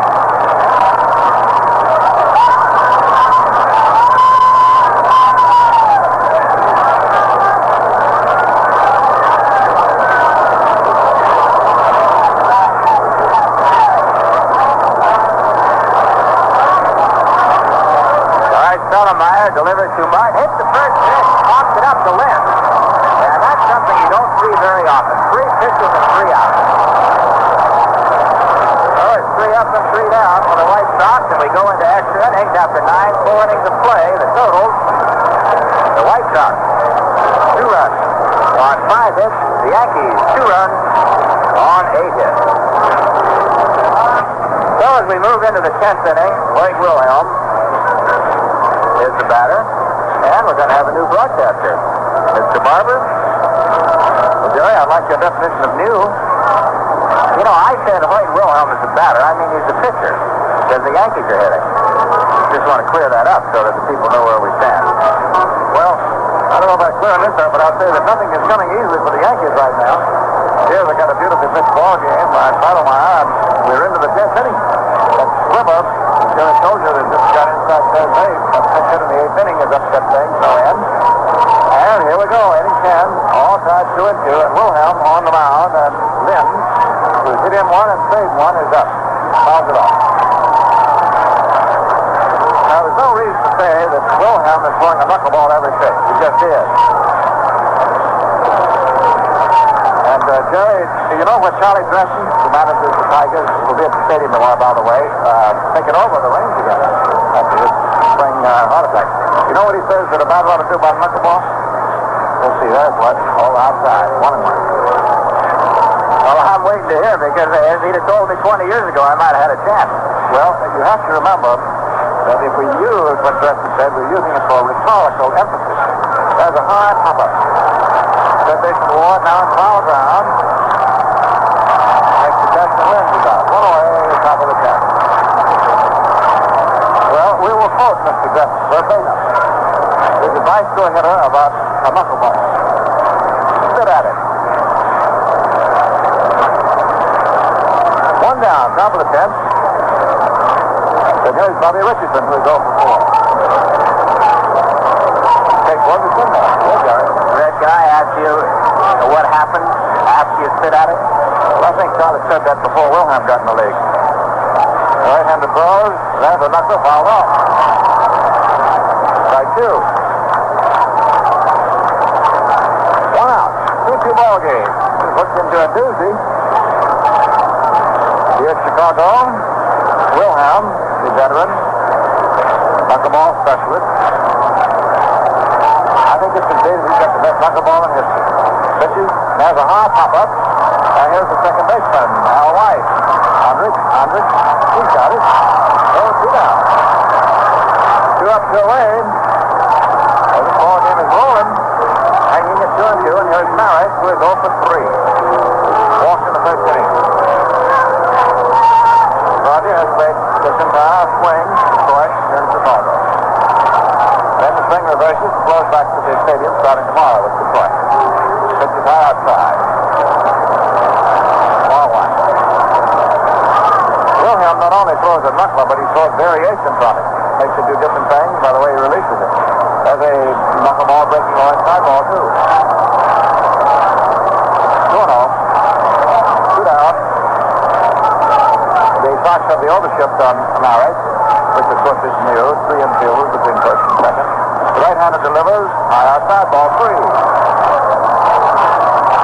All right, Stottlemyre delivered to Martin. Hits the first pitch, pops it up to Lynn. And that's something you don't see very often. 3 pitches and 3 outs. Oh, it's 3 up and 3 down for the White Sox, and we go into extra innings after 9 full innings of play. The totals, the White Sox, 2 runs on 5 hits. The Yankees, 2 runs on 8 hits. So as we move into the 10th inning, Blake Wilhelm is the batter, and we're going to have a new broadcaster. Mr. Barber? Well, Jerry, I'd like your definition of new. You know, I said Hoyt Wilhelm is the batter. I mean, he's the pitcher, because the Yankees are hitting. Just want to clear that up so that the people know where we stand. Well, I don't know about clearing this up, but I'll say that nothing is coming easily for the Yankees right now. Here they got a beautifully pitched ball game by Stottlemyre, and we're into the 10th inning. That Sliver, Jerry told you that just got inside third base. That pitch hit in the 8th inning has upset things, no end. And here we go, inning 10, all tied 2-2, and Wilhelm on the mound, and Lynn, who's hit in 1 and saved 1, is up. Fouls it off. Now, there's no reason to say that Wilhelm is throwing a knuckleball every pitch. He just is. And, Jerry, you know what Charlie Dresden, who manages the Tigers, will be at the stadium tomorrow, by the way, taking over the reins again after his spring heart attack. You know what he says that a batter ought to do about a knuckleball? We'll see, there's what. All outside. 1-1. Well, I'm waiting to hear because if he'd have told me 20 years ago, I might have had a chance. Well, you have to remember that if we use what Dresden said, we're using it for rhetorical emphasis. There's a hard hopper. Said they scored, now in foul ground. Makes the catch and wins it out. 1 away, top of the 10th. Well, we will quote Mr. Dresden verbatim. His advice to a hitter about a knuckleball. Sit at it. 1 down, top of the 10th. And here's Bobby Richardson, who's 0 for 4. Take one that's in there. Yeah, Jerry. Red, can I ask you what happened after you sit at it? Well, I think Charlie said that before Wilhelm got in the league. Right-handed throws, there's a knuckle, fouled off. Strike 2. 1 out. 2-2 ball game. Hooked into a doozy. Here's Chicago. Wilhelm, the veteran, knuckleball specialist. I think it's been he's got the best knuckleball in history. Pitches, there's a hard pop-up. And here's the second baseman, Al White. Andrich, he got it. Oh, 2 down. 2 up to Wayne. Well, this ball game is rolling. Hanging at 2-2, and here's Marek, who is 0 for 3. Walked in the first inning. Roger has played this entire swing, Detroit, here in Chicago. Then the swing reverses, blows back to the stadium starting tomorrow with Detroit. Pitch is high outside. Ball one. Wilhelm not only throws a knuckler, but he throws variations on it. Makes it do different things by the way he releases it. There's a knuckleball breaking line side ball, too. 2-0. 2 down. The Sox have the overshift on Maris, which of course is new. 3 infielders between first and second. The right-hander delivers. High outside ball 3.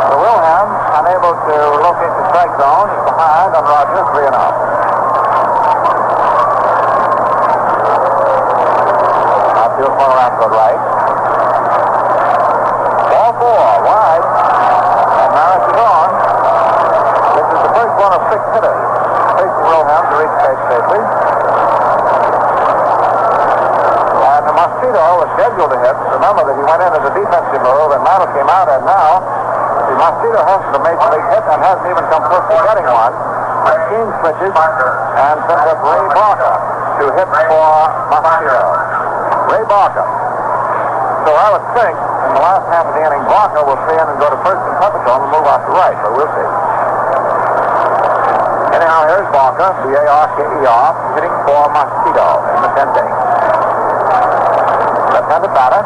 So Wilhelm, unable to locate the strike zone, is behind on Rogers, 3-0. Outfield corner around to the right. Ball 4, wide. And Maris is on. This is the first one of 6 hitters. Facing Wilhelm to reach base safely. And the Mosquito was scheduled to hit. Remember that he went in as a defensive move, and Mantle came out, and now the Mosquito has a major league hit and hasn't even come close to getting one. Machine switches and sends up Ray Barker to hit for Mosquito. Ray Barker. So I would think in the last half of the inning, Barker will stay in and go to first and Peppercorn and move out to right, but we'll see. Anyhow, here's Barker, B-A-R-K-E-R, hitting for Mosquito in the 10th inning. Left-handed batter.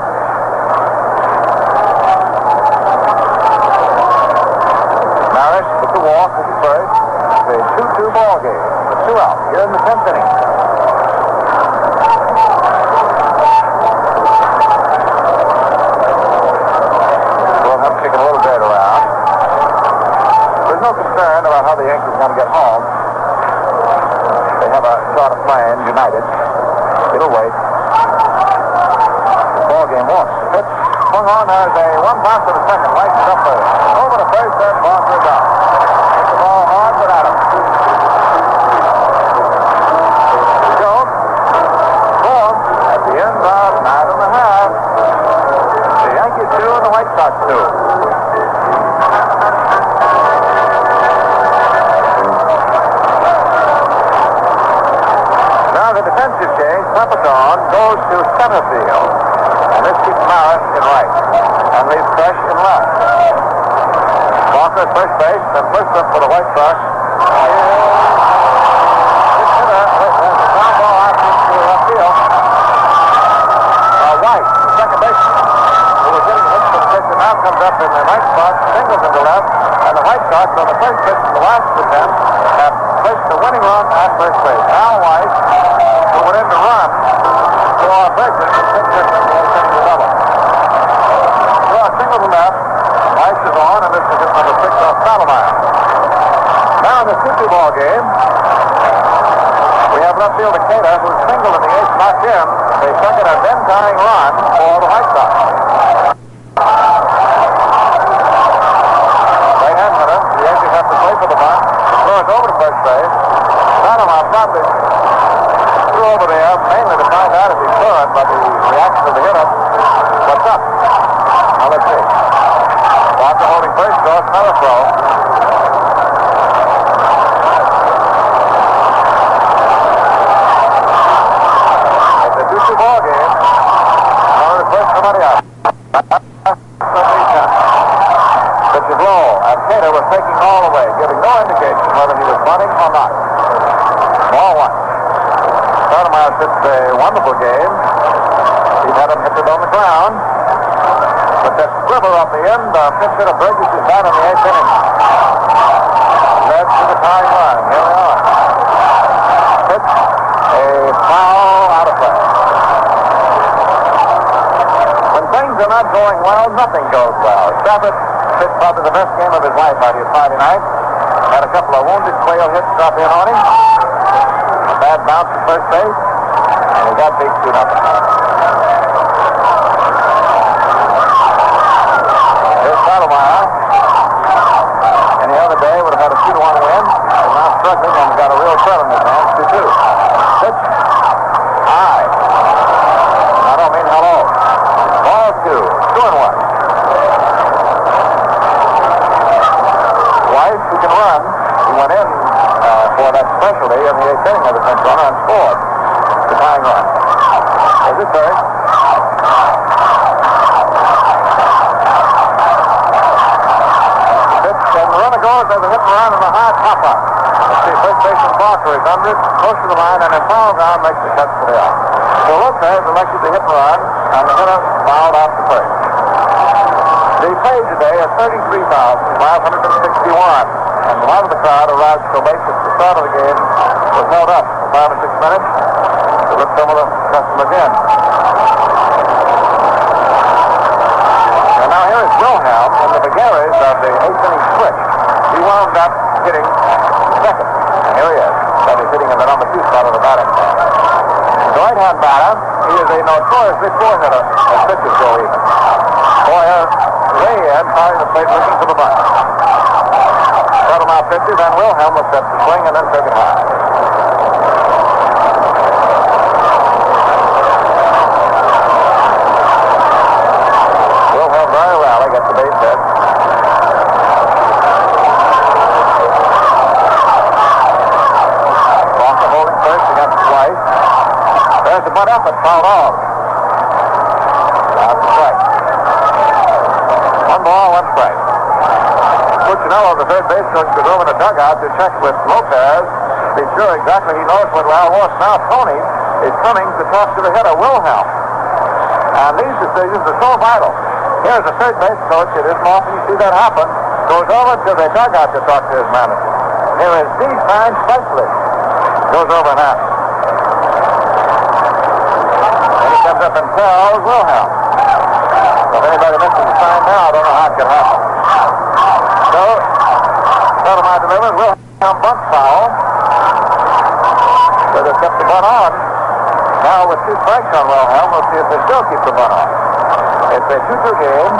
Maris with the walk with the first. It's a 2-2 ball game. With 2 out here in the 10th inning. We'll have to kick a little bit around. There's no concern about how the Yankees are going to get home. They have a sort of plan, United. It'll wait. Ball game won't. Pitch swung on. There's a 1 bounce to the second. Lights it up there. Over to first, and Barker is out. Hit the ball hard without him. Jones. Ball at the end of 9.5. The Yankees 2 and the White Sox 2. Now the defensive change. Peppercorn goes to center field. And this keeps Maris in right. And leaves Fresh in left. Walker at first base. And first up for the White Sox. There's a ground ball out to left field. White, the second baseman, who was hitting hits for the pitch, and now comes up in the right spot, singles into left, and the White Sox on the first pitch in the last attempt have placed the winning run at first base. Al White, who went in to run for Bridges, and pitched it in the double. So a single to left, White is on, and this is hit number 6 off Salomon. Now in the 2-2 ball game, we have left fielder Cater, who's singled in the 8th, knocked in a second and then tying run for the White Sox. Right-hand hitter, the Yankees have to play for the bunt. The throw is over to first base. Salomon probably threw over there, mainly to find out if he could, but the reaction of the hitter, what's up? Now let's see. Walker holding first, draws another throw. Ball game. Now the first somebody out. Pitch is low, and Cater was taking all the way, giving no indication whether he was bunting or not. Ball 1. Sotomayor pitched a wonderful game. He's had him hit it on the ground. But that scribble off the end, pitch hitter Burgess is down in the 8th inning. Led to the tying run. Here we are. Pitch, a foul out of play. Things are not going well, nothing goes well. Stafford pitched probably the best game of his life out here Friday night. Had a couple of wounded quail hits drop in on him. A bad bounce to first base. And he got beat 2-0. Here's Sotomayor. Any other day would have had a 2-1 win. He's now struggling and got a real threat in his hands, 2-2. Pitch. High. I don't mean hello. Ball 2, 2-1. White, who can run, he went in for that specialty in the 8th inning of the 10th runner and scored the tying run. There's it, Terry. for his 100th, close to the line, and in foul ground makes the cut for the out. So Lopez elected to hit the run, and the hitter fouled out the first. The pay today is $33,561, and a lot of the crowd arrived so late that the start of the game was held up for 5 or 6 minutes to let some of the customers in. And now here is Wilhelm in the vagaries of the 8th inning switch. He wound up hitting second. And here he is. That is hitting in the number 2 spot of the batting. The right-hand batter, he is a notoriously poor hitter as pitches go even. Boyer way in, firing the plate, looking for the bunt. Settled out pitches, and Wilhelm was set to swing and then took it high. Wilhelm very well. He gets the base hit. Walker holding first against White. There's the bunt up and fouled off. That's the strike. 1 ball, 1 strike. Puccinello, the third base coach, goes over to the dugout to check with Lopez. Be sure exactly he knows what Raul wants. Now Tony is coming to talk to the hitter, Wilhelm. And these decisions are so vital. Here's the third base coach. It isn't often you see that happen. Goes over to the dugout to talk to his manager. Here is the fine specialist. Goes over and asks. And he comes up and tells Wilhelm. If anybody misses the sign now, I don't know how it could happen. So, Sotomayor delivers. Wilhelm bunt foul. But they've kept the bunt on. Now with 2 strikes on Wilhelm, we'll see if they still keep the bunt on. It's a 2-2 game.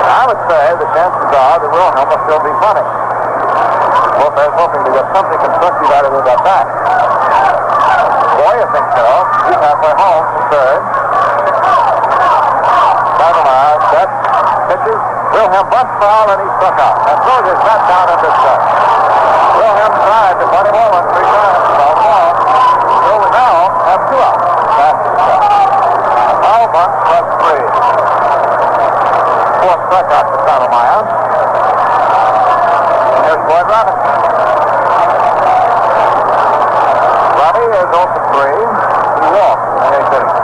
I would say the chances are that Wilhelm will still be bunting. Lopez hoping to get something constructive out of it at that. Boyer thinks so. He's halfway home from third. Sotomayor sets, pitches. Wilhelm bunts foul, and he's struck out. And throws his bat down in this strike. Wilhelm tried to bunt him over 3 times. Foul ball. So we now have 2 outs. That's the strike. Foul bunt plus 3. 4th strikeout for Sotomayor. And here's Floyd Robinson. Robbie is 0 for 3. He walked in the 8th inning.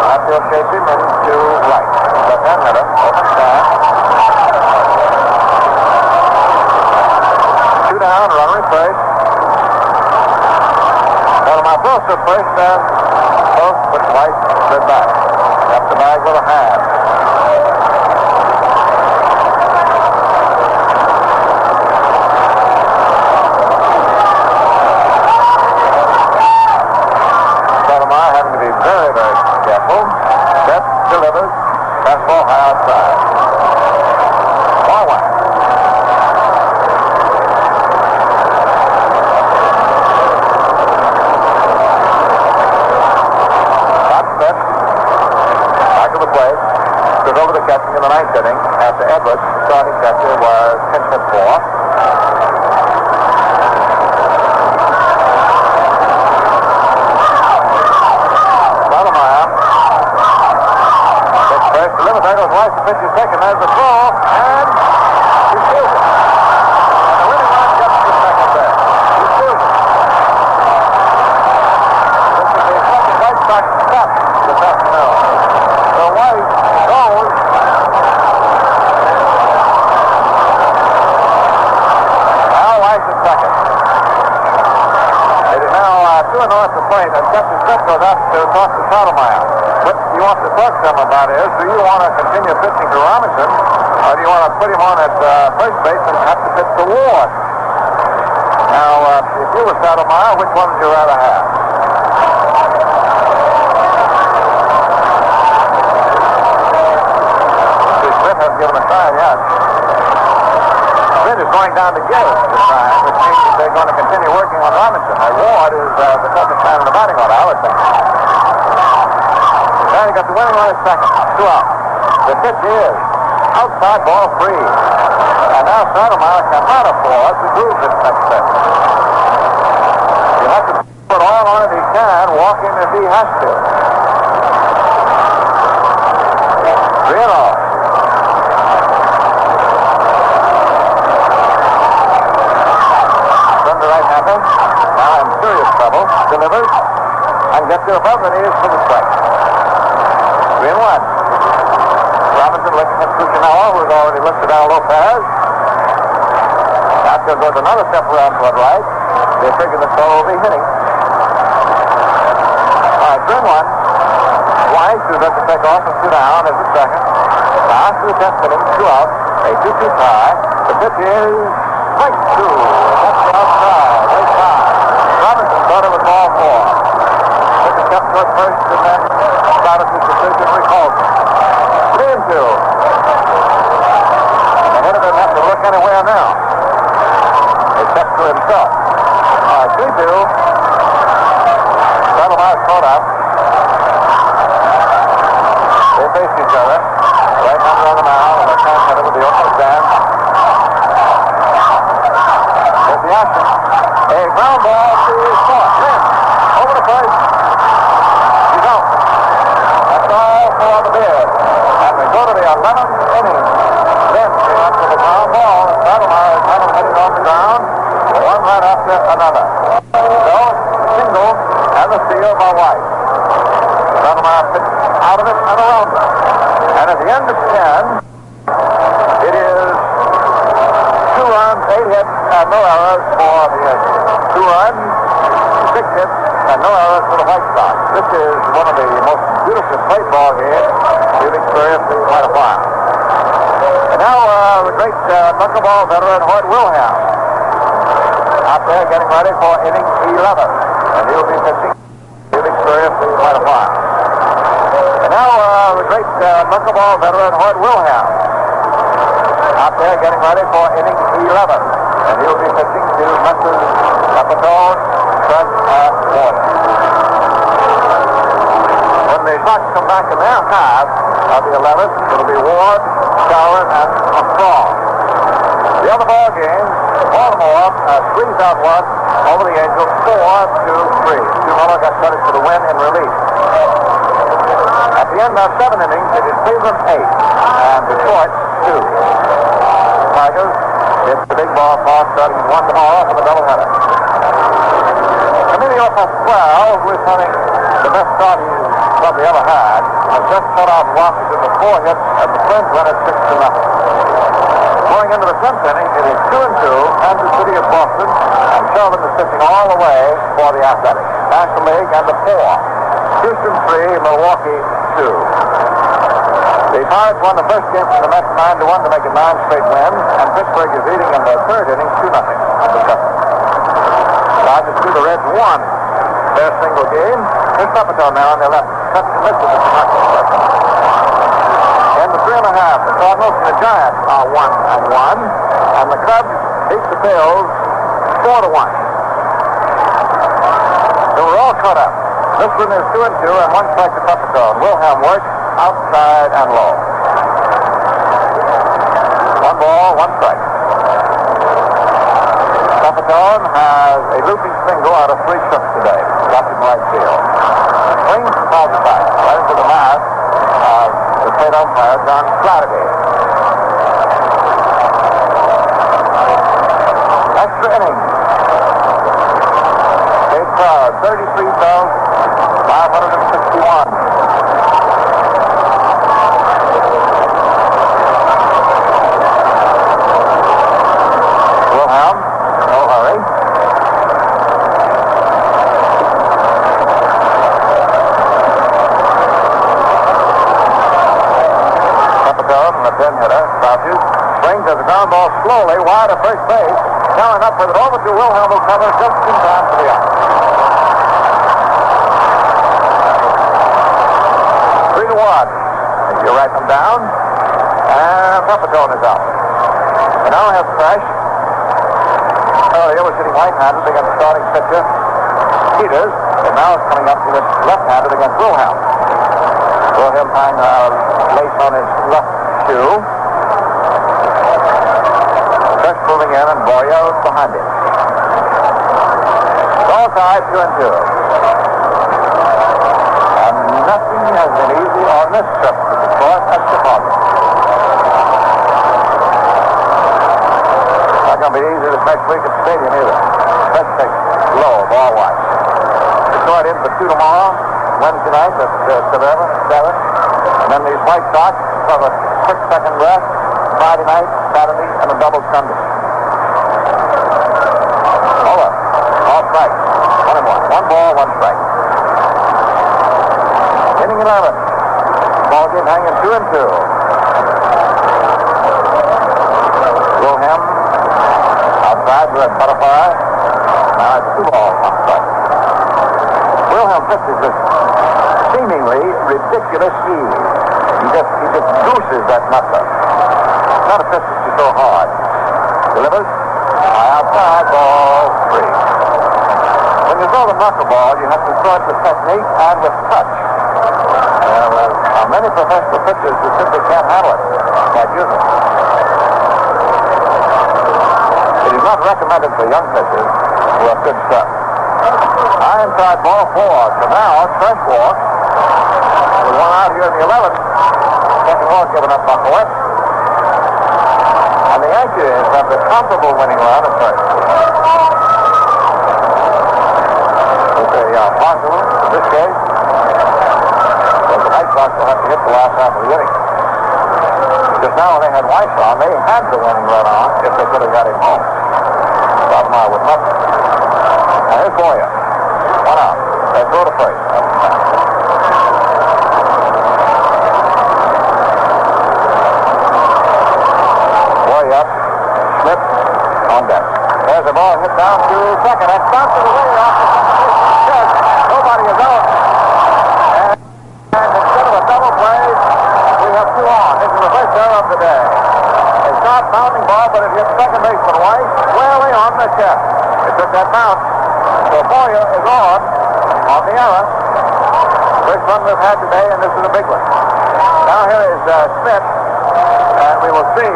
Hatfield chased him into right. Left-hand hitter, open stand. 2 down, runner at first. Sotomayor throws to first, and both with White slid back. Up the bag with a hand. Sotomayor having to be very, very careful. Step, delivers, fastball high outside. Ball 1. Over the catching in the 9th inning after Edwards, starting catcher, was pinched at 4. Sotomayor gets first, delivers, there goes Weiss to pitch his second, there's the throw, and he steals it. And the winning run gets to second there. He steals it. This is the second White Sox stop this afternoon. So White goes. Now Weiss is second. It is now 2 north of plate, and Captain Smith goes up to talk to Sotomayor. What he wants to talk to him about is, do you want to continue pitching to Robinson, or do you want to put him on at first base and have to pitch to Ward? Now, if you were Sotomayor, which one would you rather have? Smith hasn't given a sign yet. Smith is going down to give the sign, which means that they're going to continue working on Robinson. Ward is the toughest man in the batting order, I would think. Now he got the winning run at second. 2 out. The pitch is outside, ball 3. And now Sotomayor cannot afford to lose this next pitch. He'll have to put all on if he can, walk in if he has to. 3-0. delivers and gets it above the knees for the strike. 3-1. Robinson looking at Cucinola, who's already lifted Al Lopez. After goes another step around to the right. They figure the throw will be hitting. All right, 3-1. Weiss, who's at the take off and 2 down, is the second. Last to the 10th inning, 2 outs, a 2-2 tie. The pitch is strike 2. That's the outside, right side. Robinson thought it was ball 4. Took a step toward first and then started his decision and recalled it. 3-2. The hitter doesn't have to look anywhere now. Except to himself. 3-2. Settlemeyer's caught up. They face each other. Right hander on the mound, and left hand hitter with the open stand. There's the action. A ground ball to short. Lynn. Over the plate. He's out. That's all for the Bears. And we go to the 11th inning. Lynn came up with a ground ball. Settlemeyer is having hitting on the ground. One right after another. So, single and the steal by White. Settlemeyer pitched out of it and around it. And at the end of 10, it is 2 runs, 8 hits, and no errors for the Yankees. 2 runs, 6 hits, and no errors for the White Sox. This is one of the most beautiful plate ball games we've experienced in quite a while. And now the great knuckleball veteran Hoyt Wilhelm out there getting ready for inning 11. And he'll be pitching. We've experienced in quite a while. And now the great knuckleball veteran Hoyt Wilhelm out there getting ready for inning 11. And he'll be pitching to Messrs. Capitone, Trent, and Warner. When the Sox come back in their half of the 11th, it'll be Ward, Sauer, and McCraw. The other ball game, Baltimore squeezed out one over the Angels, 4-3. Miller got credit for the win in relief. At the end of 7 innings, it is Cleveland 8 and Detroit 2. Tigers hit the big ball park starting 1 tomorrow for the doubleheader. Emilio Pasquale, who is having the best start he's probably ever had, has just cut out Washington with 4 hits and the Twins win at 6-0. Going into the 10th inning, it is 2-2, Kansas City of Boston, and Sheldon is pitching all the way for the Athletics. National League and the 4. Houston 3, Milwaukee 2. The Pirates won the first game from the Mets 9-1 to make it 9 straight wins, and Pittsburgh is leading in the 3rd inning 2-0 at the 7th. Dodgers 2, the Reds won their single game. Here's Capitone now on the 11th. Cuts and misses at the Nationals. In the 3 1/2, the Cardinals and the Giants are 1-1, and the Cubs beat the Bills 4-1. So we're all caught up. This one is 2-2 and 1 strike to Capitone. Wilhelm works outside and low. 1 ball, 1 strike. Capitone has a looping single out of 3 trips today. Dropped in right field. Swings and fouls it back. Right into the mask of the state umpire, John Flaherty. Extra innings. State crowd, 33,561. Wilhelm, no hurry. Capitone, the pin hitter, crouches, swings as a ground ball slowly wide of first base. Telling up with it over to Wilhelm, who covers just in time for the out. 3-1. You write them down, and Capitone is out. And now I have fresh. Earlier was hitting right-handed against starting pitcher Peters, and now it's coming up with left-handed against Wilhelm. Wilhelm tying a lace on his left shoe. Fresh moving in, and Boyle's behind him. All sides 2-2. And nothing has been easy on this trip to Detroit and Chicago. Not going to be easy this next week at the stadium either. Let's take low, ball white. start in for 2 tomorrow, Wednesday night at 7. And then these White Sox have a quick second rest, Friday night, Saturday, and a double Sunday. Over. All strikes. 1-1. 1 ball, 1 strike. Inning 11. Ball game hanging 2-2. Wilhelm outside with a butterfly. Now it's 2 balls, 1 strike. Wilhelm pitches this seemingly ridiculous ease. He just gooses that knuckler. Not a pitch to so hard. Delivers. High outside, ball 3. When you throw the knuckleball, you have to throw it with technique and with touch. Many professional pitchers who simply can't handle it like using it. It is not recommended for young pitchers who have good stuff. High inside, ball 4. So now, Trench walks. With 1 out here in the 11th. Second walk given up by West. And the Yankees have the comparable winning run at first. With a partial in this case. The White Sox will have to hit the last half of the inning. Just now when they had Weiss on, they had the winning run on if they could have got him home. Stoudemire with nothing. Now here's Boyer. 1 out. They throw to first. Boyer up. Smith on deck. There's a ball hit down to second. That's bounced away off the chest. Nobody is out. And instead of a double play, we have 2 on. This is the first error of the day. A sharp bounding ball, but it hit second baseman White squarely on the chest. It took that bounce. So Boyer is on the error. First one we've had today, and this is a big one. Now here is Smith, and we will see.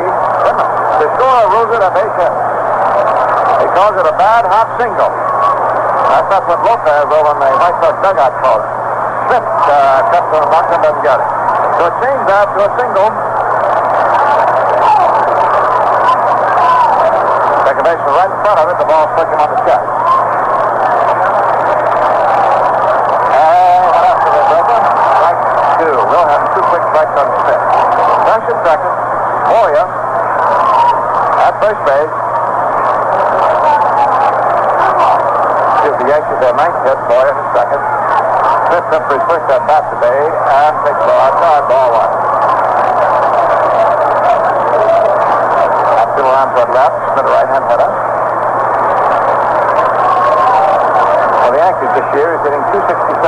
The scorer rules it a base hit. He calls it a bad hot single. That's what Lopez over in the White Sox dugout calls it. Smith cuts to the mark and doesn't get it. So it changed that to a single. Second baseman right in front of it. The ball struck him on the chest. And after the double, strike 2. We'll have 2 quick strikes on Smith. Rush at second. Boyer at first base. Gives the Yankees their 9th hit. Boyer at second. Smith up for his first at bat today and takes the outside, ball 1. Still around toward left. Smith, a right-hand hitter. Well, the Yankees this year is hitting .267,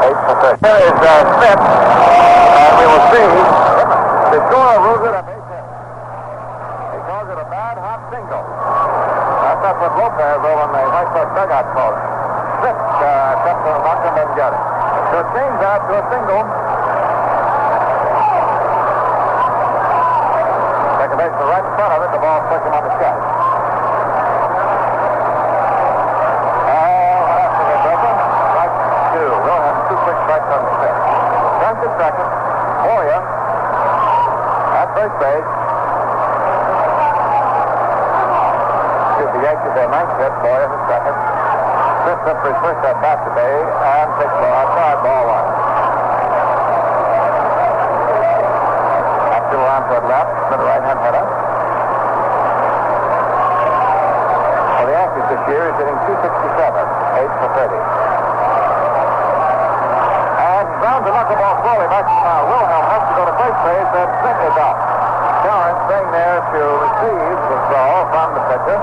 8 for 30. Here is Smith, and we will see. The scorer rules it a base hit. He calls it a bad hot single. That's what Lopez over in the White Sox dugout calls it. Smith cuts to the mark and doesn't get it. So it changed that to a single. Second baseman right in front of it. The ball struck him on the chest. And after the double, strike 2. We'll have 2 quick strikes on the six. Rush at second. Boyer at first base. Gives the Yankees their 9th hit. Boyer at second. Smith up for his first at bat today and takes the outside, ball 1. Still around toward left, Smith, a right-hand hitter. Well, the Yankees this year is hitting .267, 8 for 30. And grounds the knuckleball slowly back to Wilhelm has to go to first base, and Smith is out. Torrance staying there to receive the throw from the pitcher.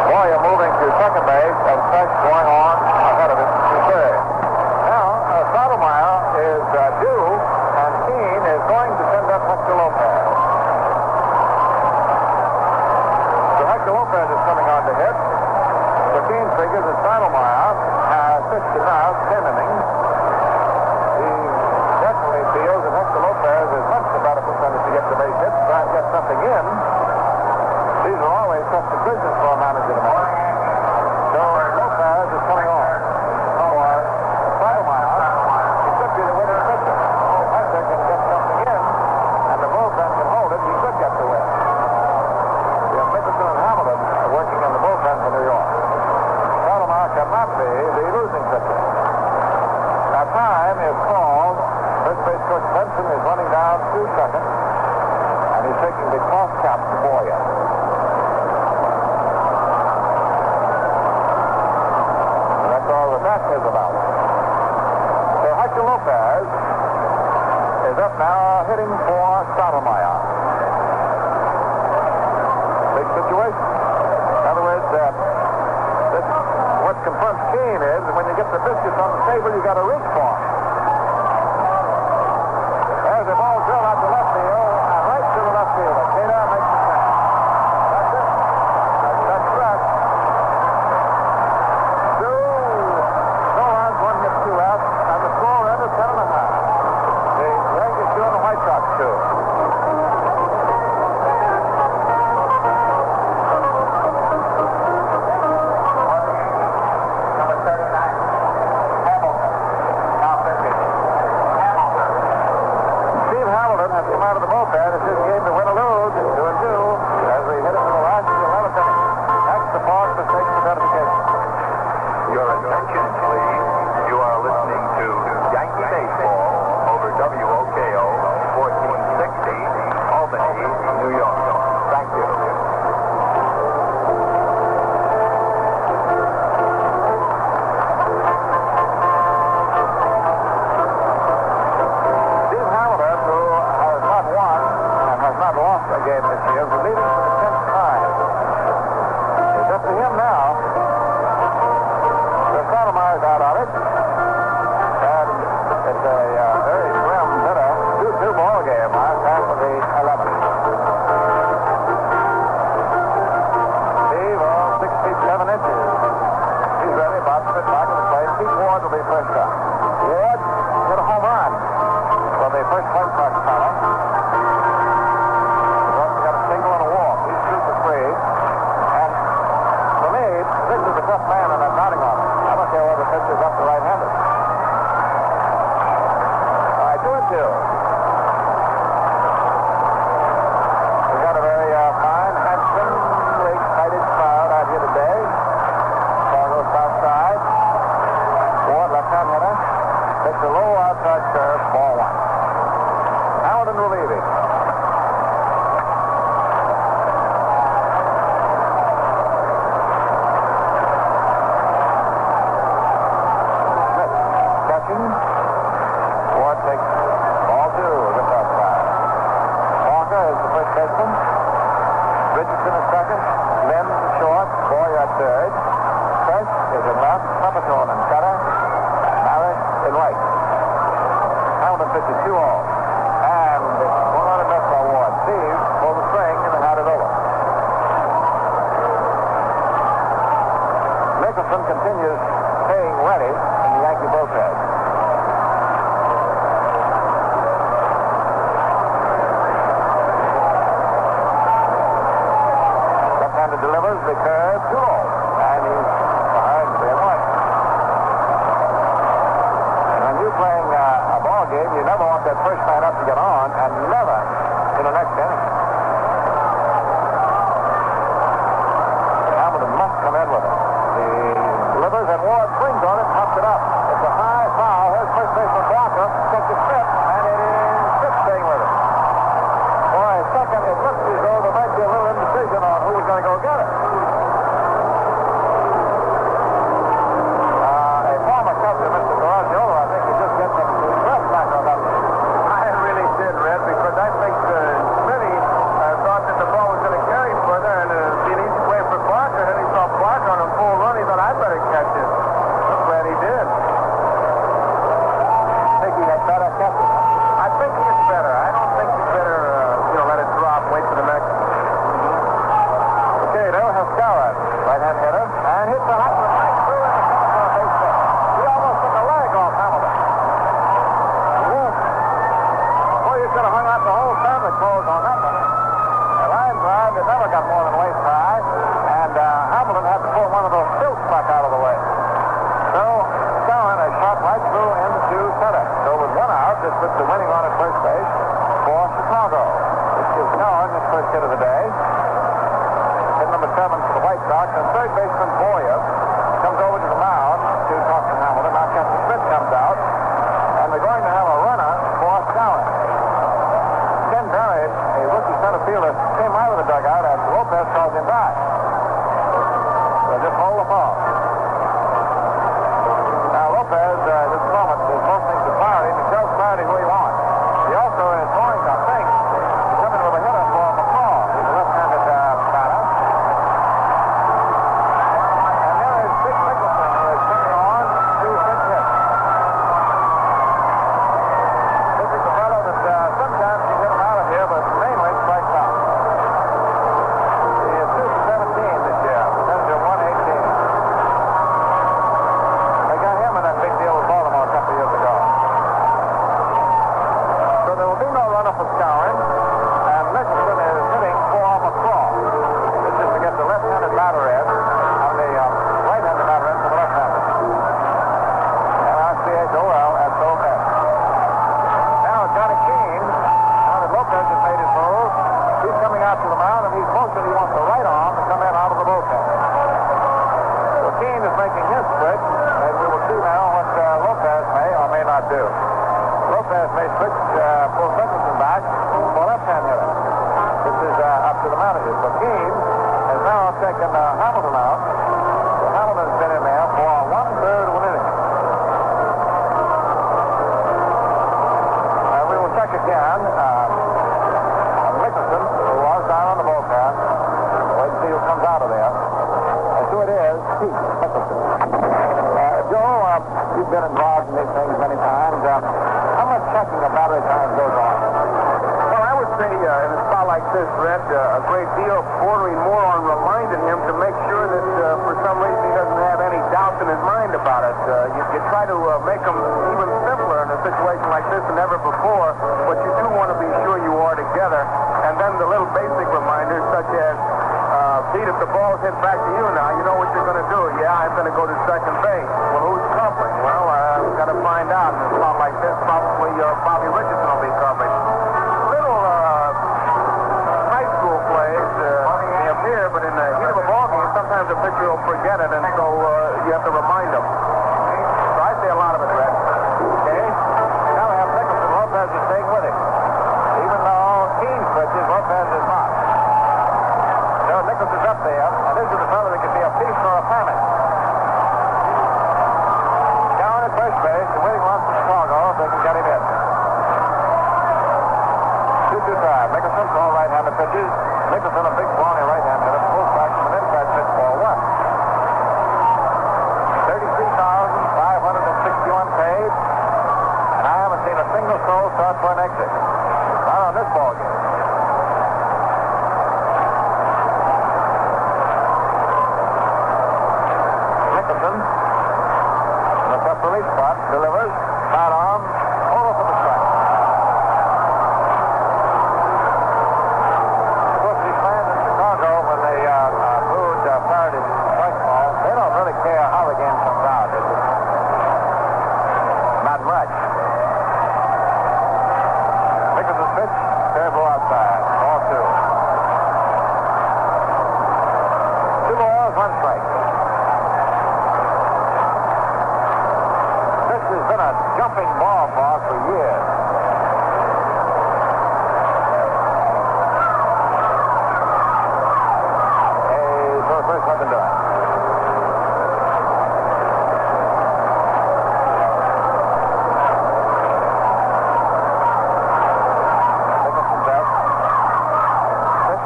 Boyer moving to second base, and Fresh going on ahead of him to third. Now, Stoudemire is due, and Keene is going to send up Hector Lopez. So Hector Lopez is coming on to hit. So Keene figures that Stoudemire has pitched enough 10 innings. He definitely feels that Hector Lopez is much the better percentage to get the base hit, try and get something in. These are always tough decisions for a manager to make. So Lopez is coming on. down to second. And he's taking the cross cap to Boyer. And that's all that is about. So Hector Lopez is up now hitting for Stottlemyre. Big situation. In other words, what confronts Keane is that when you get the biscuits on the table, you got to reach for them. There's a ball drilled out to left field and right to the left fielder. Keane makes the catch. That's it. That's correct. 2. No runs, 1 gets 2 out, and the score is 10.5. The Yankees 2 and the White Sox 2. Out of the bullpen. It's his game to win or lose. 2-2 as we hit it to the last of the 11th inning. That's the pause for station identification. Your attention, please. You are listening to Yankee Baseball over WOKO 1460, Albany, New York. Thank you. Lost a game this year, we're leading for the 10th time. It's up to him now. So Stottlemyre's out on it. And it's a very grim hitter. 2-2 ball game, last half of the 11th. Steve, 6 feet 7 inches. He's ready, about to fit back in the plate. Pete Ward will be first up. Ward hit a home run for the first White Sox column. This is a tough man, and I'm nodding on him. I don't care whether the pitcher's up to right-handed. All right, 2-2. We've got a very fine, handsomely excited crowd out here today. Chicago south side. Ward, left-hand hitter. Takes a low outside curve, ball 1. Hamilton relieving. Ward takes ball 2 against outside. Walker is the first baseman. Richardson is second. Lynn is short. Boyer at third. Fresh is in left. Peppercorn in center. Marriott in right. Hamilton pitches 2 all. And it's 100 missed by Ward. Steve pulls the string and had it over. Nicholson continues staying ready in the Yankee bullpen. Delivers the curve 2-0, and he's behind 3-1. And when you're playing a ball game, you never want that first man up to get on, and never in the next inning. Hamilton must come in with it. He delivers, and Ward swings on it, pops it up. It's a high foul. Here's first baseman Walker, takes a trip, and it is Smith staying with it. For a second, it looks as though there might be a little indecision on who was going to go get it. A former captain, Mr. Garagiola, I think he just gets some breath back on that. I really did, Red, because I think Smitty thought that the ball was going to carry further, and it would be an easy way for Barker. Then he saw Barker on a full run. He thought, I'd better catch it. I'm glad he did. I think he had better catch it. I think he gets better. I don't think he's better, let it drop, wait for the next. Okay, now Hascara, right-hand hitter, and hits the hot one right through in the center of base hit. He almost took a leg off Hamilton. Yes. Boy, you could have hung out the whole family clothes on that one. The line drive, it never got more than waist high, and Hamilton had to pull one of those stilts back out of the way. So, Cowan has shot right through into center. So with 1 out, this puts the winning on at first base for Chicago. This gives Cowan his first hit of the day. Hit number 7 for the White Sox, and third baseman Boyer comes over to the mound to talk to Hamilton. Now Captain Smith comes out, and they're going to have a runner for Cowan. may switch Paul Nicholson back for left-hand hitter. This is up to the managers. But Keane has now taken Hamilton out. So Hamilton's been in there for 1/3 of an inning. We will check again on Nicholson, who was down on the bullpen. Wait and see who comes out of there. And so it is, Pete Nicholson. Joe, you've been involved in these things many times. How much checking of battery time goes on? Well, I would say in a spot like this, Red, a great deal bordering more on reminding him to make sure that for some reason he doesn't have any doubts in his mind about it. You try to make him even simpler in a situation like this than ever before, but you do want to be sure you are together. And then the little basic reminders such as, Pete, if the ball's hit back to you now, you know what you're going to do. Yeah, I'm going to go to second base. Well, who's covering? Well, I've got to find out. In a spot like this, probably Bobby Richardson will be covering. Little high school plays may appear, but in the heat of a ball game, sometimes the pitcher will forget it, and so you have to remind him. So I say a lot of it, Red. Okay. Now we have Nicholson. Lopez is staying with him. Even though Keane switches, Lopez is not. So Nicholson's up there, and this is the fellow that can be a feast or a famine. Down at first base, the waiting runs from Chicago if they can get him in. 2-2 Nicholson, all right-handed pitches. Nicholson, a big brawny right-hand hitter, pulls back from an inside pitch ball one. 33,561 paid, and I haven't seen a single soul start for an exit. Not on this ball game. Nicholson, in the tough release spot, delivers, foul arm, over for the strike. Of course, these fans in Chicago, when they booed Faraday's strike ball, they don't really care how the game comes out. It's not much. Nicholson's pitch, terrible outside, ball two. 2 balls, 1 strike. This has been a jumping ballpark for years. So the first nothing doing. Nicholson's out. Pitch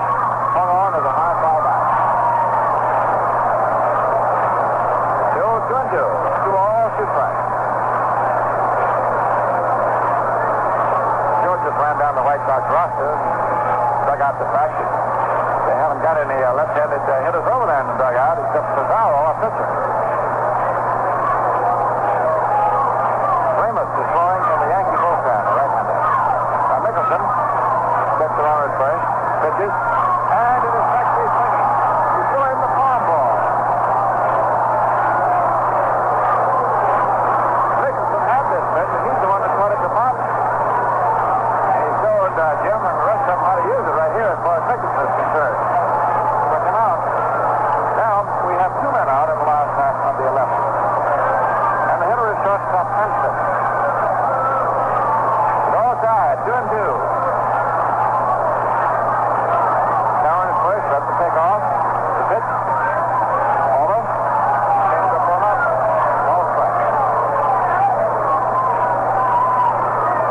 hung on as a high foul back. 2-2. 2 balls, 2 strikes. Just ran down the White Sox roster and dug out the fact that they haven't got any left-handed hitters over there in the dugout except for Pizarro, a pitcher. Ramos is throwing in the Yankee bullpen, a right-hander. Nicholson gets the runner at first, pitches, and it is actually swinging. He's still in the farm ball. Nicholson had this pitch, and he's the one that caught it to bottom. Jim and the rest of them how to use it right here as far as Nicholson is concerned. Looking out. Now we have 2 men out in the last half of the 11th. And the hitter is shortstop Henson. All tied, 2-2. Down at first, left to take off. The pitch. Over. Change up on up. Ball strike.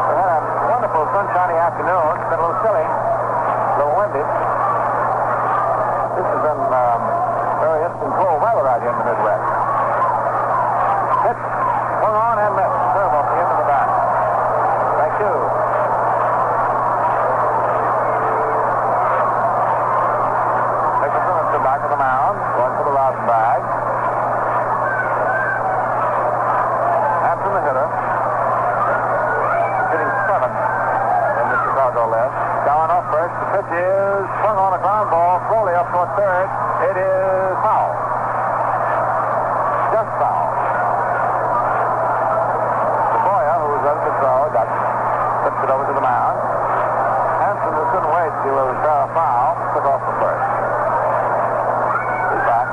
We had a wonderful sunshiny afternoon. It's been a little chilly, a little windy. This has been very interesting cold weather out here in the Midwest. Pitch, swung on and missed. Serve off the end of the bat. Strike 2. Nicholson is to back of the mound, going for the rosin bag. Hanson, the hitter, hitting 7. Left. Down off first. The pitch is swung on a ground ball, slowly up toward third. It is foul. Just foul. Saboya, who was ready to throw, tipped it over to the mound. Hanson, who couldn't wait till it was foul, took off the first. He's back.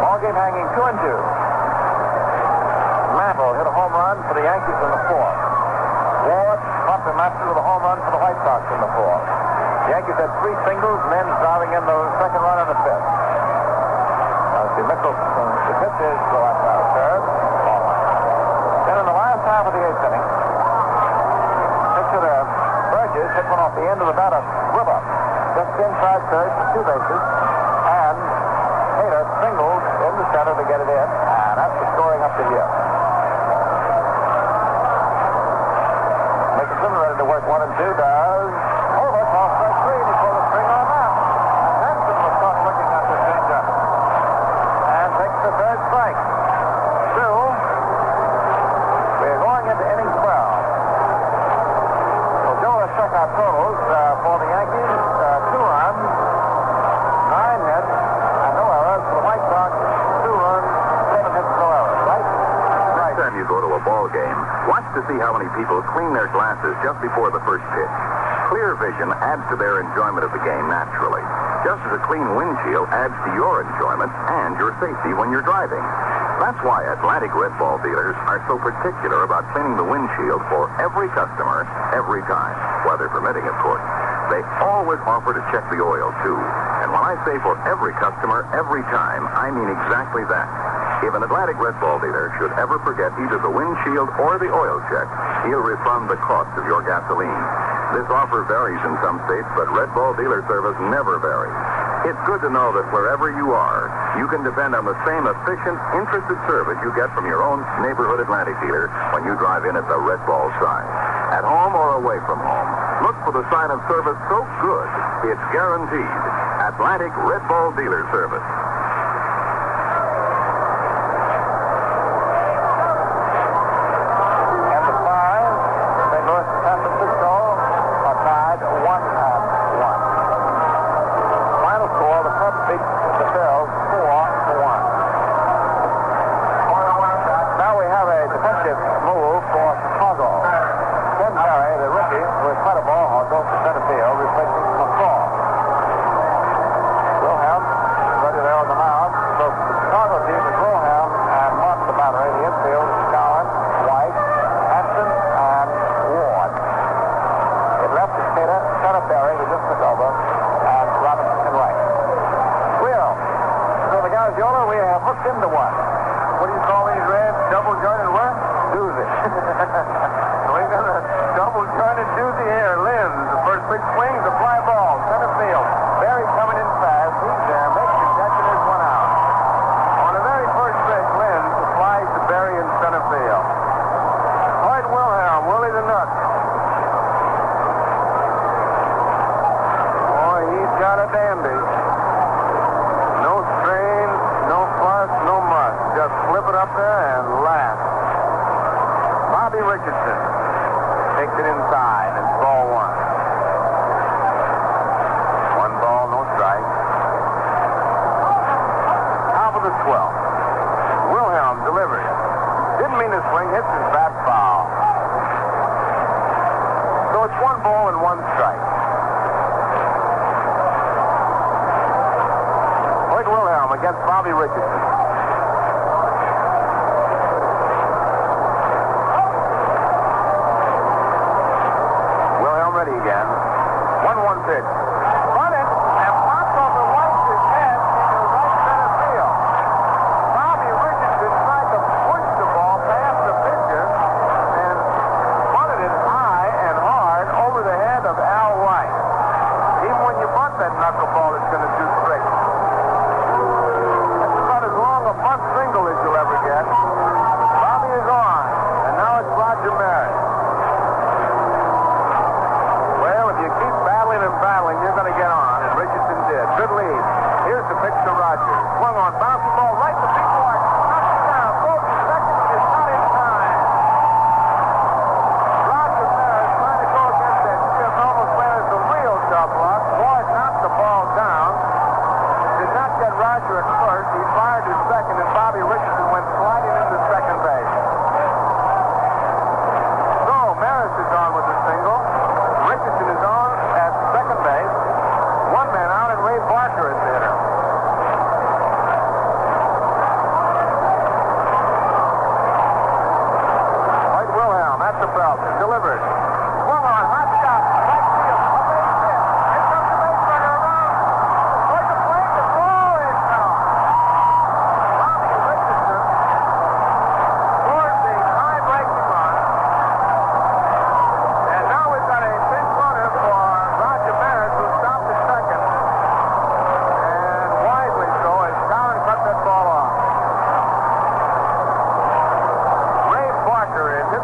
Ball game hanging 2-2. Mantle hit a home run for the Yankees in the 4th. Ward caught the master with a home run for the White Sox in the fourth. The Yankees had 3 singles, men driving in the second run in the fifth. The Mickelson, the pitch is the left out of third. Then in the last half of the 8th inning, pitcher to Burgess hit one off the end of the bat, a river, just inside third for 2 bases, and Hader singled in the center to get it in, and that's the scoring up to here. Mickelson ready to work 1 and 2, does over, cross strike 3, and he pulled the string on that. And Henson was caught looking at the changeup. Takes the third strike. 2. We're going into inning 12. We'll do a check our totals for the Yankees. 2 runs, 9 hits, and no errors. For the White Sox, 2 runs, 7 hits, no errors. Right? Next time you go to a ball game, watch to see how many people clean their glasses just before the first pitch. Clear vision adds to their enjoyment of the game naturally. Just as a clean windshield adds to your enjoyment and your safety when you're driving. That's why Atlantic Red Ball dealers are so particular about cleaning the windshield for every customer, every time. Weather permitting, of course. They always offer to check the oil, too. And when I say for every customer, every time, I mean exactly that. If an Atlantic Red Ball dealer should ever forget either the windshield or the oil check, he'll refund the cost of your gasoline. This offer varies in some states, but Red Ball dealer service never varies. It's good to know that wherever you are, you can depend on the same efficient, interested service you get from your own neighborhood Atlantic dealer when you drive in at the Red Ball sign. At home or away from home, look for the sign of service so good, it's guaranteed. Atlantic Red Ball dealer service. Into one. What do you call these, Red? Double jointed what? Doozy. We got a double jointed doozy here. Limbs. The first big swings, a fly ball. Center field. Barry coming in fast. He's there. Makes the catch and there's 1 out. On the very first pitch, Limbs flies to Barry in center field. Hoyt Wilhelm, Willie the Nut. Boy, he's got a dandy. No strain, no fuss, no muss. Just flip it up there and laugh. Bobby Richardson takes it inside. It's ball 1. 1 ball, no strike. Top of the 12th. Wilhelm delivers. Didn't mean to swing. Hits his bat foul. So it's 1 ball and 1 strike. Hoyt Wilhelm against Bobby Richardson. Wilhelm ready again. 1-1 pitch. Run it and pops off the Weitz's head into right center field. Bobby Richardson tried to push the ball past the pitcher and bunted it high and hard over the head of Al White. Even when you bunt that knuckleball, it's going to do tricks. That's about as long a bunt single as you'll ever get. Bobby is on, and now it's Roger Maris. Well, if you keep battling and battling, you're going to get on, and Richardson did. Good lead. Here's the pitch to Rogers. Swung on, bouncing ball right to big boy. Knocks it down. Goes to second. It's not in time. Roger Maris trying to go against that Jim Noble player is a real tough luck. Ward knocked the ball down. Did not get Roger at first. He fired to second, and Bobby Richardson went sliding into second base. So, Maris is on with the single. Richardson is on at second base. 1 man out, and Ray Barker is the hitter. Hoyt Wilhelm at the belt. Delivered.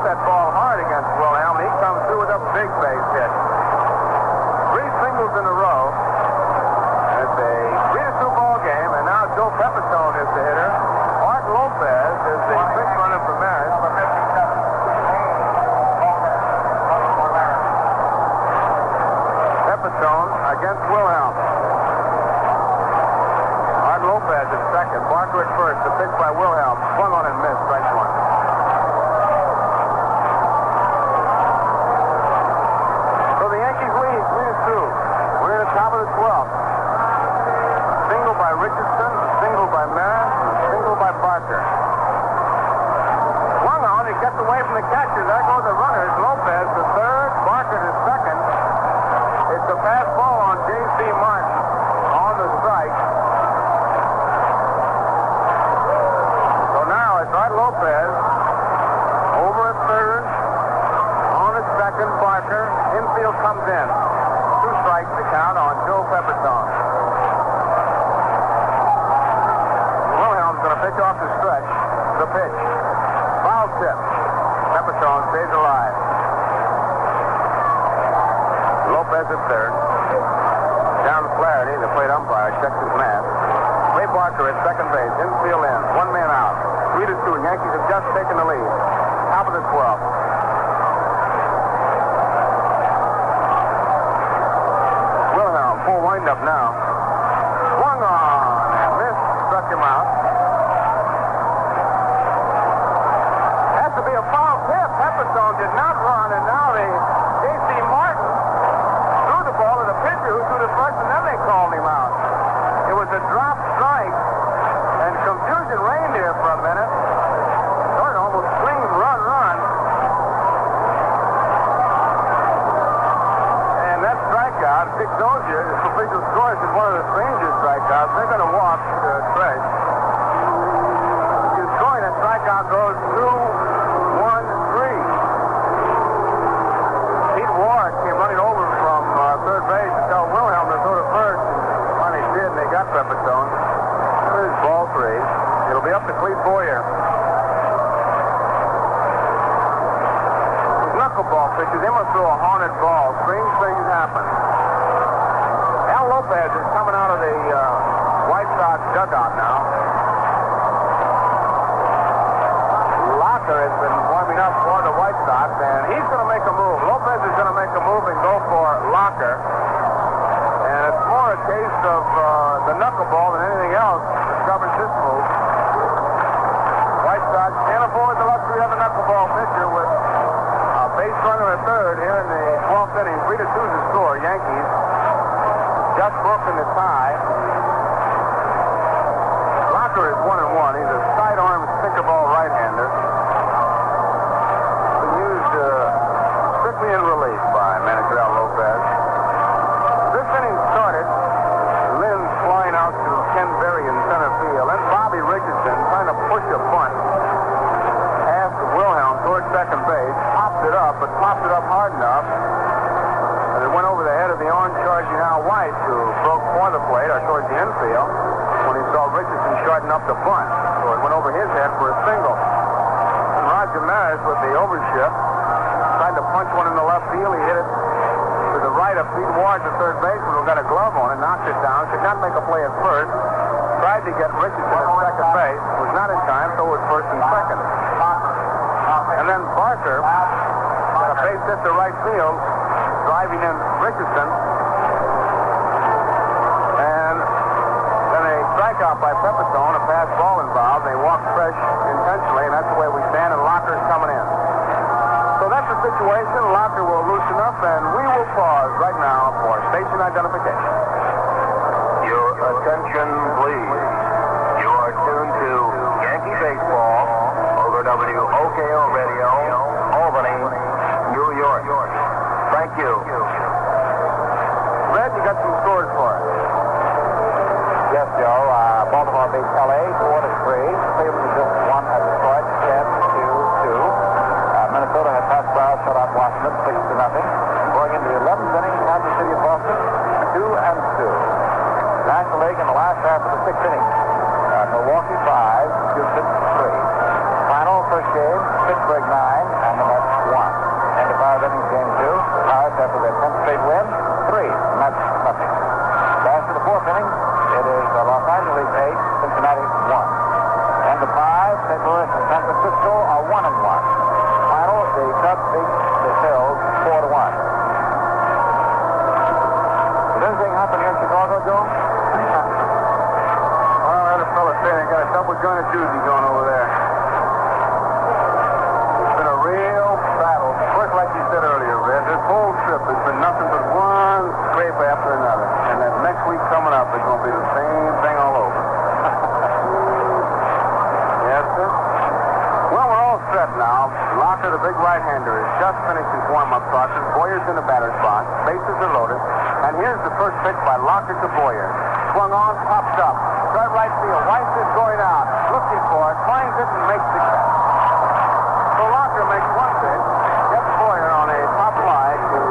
that ball hard against Wilhelm, and he comes through with a big base hit. 3 singles in a row. It's a 3-2 ball game, and now Joe Pepitone is the hitter. Art Lopez is the fifth runner for Maris. Pepitone against Wilhelm. Art Lopez at second. Barker at first. The pitch by Wilhelm. Swung on and missed. Strike one. So the Yankees lead 3-2. We're at the top of the 12th. A single by Richardson, a single by Maris, and a single by Barker. Swung on. He gets away from the catcher. There goes the runners. Lopez to third. Barker to second. It's a fast ball on J.C. Martin on the strike. So now it's Art Lopez over at third, on at second. Barker. Infield comes in. 2 strikes to count on Joe Pepitone. Wilhelm's going to pitch off the stretch. The pitch. Foul tip. Pepitone stays alive. Lopez at third. Down Flaherty, the plate umpire, checks his mask. Ray Barker at second base. Infield in. 1 man out. 3-2. Yankees have just taken the lead. Top of the 12th. Wilhelm, full windup now. Swung on and missed. Struck him out. Has to be a foul tip. Pepitone did not run, and now the J.C. Martin threw the ball to the pitcher who threw the first, and then they called him out. It was a drop strike, and confusion reigned here for a minute. Thornton almost screamed, run, run. And that strikeout, Dick Dozier, the official scores, is one of the strangest strikeouts. They're going to walk Tresh. He's scoring, that strikeout goes 2-1-3. Pete Ward came running over from third base to tell Wilhelm to throw to first. Finally did, and they got Pepitone. There's ball 3. It'll be up to Clete Boyer. Those knuckleball pitches, they must throw a haunted ball. Strange things happen. Al Lopez is coming out of the White Sox dugout now. Locker has been warming up for the White Sox, and he's going to make a move. Lopez is going to make a move and go for Locker. And it's more a case of the knuckleball than anything else that covers this move. White Sox can't afford the luxury of a knuckleball pitcher with a base runner at third here in the 12th inning. 3-2 is the score. Yankees just broken the tie. Locker is 1-1. He's a sidearm sinker-ball right-hander. Been used strictly in relief by manager Al Lopez. This inning started. Lynn's flying out to Ken Berry in center field. Then Bobby Richardson trying to push a bunt past Wilhelm towards second base. Popped it up, but popped it up hard enough. And it went over the head of the orange-charging Al White, who broke for the plate or towards the infield when he saw Richardson shorten up the bunt. So it went over his head for a single. And Roger Maris with the overshift tried to punch one in the left field. He hit it to the right of Pete Ward, the third baseman, who got a glove on it, knocked it down. Could not make a play at first. Tried to get Richardson at second base. Was not in time, so was first and second. And then Barker got a base hit to right field, driving in Richardson. And then a strikeout by Pepitone, a pass ball involved. They walked Tresh intentionally, and that's the way we stand, and Locker's coming in. So that's the situation. Locker will loosen up, and we will pause right now for station identification. Your attention, please. You are tuned to Yankee Baseball over WOKO Radio, Albany, New York. Thank you. Red, you got some scores for us. Yes, Joe. Baltimore beats L.A. 4-3. Cleveland just won at Detroit 10-2. Minnesota had Pascal shut out Washington 6-0. Going into the 11th inning, Kansas City and Boston 2-2. National League in the last half of the 6th inning. Milwaukee 5, Houston 3. Final first game, Pittsburgh 9, and the Mets State win, 3, Mets nothing. As to the fourth inning, it is Los Angeles 8, Cincinnati 1. And the 5, St. Louis and San Francisco are 1-1. Final, the Cubs beat the Phils 4-1. Did anything happen here in Chicago, Joe? Well, I had a fella say they got a double-jointed doozy going over there. It's been a real battle. Of course, like you said earlier, Red, this whole trip has been nothing but one scrape after another. And that next week coming up is going to be the same thing all over. Yes, sir. Well, we're all set now. Locker, the big right-hander, has just finished his warm-up process. Boyer's in the batter's box. Bases are loaded. And here's the first pitch by Locker to Boyer. Swung on, popped up. Start right field. Weiss is going out. Looking for it. Finds it and makes the catch. So Locker makes one pitch. Gets Boyer on a pop fly to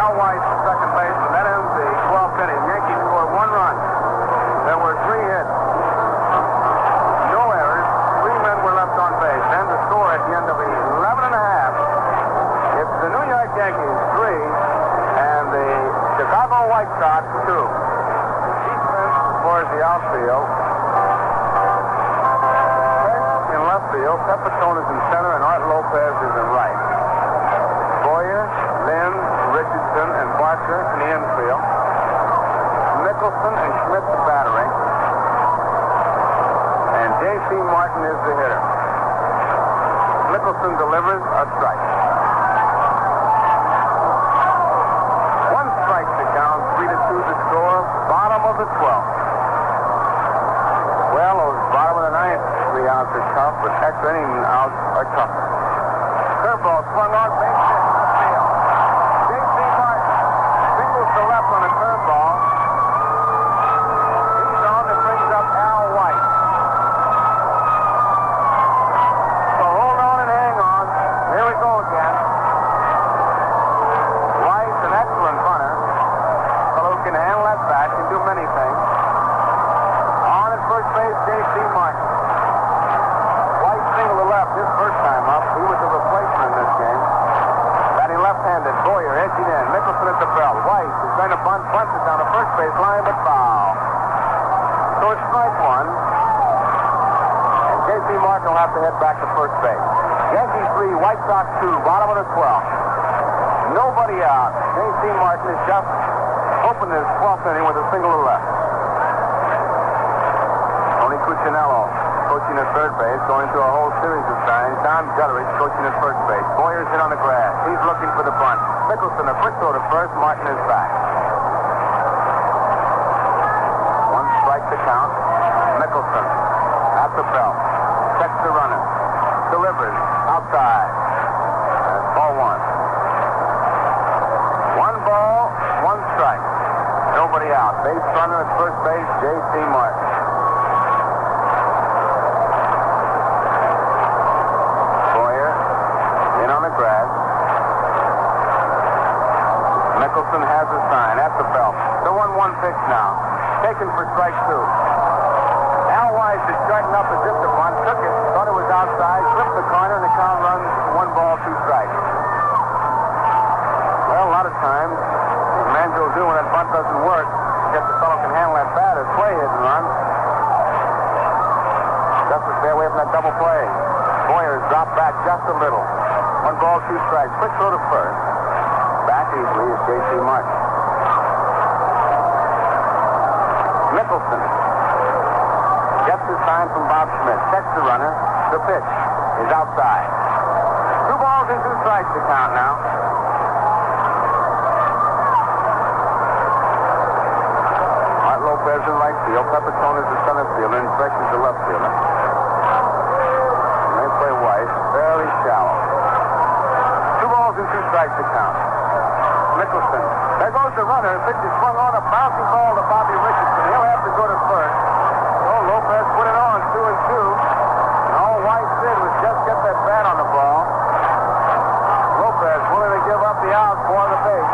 Al Weiss, the second baseman. That ends the 12th inning. Yankees score 1 run. There were 3 hits. No errors. 3 men were left on base. And the score at the end of 11 and a half. It's the New York Yankees 3 and the Chicago White Sox 2. Defense towards the outfield. In left field, Pepitone is in center and Art Lopez is in right. Boyer, Lynn, Richardson, and Barker in the infield. Nicholson and Schmidt the battering. And J.C. Martin is the hitter. Nicholson delivers a strike. 1 strike to count, 3-2 the score, bottom of the 12th. Well, those bottom of the 9th 3 outs are tough, but extra inning outs are tougher. Curveball swung on, base hit, left field. J.C. Martin singles to left on a curveball. He's on and brings up Al White. So hold on and hang on. Here we go again. White, an excellent runner. Fellow who can handle that bat, can do many things. On at first base, J.C. Martin. White single to left his first time up. He was a replacement in this game. Batting left-handed, Boyer edging in. Nicholson at the belt. White is trying to bunt, bunts it down the first base line, but foul. So it's strike 1. And J.C. Martin will have to head back to first base. Yankees 3, White Sox 2, bottom of the 12th. Nobody out. J.C. Martin has just opened his 12th inning with a single to left. Tony Cuccinello coaching at third base, going through a whole series of signs. Don Gutteridge coaching at first base. Boyer's in on the grass. He's looking for the bunt. Nicholson, a quick throw to first. Martin is back. 1 strike to count. Nicholson at the belt. Checks the runner. Delivers outside. That's ball 1. 1 ball, 1 strike. Nobody out. Base runner at first base, J.C. Martin. Boyer in on the grass. Nicholson has a sign at the belt. The 1-1 pitch now. Taken for strike 2. Al Weiss is starting up as if the bunt. Took it. Thought it was outside. Flipped the corner and the count runs 1 ball, 2 strikes. Well, a lot of times, the man will do when that bunt doesn't work. Guess the fellow can handle that bat as play hit and run. Just to stay away from that double play. Boyer's dropped back just a little. 1 ball, 2 strikes. Quick throw to first. Back easily is J.C. Martin. Nicholson gets his sign from Bob Schmidt. Checks the runner. The pitch is outside. 2 balls and 2 strikes to count now. Art Lopez in right field. Pepitone is the center fielder. And Fresh is the left fielder. And they play Weiss fairly shallow. 2 balls and 2 strikes to count. Nicholson. There goes the runner. The pitch is swung on. A bouncing ball to Bobby Richardson. He'll have to go to first. So Lopez put it on 2-2. And all Weiss did was just get that bat on the ball. Lopez willing to give up the out for the base.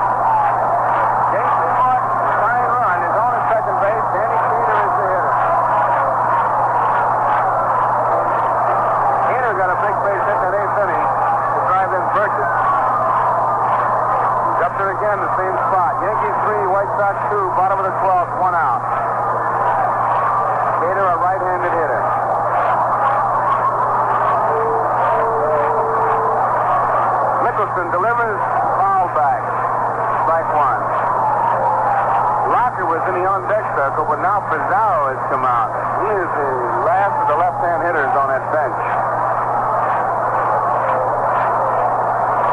J.C. Martin, fine run, is on at second base. Danny Keener is the hitter. Keener got a big base hit in that 8th inning to drive in Burgess. again, the same spot. Yankees 3, White Sox 2, bottom of the 12th, 1 out. Gator, a right-handed hitter. Mickelson delivers, foul back. Strike 1. Locker was in the on-deck circle, but now Pizarro has come out. He is the last of the left-hand hitters on that bench.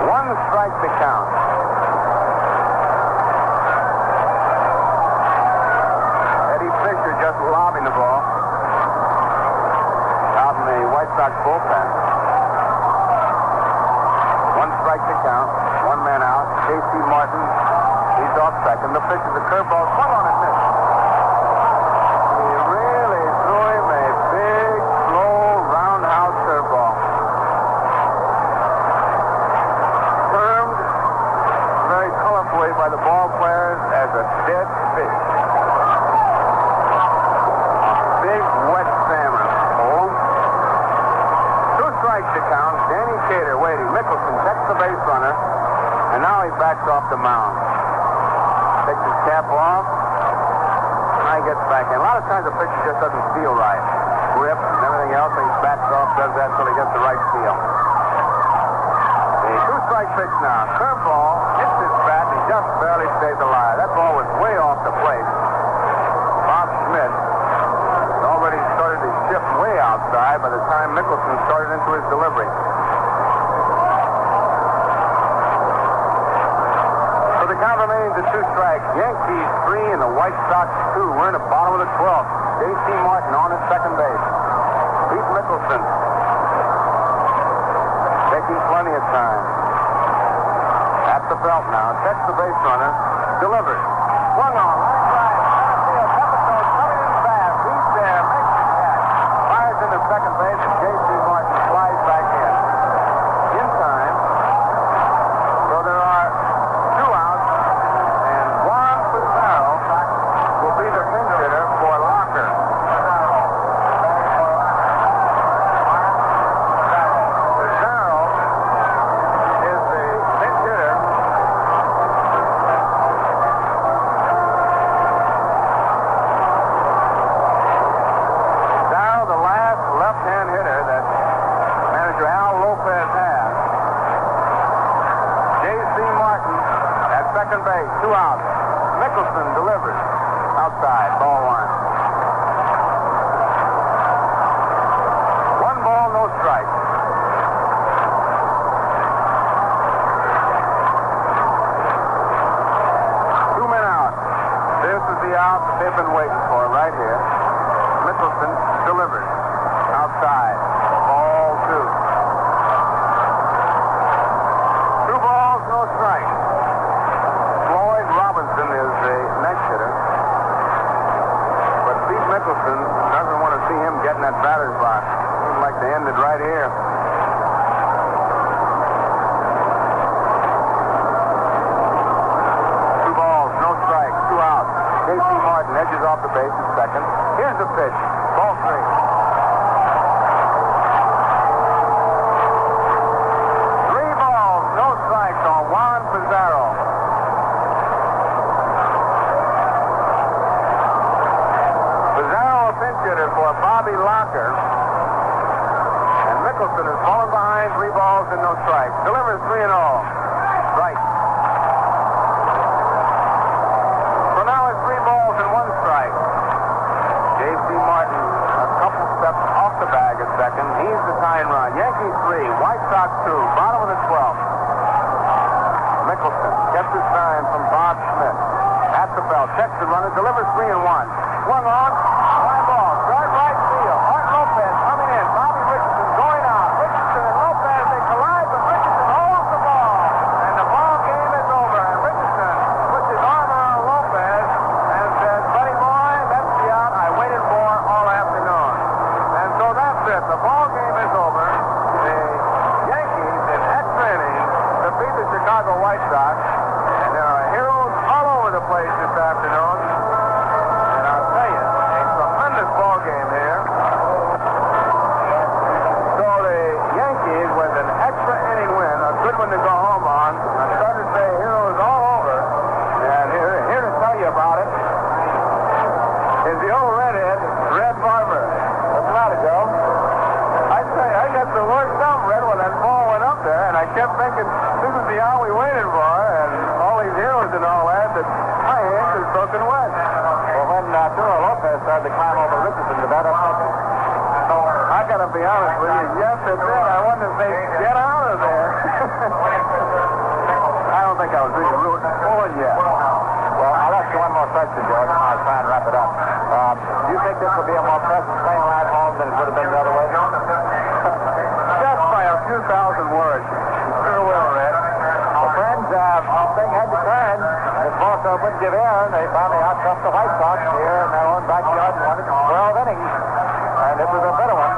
1 strike to count. Eddie Fisher just lobbing the ball out in the White Sox bullpen. 1 strike to count. 1 man out. J.C. Martin leads off second. The pitch is a curveball. Swung on and missed. He really threw him a big, slow, roundhouse curveball. Termed very colorfully by the ball players as a dead fish. A big, wet salmon. 2 strikes to count. Danny Cater waiting. Mickelson checks the base runner, and now he backs off the mound. Takes his cap off, and now he gets back in. A lot of times the pitcher just doesn't feel right. Grip and everything else, and he backs off, does that until he gets the right feel. The 2-strike pitch now. Curveball hits his bat, and he just barely stays alive. That ball was way off the plate. Bob Schmidt had already started his shift way outside by the time Mickelson started into his delivery. So the count remains at 2 strikes. Yankees 3 and the White Sox 2. We're in the bottom of the 12th. J.C. Martin on at second base. Pete Mickelson taking plenty of time. At the belt now. Checks the base runner. Delivers. Swung on. Right side. Field. Pepitone coming in fast. He's there. Makes the catch. Fires into second base, and J.C. Martin flies back in. In time. So there are 2 outs, and Juan Pizarro will be the pinch hitter for Locker. Pizarro is the pinch hitter. Pizarro, the last left-hand hitter that manager Al Lopez has. J.C. Martin at second base, 2 outs. Mickelson delivers. Outside, ball 1. 1 ball, no strike. Two men out. This is the out that they've been waiting for right here. Mickelson delivers. Outside, ball 2. 2 balls, no strike. Floyd Robinson is the next hitter. But Pete Mickelson doesn't want to see him get in that batter's box. He'd like to end it right here. 2 balls, no strike, 2 outs. J.C. Martin edges off the base at second. Here's the pitch. Ball 3. 3 balls, no strikes on Juan Pizarro. Pizarro a pinch hitter for Bobby Locker. And Mickelson has fallen behind, 3 balls and no strikes. Delivers 3-0. Right. So now it's 3 balls and 1 strike. J.C. Martin a couple steps off the bag at second. He's the tying run. Yankees 3, White Sox 2, bottom of the 12th. Mickelson kept his sign from Bob Schmidt. At the belt, checks the runner, delivers 3-1. Swung on, fly ball, drive right field. Art Lopez coming in. Bobby Richardson going out. Richardson and Lopez, they collide, but Richardson holds the ball. And the ball game is over. And Richardson puts his arm around Lopez and says, buddy boy, that's the out I waited for all afternoon. And so that's it. The ball game is over. The Yankees in extra innings defeat the Chicago White Sox. And there are heroes all over the place this afternoon. And I'll tell you, a tremendous ball game here. So the Yankees, with an extra inning win, a good one to go home on, I'm starting to say heroes all over. I kept thinking this is the hour we waited for, and all these heroes and all that my hand is broken wet. Well, when Arturo Lopez started to climb over Richardson, did that upset you? I gotta be honest with you. Yes, it did. I wanted to say, get out of there. I don't think I was really rooting for you. Well, I'll ask you one more question, George. I'll try and wrap it up. Do you think this will be a more pleasant playing ride home than it would have been the other way? Just by a few thousand words. Sure will, Red. Well, friends, this thing had to turn. This ball club wouldn't give in. They finally out-toughed the White Sox here in their own backyard and won it 12 innings. And it was a better one.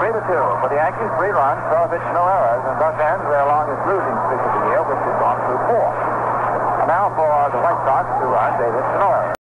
3-2 for the Yankees, 3 runs, 12 hits, no errors, and thus ends their longest losing streak of the year, which has gone through 4. And now for the White Sox, 2 runs, 8 hits, no errors.